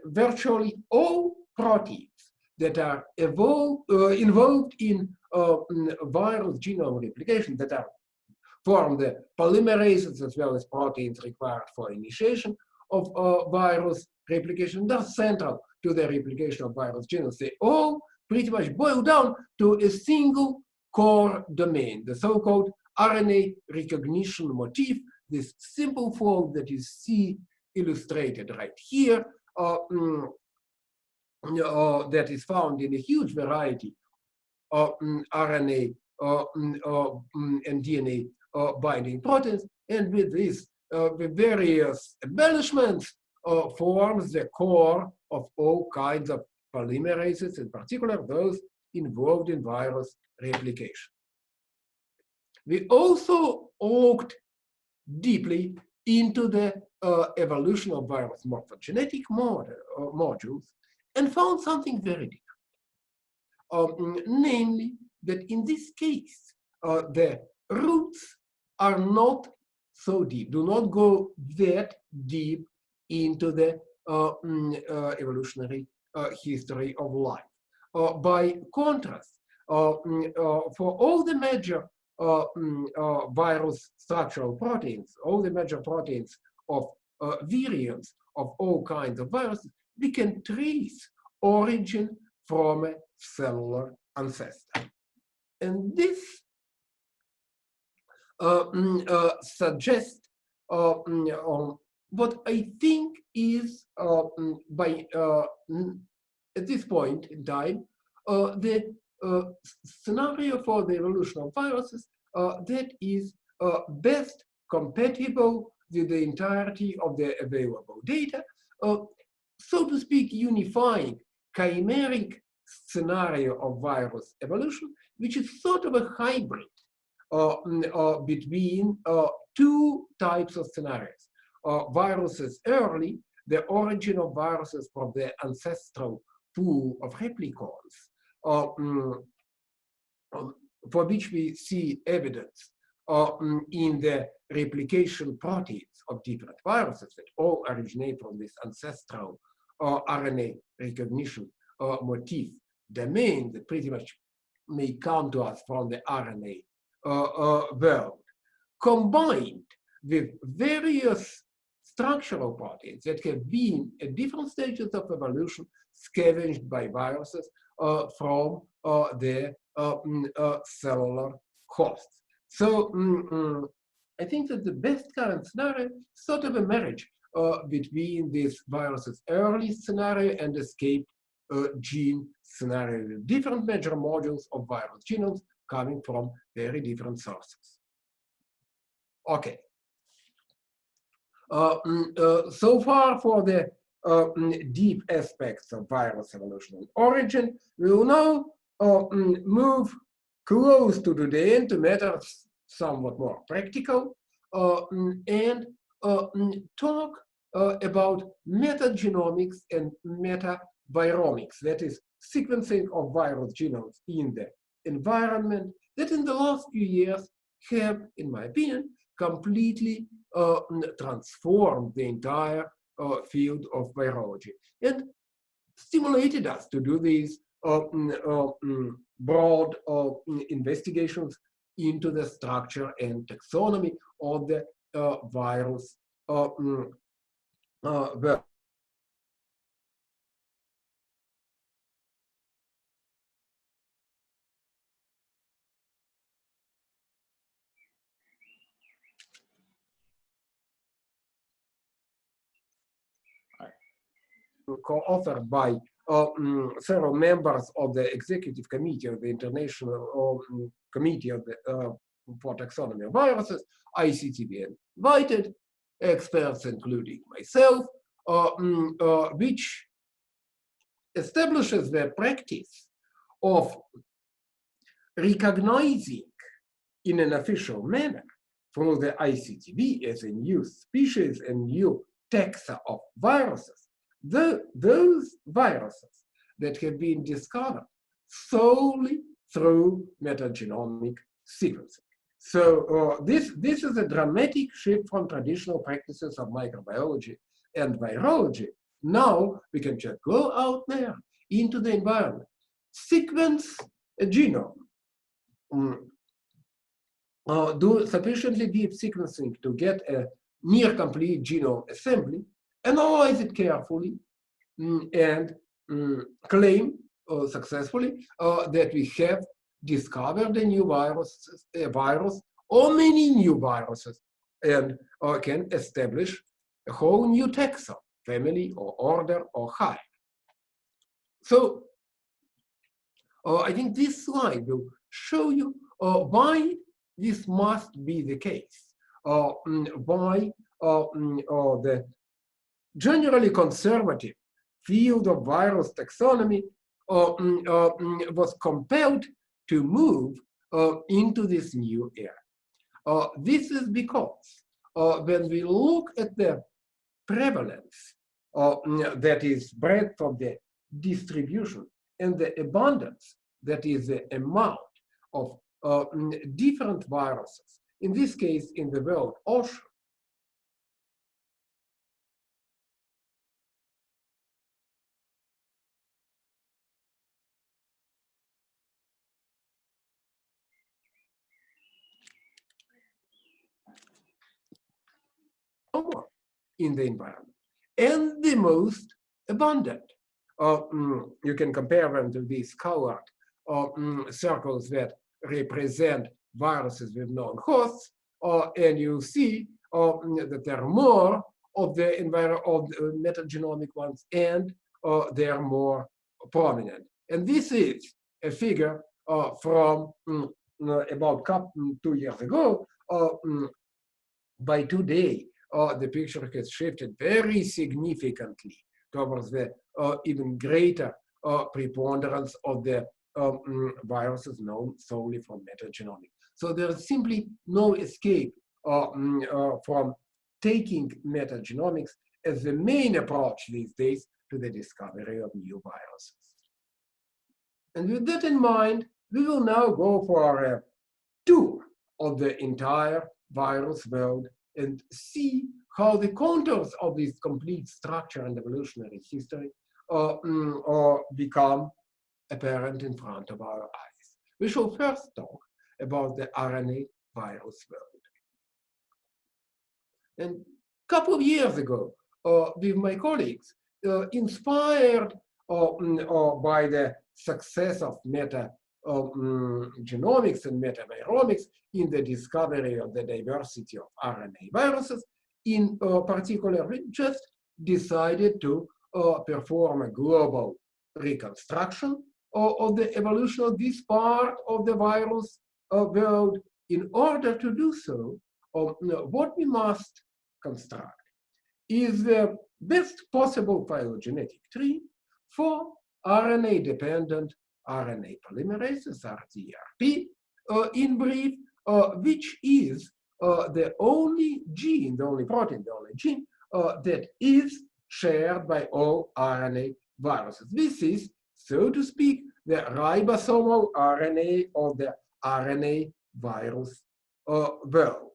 Speaker 10: virtually all proteins that are involved in virus genome replication, that are form the polymerases as well as proteins required for initiation of virus replication, they're central to the replication of virus genomes. They all pretty much boil down to a single core domain, the so-called RNA recognition motif, this simple form that you see illustrated right here, that is found in a huge variety of RNA and DNA binding proteins, and with this, with various embellishments, forms the core of all kinds of polymerases, in particular those involved in virus replication. We also looked deeply into the evolution of virus morphogenetic modules and found something very different. Namely, that in this case, the roots are not so deep, do not go that deep into the evolutionary history of life. By contrast, for all the major virus structural proteins, all the major proteins of virions of all kinds of viruses, we can trace origin from a cellular ancestor. And this suggests what I think is, at this point in time, the scenario for the evolution of viruses that is best compatible with the entirety of the available data, so to speak, unifying chimeric scenario of virus evolution, which is sort of a hybrid between two types of scenarios. Viruses early, the origin of viruses from the ancestral pool of replicons, for which we see evidence in the replication proteins of different viruses that all originate from this ancestral RNA recognition motif domain that pretty much may come to us from the RNA world, combined with various structural proteins that have been at different stages of evolution scavenged by viruses from their cellular hosts. So I think that the best current scenario is sort of a marriage between this virus's early scenario and escaped gene scenario, different major modules of virus genomes coming from very different sources. Okay. So far for the deep aspects of virus evolution and origin, we will now move close to the end to matters somewhat more practical and talk about metagenomics and metaviromics, that is sequencing of virus genomes in the environment that in the last few years have, in my opinion, completely transformed the entire field of virology and stimulated us to do these broad investigations into the structure and taxonomy of the virus world. Co-authored by several members of the executive committee of the International Committee of the, for Taxonomy of Viruses, ICTV invited experts, including myself, which establishes the practice of recognizing in an official manner through the ICTV as a new species and new taxa of viruses, those viruses that have been discovered solely through metagenomic sequencing. So this is a dramatic shift from traditional practices of microbiology and virology. Now we can just go out there into the environment, sequence a genome, do sufficiently deep sequencing to get a near complete genome assembly, analyze it carefully, and claim successfully that we have discovered a new virus or many new viruses, and can establish a whole new taxon, family or order or hive. So I think this slide will show you why this must be the case, why the generally conservative field of virus taxonomy was compelled to move into this new era. This is because when we look at the prevalence, that is breadth of the distribution, and the abundance, that is the amount of different viruses, in this case in the world ocean, in the environment, and the most abundant. You can compare them to these colored circles that represent viruses with known hosts, and you see that there are more of the metagenomic ones, and they are more prominent. And this is a figure from about 2 years ago. By today, the picture has shifted very significantly towards the even greater preponderance of the viruses known solely from metagenomics. So there is simply no escape from taking metagenomics as the main approach these days to the discovery of new viruses. And with that in mind, we will now go for a tour of the entire virus world and see how the contours of this complete structure and evolutionary history become apparent in front of our eyes. We shall first talk about the RNA virus world. And couple of years ago with my colleagues, inspired by the success of genomics and metaviromics in the discovery of the diversity of RNA viruses, in particular, we just decided to perform a global reconstruction of the evolution of this part of the virus world. In order to do so, what we must construct is the best possible phylogenetic tree for RNA-dependent RNA polymerases, RTRP, in brief, which is the only gene, the only protein, the only gene that is shared by all RNA viruses. This is, so to speak, the ribosomal RNA of the RNA virus world.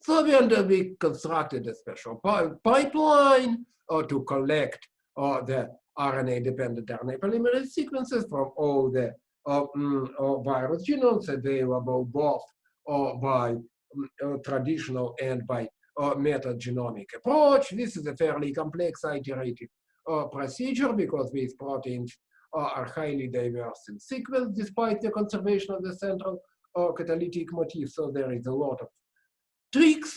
Speaker 10: So we constructed a special pipeline to collect the RNA-dependent RNA polymerase sequences from all the virus genomes available both by traditional and by metagenomic approach. This is a fairly complex iterative procedure because these proteins are highly diverse in sequence despite the conservation of the central catalytic motif. So there is a lot of tricks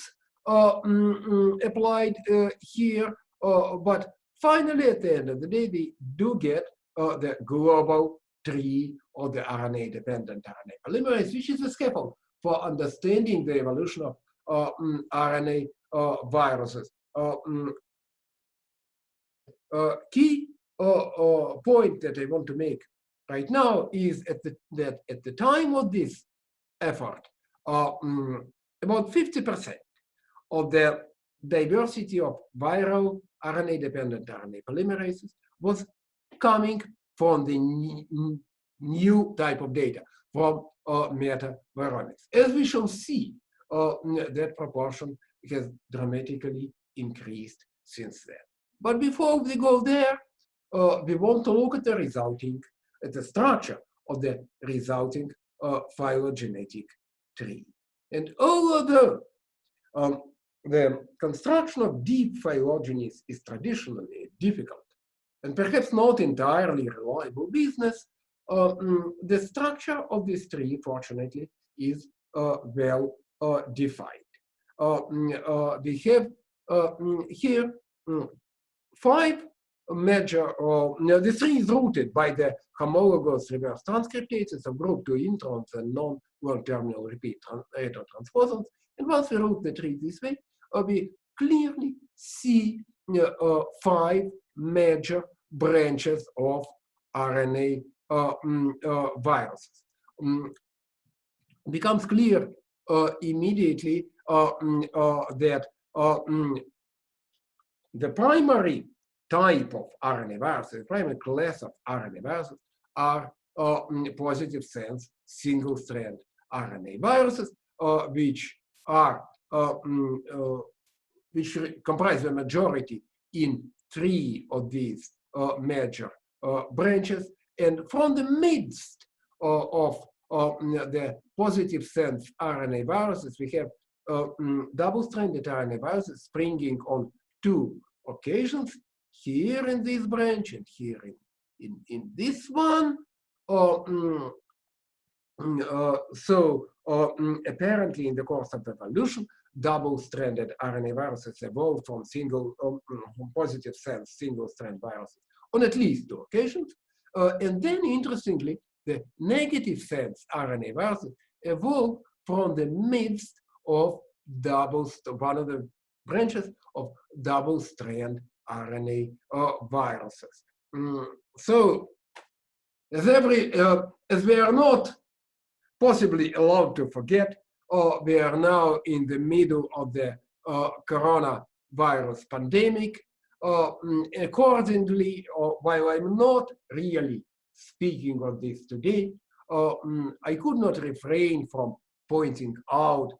Speaker 10: applied here, but finally at the end of the day, we do get the global tree of the RNA-dependent RNA polymerase, which is a scaffold for understanding the evolution of RNA viruses. Key point that I want to make right now is that at the time of this effort, about 50% of the diversity of viral RNA-dependent RNA polymerases was coming from the new type of data, from metaviromics. As we shall see, that proportion has dramatically increased since then. But before we go there, we want to look at the resulting, at the structure of the resulting phylogenetic tree. And although the construction of deep phylogenies is traditionally difficult and perhaps not entirely reliable business, the structure of this tree, fortunately, is well defined. We have here 5 major, the tree is rooted by the homologous reverse transcriptases of group 2 introns and non-terminal repeat retrotransposons. And once we root the tree this way, we clearly see 5 major branches of RNA viruses. Becomes clear immediately that the primary type of RNA viruses, the primary class of RNA viruses are positive sense single-strand RNA viruses, which comprise the majority in 3 of these major branches. And from the midst of the positive sense RNA viruses, we have double-stranded RNA viruses springing on 2 occasions, here in this branch and here in this one. Apparently in the course of evolution, double-stranded RNA viruses evolved from positive sense single-strand viruses on at least 2 occasions. And then interestingly, the negative sense RNA viruses evolved from the midst of one of the branches of double-strand RNA viruses. So, as we are not possibly allowed to forget, we are now in the middle of the coronavirus pandemic. Accordingly, while I'm not really speaking of this today, I could not refrain from pointing out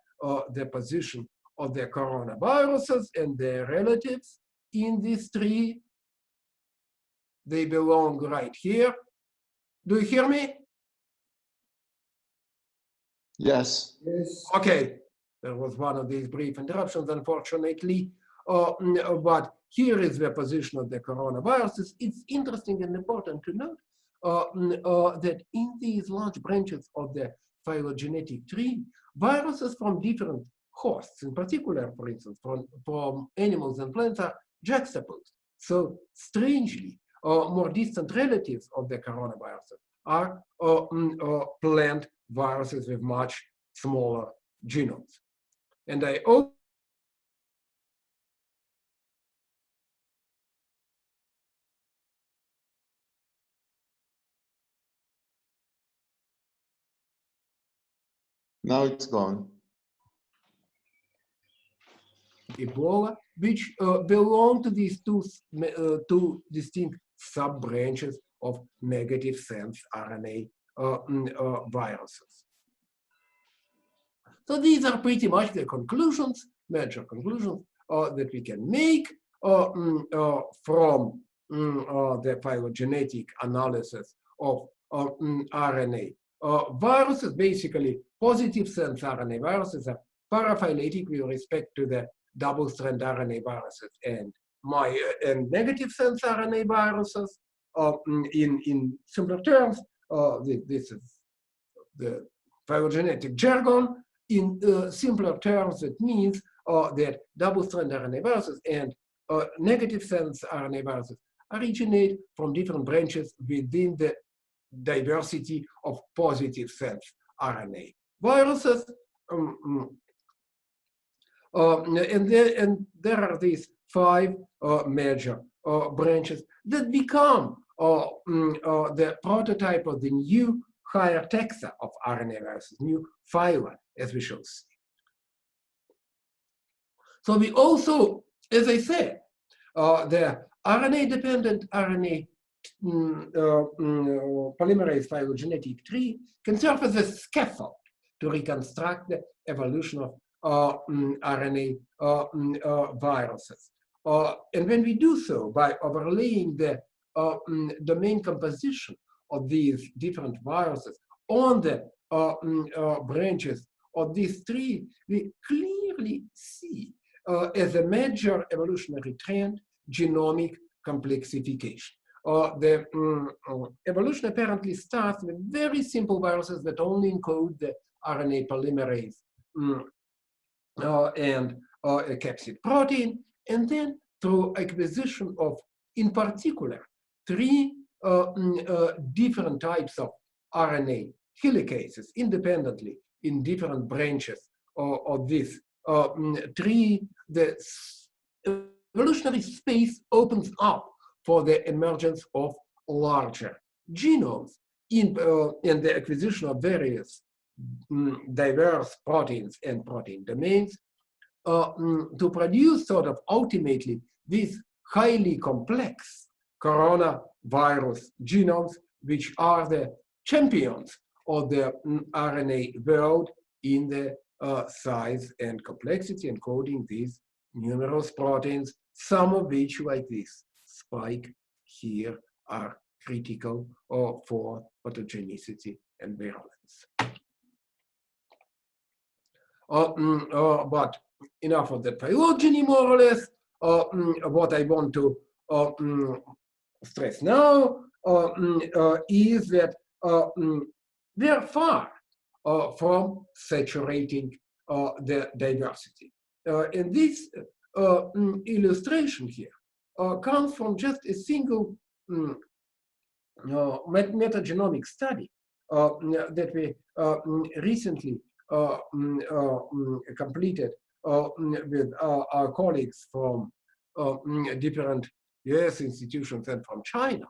Speaker 10: the position of the coronaviruses and their relatives in this tree. They belong right here. Do you hear me?
Speaker 5: Yes.
Speaker 10: Yes. Okay. There was one of these brief interruptions, unfortunately. But here is the position of the coronaviruses. It's interesting and important to note that in these large branches of the phylogenetic tree, viruses from different hosts, in particular, for instance, from animals and plants, are juxtaposed. So strangely, more distant relatives of the coronaviruses are plant viruses with much smaller genomes. And I also
Speaker 5: Now it's gone.
Speaker 10: Ebola, which belong to these two distinct sub-branches of negative sense RNA viruses. So these are pretty much the conclusions, major conclusions that we can make from the phylogenetic analysis of RNA. Viruses, basically positive sense RNA viruses, are paraphyletic with respect to the double-strand RNA viruses and negative sense RNA viruses. In simpler terms, this is the phylogenetic jargon. In simpler terms, it means that double-strand RNA viruses and negative sense RNA viruses originate from different branches within the diversity of positive sense RNA viruses. And there are these 5 major branches that become the prototype of the new higher taxa of RNA viruses, new phyla, as we shall see. So we also, as I said, the RNA-dependent RNA polymerase phylogenetic tree can serve as a scaffold to reconstruct the evolution of RNA viruses. And when we do so by overlaying the domain composition of these different viruses on the branches of this tree, we clearly see as a major evolutionary trend genomic complexification. The evolution apparently starts with very simple viruses that only encode the RNA polymerase and a capsid protein, and then through acquisition of, in particular, 3 different types of RNA helicases independently in different branches of this tree, the evolutionary space opens up for the emergence of larger genomes in the acquisition of various diverse proteins and protein domains to produce sort of ultimately these highly complex coronavirus genomes, which are the champions of the RNA world in the size and complexity, encoding these numerous proteins, some of which, like this spike here, are critical for pathogenicity and virulence. But enough of the phylogeny, more or less. What I want to stress now is that we are far from saturating the diversity. And this illustration here comes from just a single metagenomic study that we recently completed with our colleagues from different US institutions and from China,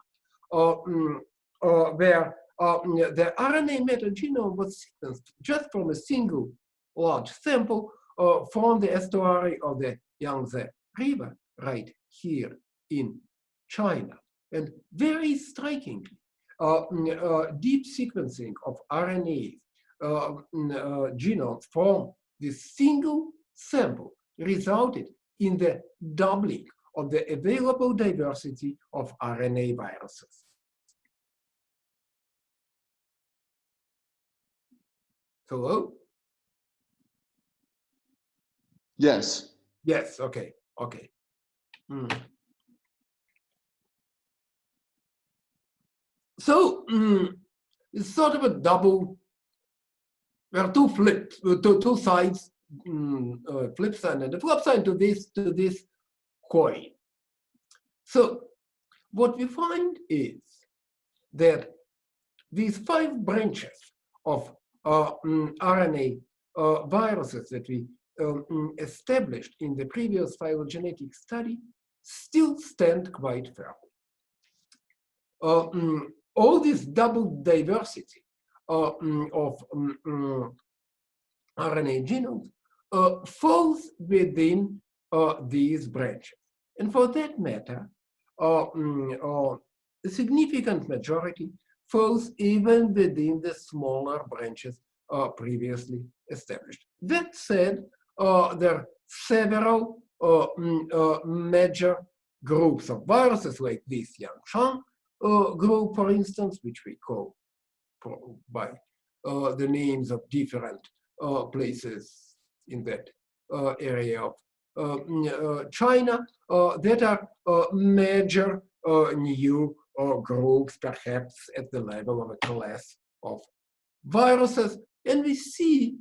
Speaker 10: where the RNA metagenome was sequenced just from a single large sample from the estuary of the Yangtze River right here in China. And very strikingly, deep sequencing of RNA genomes from this single sample resulted in the doubling of the available diversity of RNA viruses. Hello?
Speaker 5: Yes.
Speaker 10: Yes, okay, okay. So it's sort of a double, there are two flips, two sides, flip side and the flip side to this coin. So what we find is that these 5 branches of RNA viruses that we established in the previous phylogenetic study still stand quite firmly. All this double diversity of RNA genomes falls within these branches. And for that matter, a significant majority falls even within the smaller branches previously established. That said, there are several major groups of viruses like this Yangshan group, for instance, which we call by the names of different places in that area of China that are major new groups, perhaps at the level of a class of viruses. And we see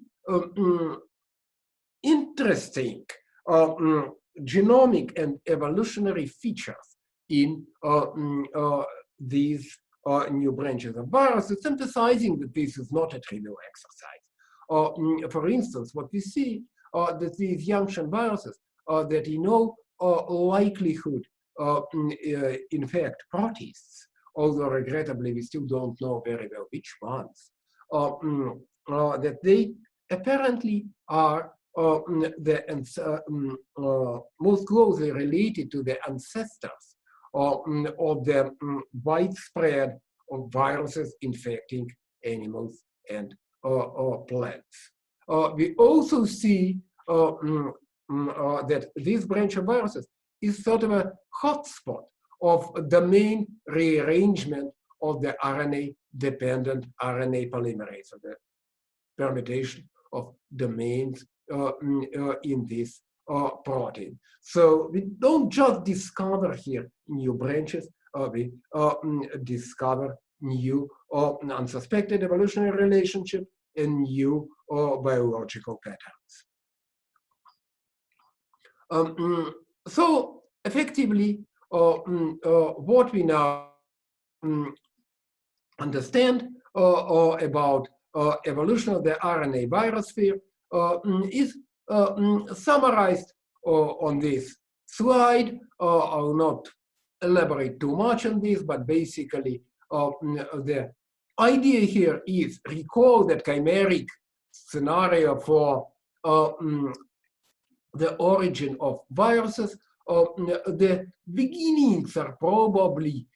Speaker 10: interesting genomic and evolutionary features in these new branches of viruses, emphasizing that this is not a trivial exercise. For instance, what we see that these Yangshan viruses that in all likelihood infect protists, although regrettably we still don't know very well which ones, that they apparently are most closely related to the ancestors of the widespread of viruses infecting animals and plants. We also see that this branch of viruses is sort of a hotspot of domain rearrangement of the RNA-dependent RNA polymerase, of the permutation of domains in this protein. So we don't just discover here new branches, we discover new unsuspected evolutionary relationship and new biological patterns. So effectively, what we now understand about evolution of the RNA virus sphere is summarized on this slide. I will not elaborate too much on this, but basically the idea here is recall that chimeric scenario for the origin of viruses. The beginnings are probably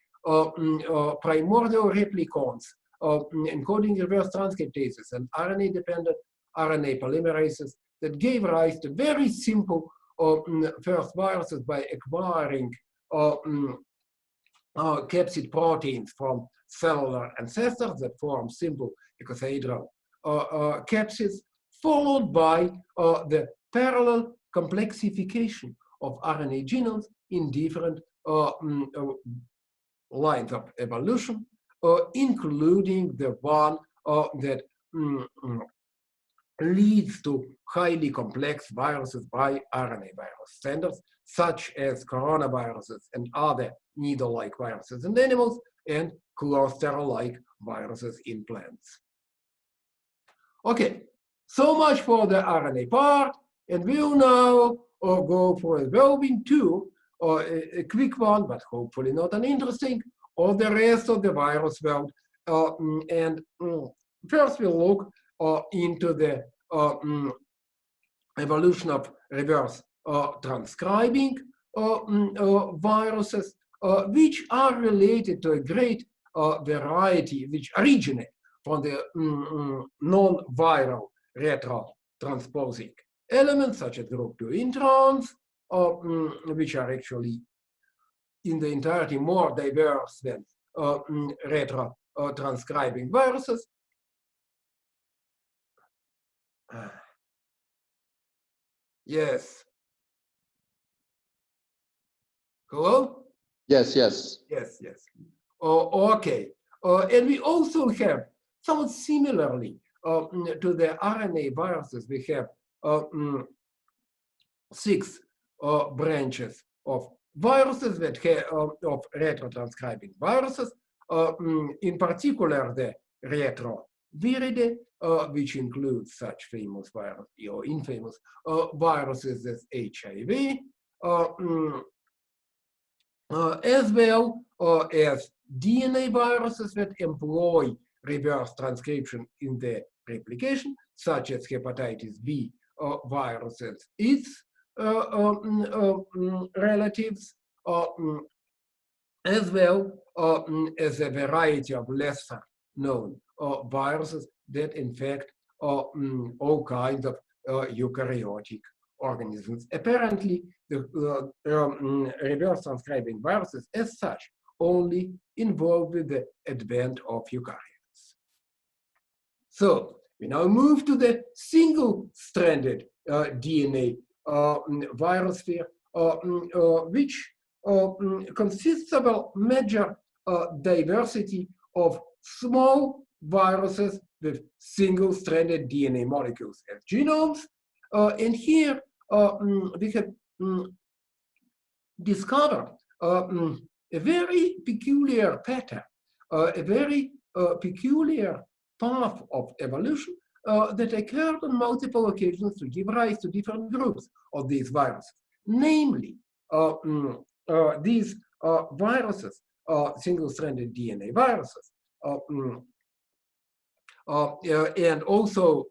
Speaker 10: primordial replicons encoding reverse transcriptases and RNA-dependent RNA polymerases that gave rise to very simple first viruses by acquiring capsid proteins from cellular ancestors that form simple icosahedral capsids, followed by the parallel complexification of RNA genomes in different lines of evolution, including the one that leads to highly complex viruses by RNA virus standards, such as coronaviruses and other needle-like viruses in animals and cluster-like viruses in plants. Okay, so much for the RNA part, and we'll now go for a delving to a quick one, but hopefully not uninteresting, of the rest of the virus world. First we'll look into the evolution of reverse transcribing viruses, which are related to a great variety, which originate from the non-viral retrotransposing elements, such as group 2 introns, which are actually in the entirety more diverse than retrotranscribing viruses. Yes. Hello?
Speaker 5: Yes, yes.
Speaker 10: Yes, yes. Okay. And we also have, somewhat similarly to the RNA viruses, we have 6 branches of viruses that have, of retrotranscribing viruses, in particular the retroviridae, which includes such famous virus or infamous viruses as HIV, as well as DNA viruses that employ reverse transcription in the replication, such as hepatitis B viruses, its relatives, as well as a variety of lesser known viruses that infect all kinds of eukaryotic organisms. Apparently, the reverse transcribing viruses as such only involved with the advent of eukaryotes. So we now move to the single-stranded DNA virus sphere, which consists of a major diversity of small viruses with single-stranded DNA molecules as genomes. And here we have discovered a very peculiar pattern, a very peculiar path of evolution that occurred on multiple occasions to give rise to different groups of these viruses. Namely, these viruses, single-stranded DNA viruses, and also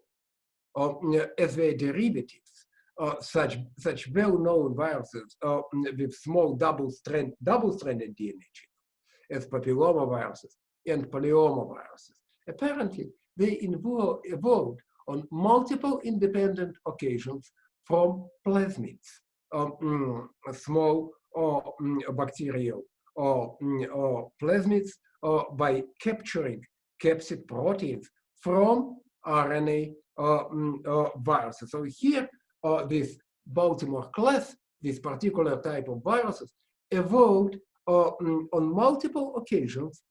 Speaker 10: as their derivatives, such well-known viruses with small double-stranded DNA genome, as papillomaviruses and polyomaviruses. Apparently, they evolved on multiple independent occasions from plasmids, small bacterial plasmids, by capturing capsid proteins from RNA viruses. So here, this Baltimore class, this particular type of viruses, evolved on multiple occasions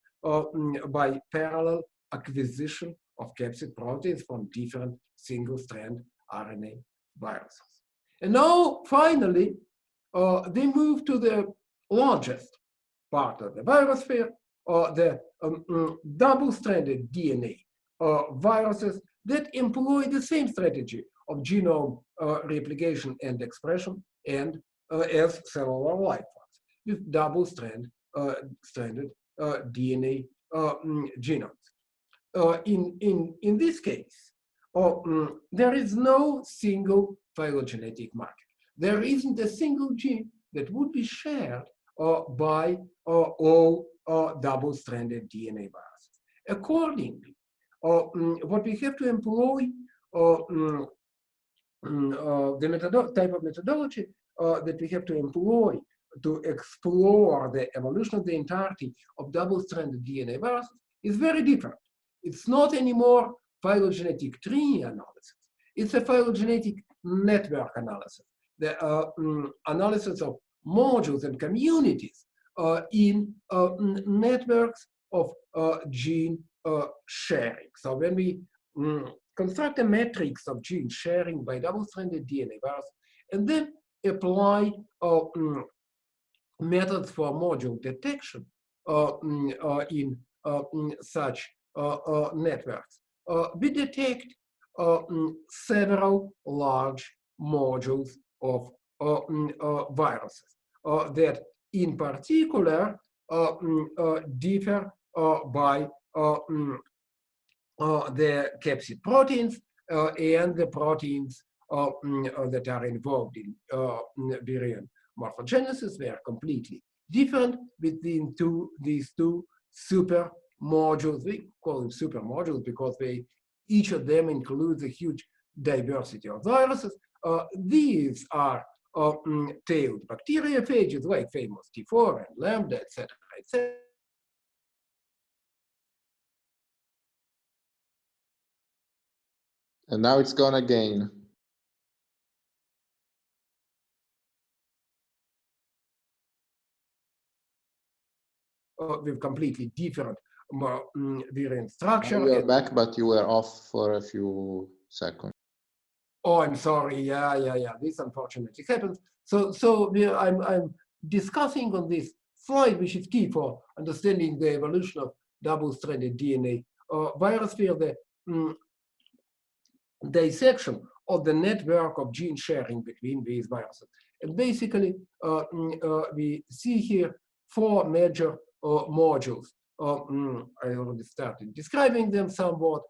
Speaker 10: by parallel acquisition of capsid proteins from different single-strand RNA viruses. And now, finally, they move to the largest part of the virus sphere, the double-stranded DNA viruses that employ the same strategy of genome replication and expression and as cellular life forms with double-stranded DNA genomes. In this case, there is no single phylogenetic marker. There isn't a single gene that would be shared by all double-stranded DNA viruses. Accordingly, what we have to employ, the type of methodology that we have to employ to explore the evolution of the entirety of double-stranded DNA viruses is very different. It's not anymore phylogenetic tree analysis. It's a phylogenetic network analysis, the analysis of modules and communities in networks of gene sharing. So when we construct a matrix of gene sharing by double-stranded DNA virus and then apply methods for module detection in such networks, we detect several large modules of viruses that in particular differ by the capsid proteins and the proteins that are involved in virion morphogenesis. They are completely different between these two super modules. We call them super modules because each of them includes a huge diversity of viruses. These are tailed bacteriophages like famous T4 and lambda, etc., etc.
Speaker 5: And now it's gone again.
Speaker 10: with completely different variant structure.
Speaker 5: You are back, but you were off for a few seconds.
Speaker 10: Oh, I'm sorry. Yeah. This unfortunately happens. So I'm discussing on this slide, which is key for understanding the evolution of double-stranded DNA virus field, the dissection of the network of gene sharing between these viruses. And basically, we see here 4 major modules. I already started describing them somewhat.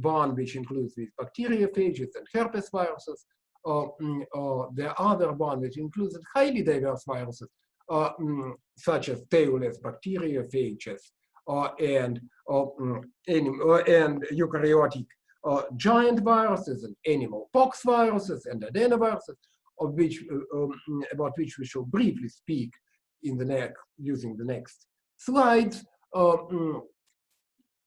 Speaker 10: One which includes these bacteriophages and herpes viruses. The other one which includes highly diverse viruses, such as tailless bacteriophages and eukaryotic giant viruses and animal pox viruses and adenoviruses, of which about which we shall briefly speak in the using the next slides.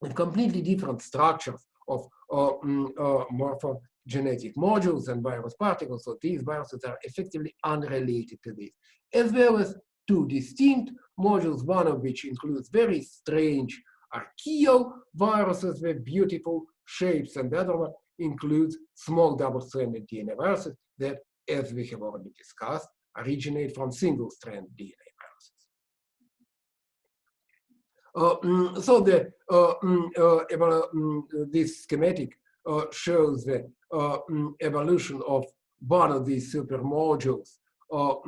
Speaker 10: With completely different structures of morphogenetic modules and virus particles. So these viruses are effectively unrelated to this, as well as 2 distinct modules, one of which includes very strange archaeoviruses with beautiful shapes, and the other one includes small double-stranded DNA viruses that, as we have already discussed, originate from single-strand DNA viruses. So this schematic shows the evolution of one of these supermodules of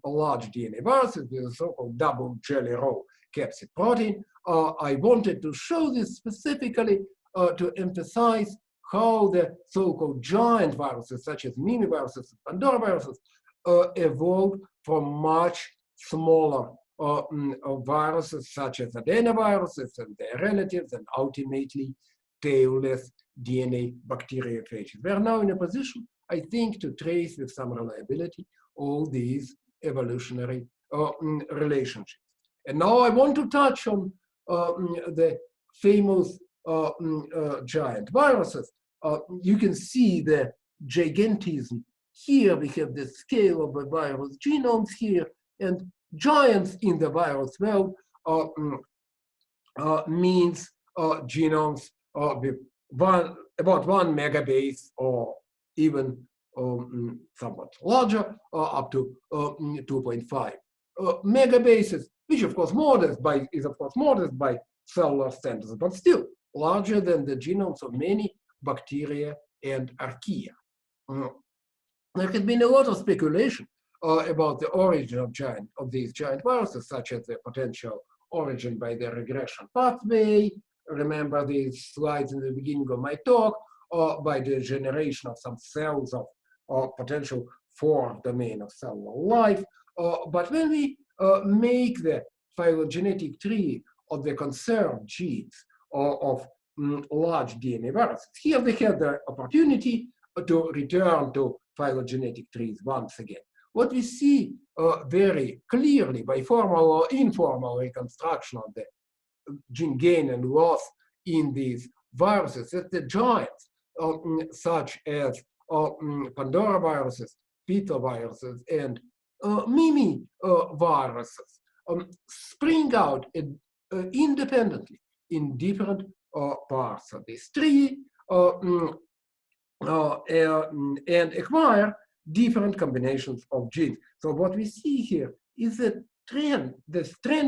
Speaker 10: large DNA viruses with a so-called double jelly roll capsid protein. I wanted to show this specifically to emphasize how the so-called giant viruses, such as mimiviruses and Pandora viruses, evolved from much smaller viruses such as adenoviruses and their relatives, and ultimately tailless DNA bacteriophages. We are now in a position, I think, to trace with some reliability all these evolutionary relationships. And now I want to touch on the famous giant viruses. You can see the gigantism. Here we have the scale of the virus genomes here, and giants in the virus world means genomes with about 1 megabase or even somewhat larger, up to 2.5 megabases, which of course is of course modest by cellular standards, but still larger than the genomes of many bacteria and archaea. There has been a lot of speculation about the origin of these giant viruses, such as the potential origin by the regression pathway. Remember these slides in the beginning of my talk, by the generation of some cells of potential 4th domain of cellular life. But when we make the phylogenetic tree of the conserved genes of large DNA viruses, here we have the opportunity to return to phylogenetic trees once again. What we see very clearly by formal or informal reconstruction of the gene gain and loss in these viruses is that the giants, such as Pandora viruses, picoviruses, and mimi viruses, spring out independently in different parts of this tree and acquire different combinations of genes. So what we see here is the trend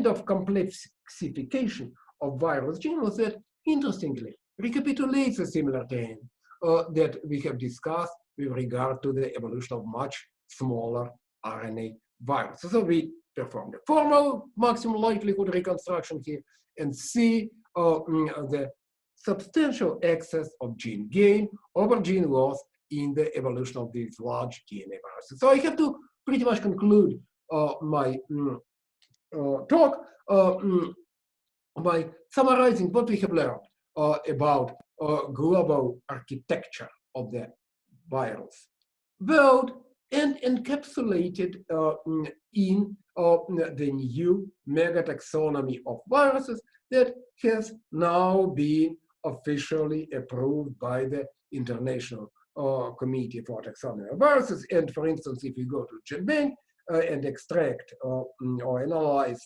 Speaker 10: of complexification of virus genomes that, interestingly, recapitulates a similar trend that we have discussed with regard to the evolution of much smaller RNA viruses. So we performed a formal maximum likelihood reconstruction here and see the substantial excess of gene gain over gene loss in the evolution of these large DNA viruses. So I have to pretty much conclude my talk by summarizing what we have learned about global architecture of the virus world and encapsulated in the new megataxonomy of viruses that has now been officially approved by the International Committee for Taxonomy of Viruses. And for instance, if you go to GenBank and extract or analyze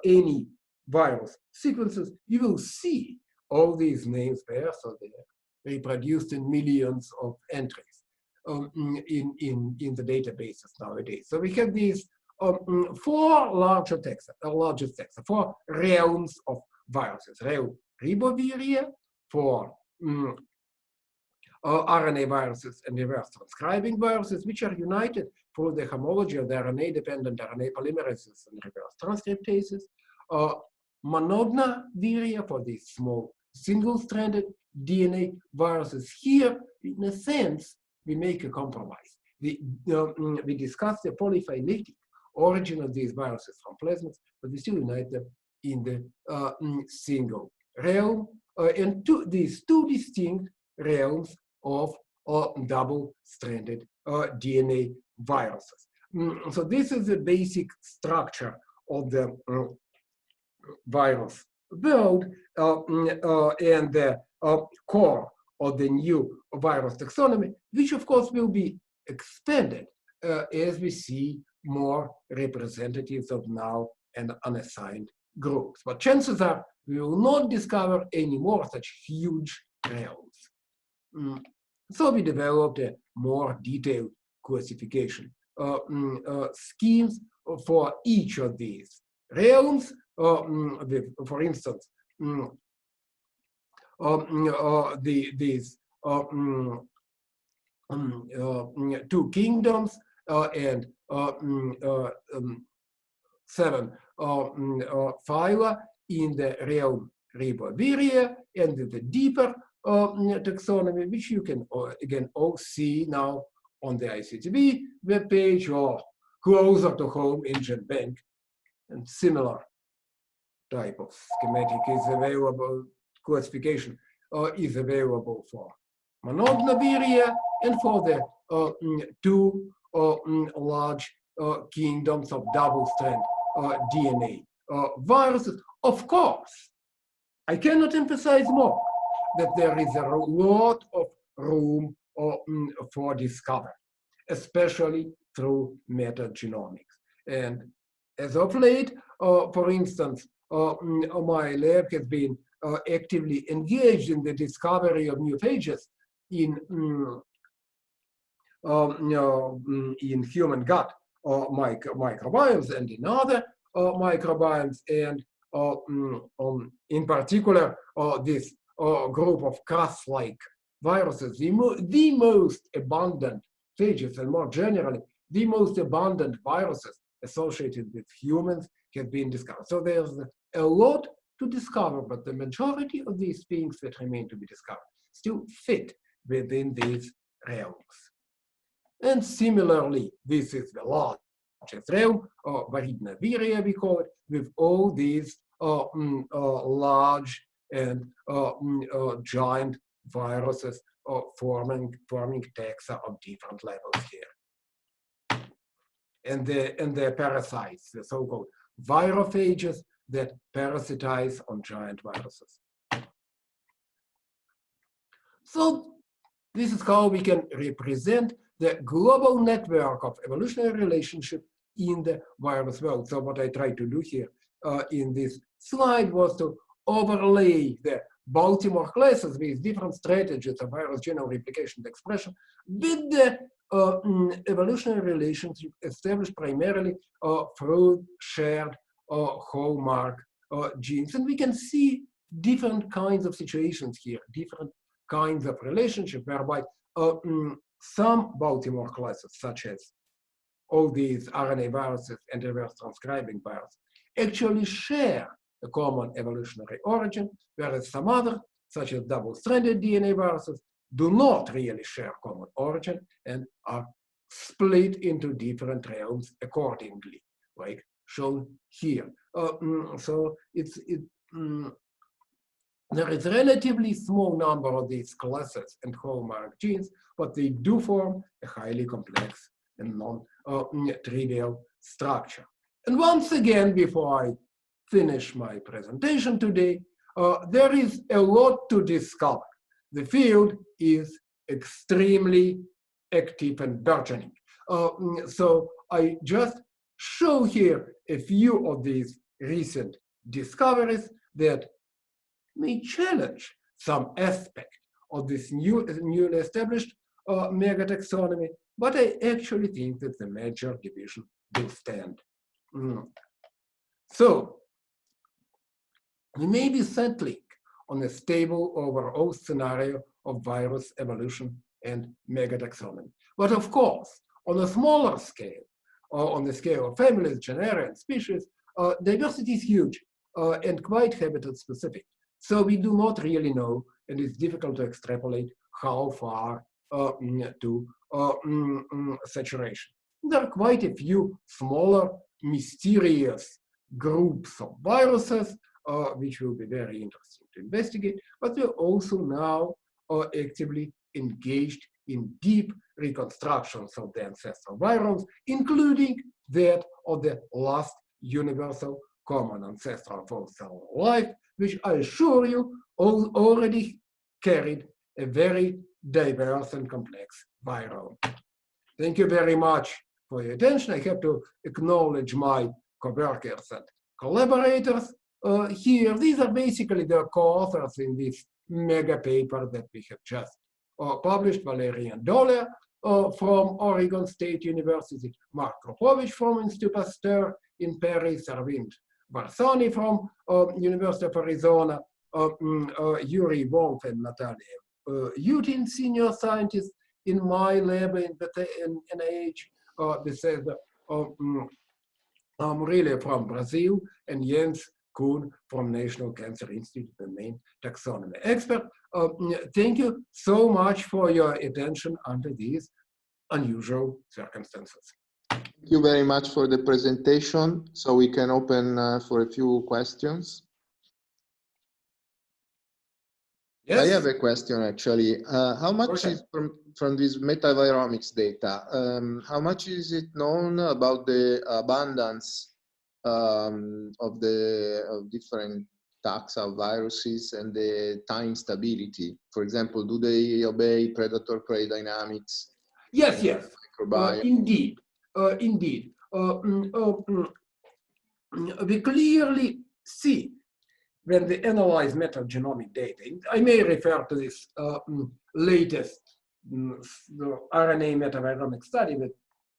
Speaker 10: any virus sequences, you will see all these names there, so they're reproduced in millions of entries in the databases nowadays. So we have these four largest taxa, four realms of viruses: realm riboviria for RNA viruses and reverse transcribing viruses, which are united through the homology of the RNA-dependent RNA polymerases and reverse transcriptases. Monodnaviria for these small single-stranded DNA viruses. Here, in a sense, we make a compromise. We discuss the polyphyletic origin of these viruses from plasmids, but we still unite them in the single realm, and these two distinct realms of double-stranded DNA viruses. So this is the basic structure of the virus world, and the core of the new virus taxonomy, which of course will be expanded as we see more representatives of null and unassigned groups. But chances are we will not discover any more such huge realms. So we developed a more detailed classification schemes for each of these realms. For instance, these two kingdoms and 7 phyla in the realm Riboviria, and the deeper taxonomy, which you can again all see now on the ICTV webpage or closer to home in GenBank, and similar type of schematic is available, classification is available for Monodnaviria and for the two large kingdoms of double-strand DNA viruses. Of course, I cannot emphasize more that there is a lot of room for discovery, especially through metagenomics. And as of late, for instance, my lab has been actively engaged in the discovery of new phages in human gut microbiomes and in other microbiomes, and in particular this group of CRAS-like viruses, the most abundant phages, and more generally, the most abundant viruses associated with humans have been discovered. So there's a lot to discover, but the majority of these things that remain to be discovered still fit within these realms. And similarly, this is the largest realm, Varidnaviria we call it, with all these large and giant viruses forming taxa of different levels here. And the parasites, the so-called virophages that parasitize on giant viruses. So this is how we can represent the global network of evolutionary relationship in the virus world. So what I tried to do here in this slide was to overlay the Baltimore classes with different strategies of virus genome replication and expression with the evolutionary relationship established primarily through shared hallmark genes. And we can see different kinds of situations here, different kinds of relationship whereby some Baltimore classes, such as all these RNA viruses and reverse transcribing viruses, actually share a common evolutionary origin, whereas some other, such as double-stranded DNA viruses, do not really share common origin and are split into different realms accordingly, like shown here. So there is a relatively small number of these classes and hallmark genes, but they do form a highly complex and non-trivial structure. And once again, before I finish my presentation today, there is a lot to discover. The field is extremely active and burgeoning. So I just show here a few of these recent discoveries that may challenge some aspect of this newly established megataxonomy, but I actually think that the major division will stand. So we may be settling on a stable overall scenario of virus evolution and megataxonomy. But of course, on a smaller scale, or on the scale of families, genera, and species, diversity is huge and quite habitat specific. So we do not really know, and it's difficult to extrapolate how far to saturation. There are quite a few smaller, mysterious groups of viruses, which will be very interesting to investigate, but we're also now actively engaged in deep reconstructions of the ancestral virons, including that of the last universal common ancestor of all cell life, which I assure you already carried a very diverse and complex viron. Thank you very much for your attention. I have to acknowledge my co-workers and collaborators here. These are basically the co-authors in this mega paper that we have just published: Valerian Doller from Oregon State University, Mark Kropovich from Institut Pasteur in Paris, Arvind Barsani from University of Arizona, Yuri Wolf and Natalia Yutin, senior scientists in my lab in NIH, Bethesda, really from Brazil, and Jens Kuhn from National Cancer Institute, the main taxonomy expert. Thank you so much for your attention under these unusual circumstances.
Speaker 5: Thank you very much for the presentation. So we can open for a few questions.
Speaker 10: Yes?
Speaker 5: I have a question actually. How much is from this metaviromics data, how much is it known about the abundance of different taxa of viruses and the time stability? For example, do they obey predator-prey dynamics?
Speaker 10: Yes, yes, indeed, indeed. We clearly see when we analyze metagenomic data. I may refer to this latest the RNA metaviromic study that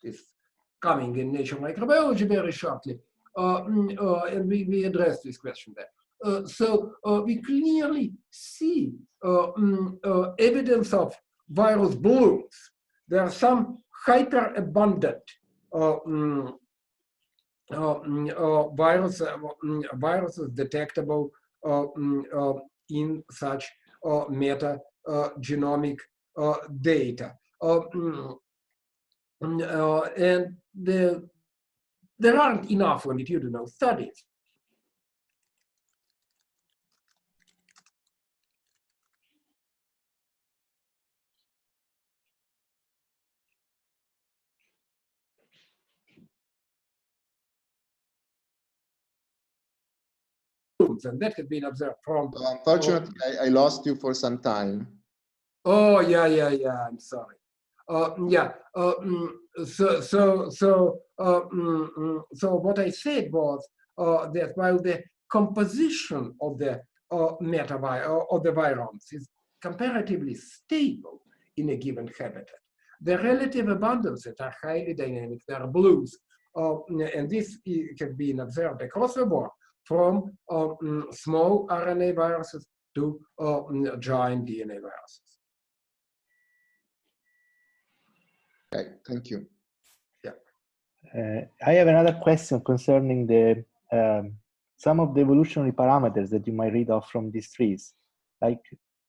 Speaker 10: is coming in Nature Microbiology very shortly, and we address this question there. So we clearly see evidence of virus blooms. There are some hyperabundant viruses detectable in such metagenomic data. And there aren't enough longitudinal studies. And that had been observed from.
Speaker 5: Unfortunately, I lost you for some time.
Speaker 10: Oh yeah, I'm sorry. So what I said was that while the composition of the virons is comparatively stable in a given habitat, the relative abundances are highly dynamic. There are blooms, and this can be observed across the board, from small RNA viruses to giant DNA viruses.
Speaker 5: Okay, thank you.
Speaker 10: Yeah.
Speaker 3: I have another question concerning the some of the evolutionary parameters that you might read off from these trees. Like,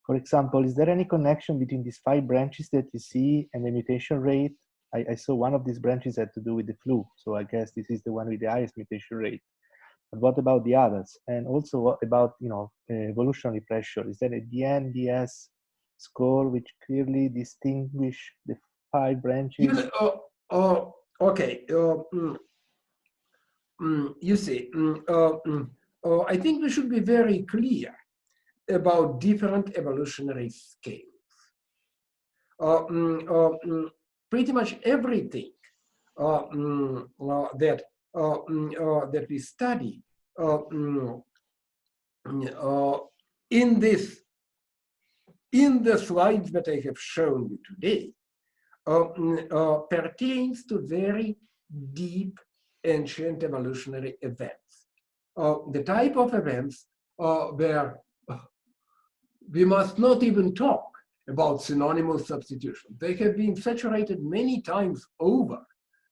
Speaker 3: for example, is there any connection between these 5 branches that you see and the mutation rate? I saw one of these branches had to do with the flu, so I guess this is the one with the highest mutation rate. But what about the others? And also, what about, you know, evolutionary pressure? Is there a DN-DS score which clearly distinguish the 5 branches?
Speaker 10: Okay. You see, I think we should be very clear about different evolutionary scales. Pretty much everything that we study in the slides that I have shown you today pertains to very deep ancient evolutionary events. The type of events where we must not even talk about synonymous substitution. They have been saturated many times over.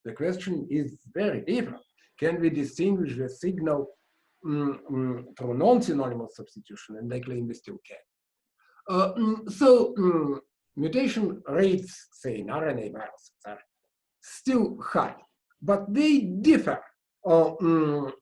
Speaker 10: The question is very different. Can we distinguish the signal through non-synonymous substitution? And they claim we still can. Mutation rates, say, in RNA viruses are still high, but they differ on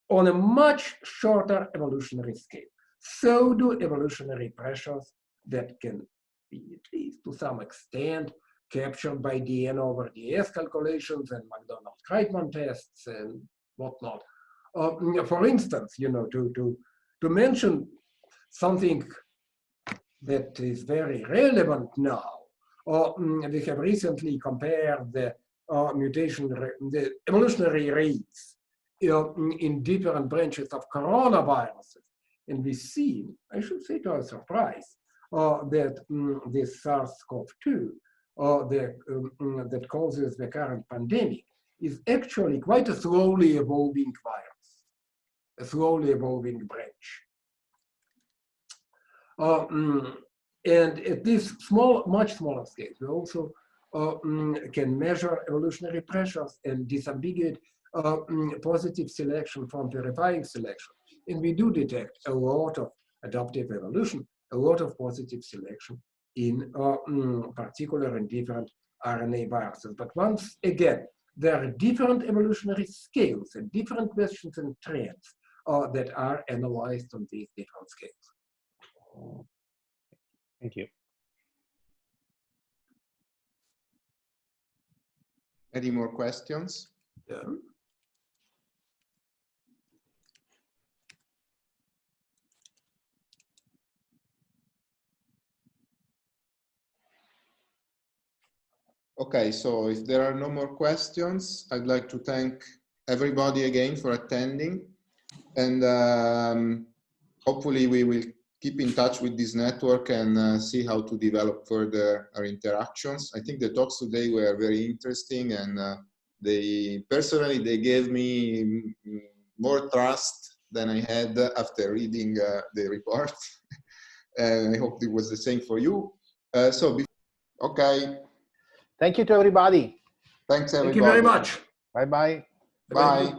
Speaker 10: a much shorter evolutionary scale. So do evolutionary pressures that can be, at least to some extent, captured by DN over DS calculations and McDonald-Kreitman tests and whatnot. For instance, to mention something that is very relevant now, we have recently compared the the evolutionary rates in different branches of coronaviruses. And we see, I should say to our surprise, that this SARS-CoV-2 that causes the current pandemic is actually quite a slowly evolving virus, a slowly evolving branch. And at this much smaller scale, we also can measure evolutionary pressures and disambiguate positive selection from purifying selection. And we do detect a lot of adaptive evolution, a lot of positive selection in particular in different RNA viruses. But once again, there are different evolutionary scales and different questions and trends that are analyzed on these different scales.
Speaker 1: Thank you.
Speaker 5: Any more questions?
Speaker 10: Yeah.
Speaker 5: Okay, so if there are no more questions, I'd like to thank everybody again for attending. And hopefully we will keep in touch with this network and see how to develop further our interactions. I think the talks today were very interesting, and personally they gave me more trust than I had after reading the report. And I hope it was the same for you. Okay.
Speaker 1: Thank you to everybody.
Speaker 5: Thanks, everybody.
Speaker 10: Thank you very much.
Speaker 1: Bye-bye.
Speaker 5: Bye.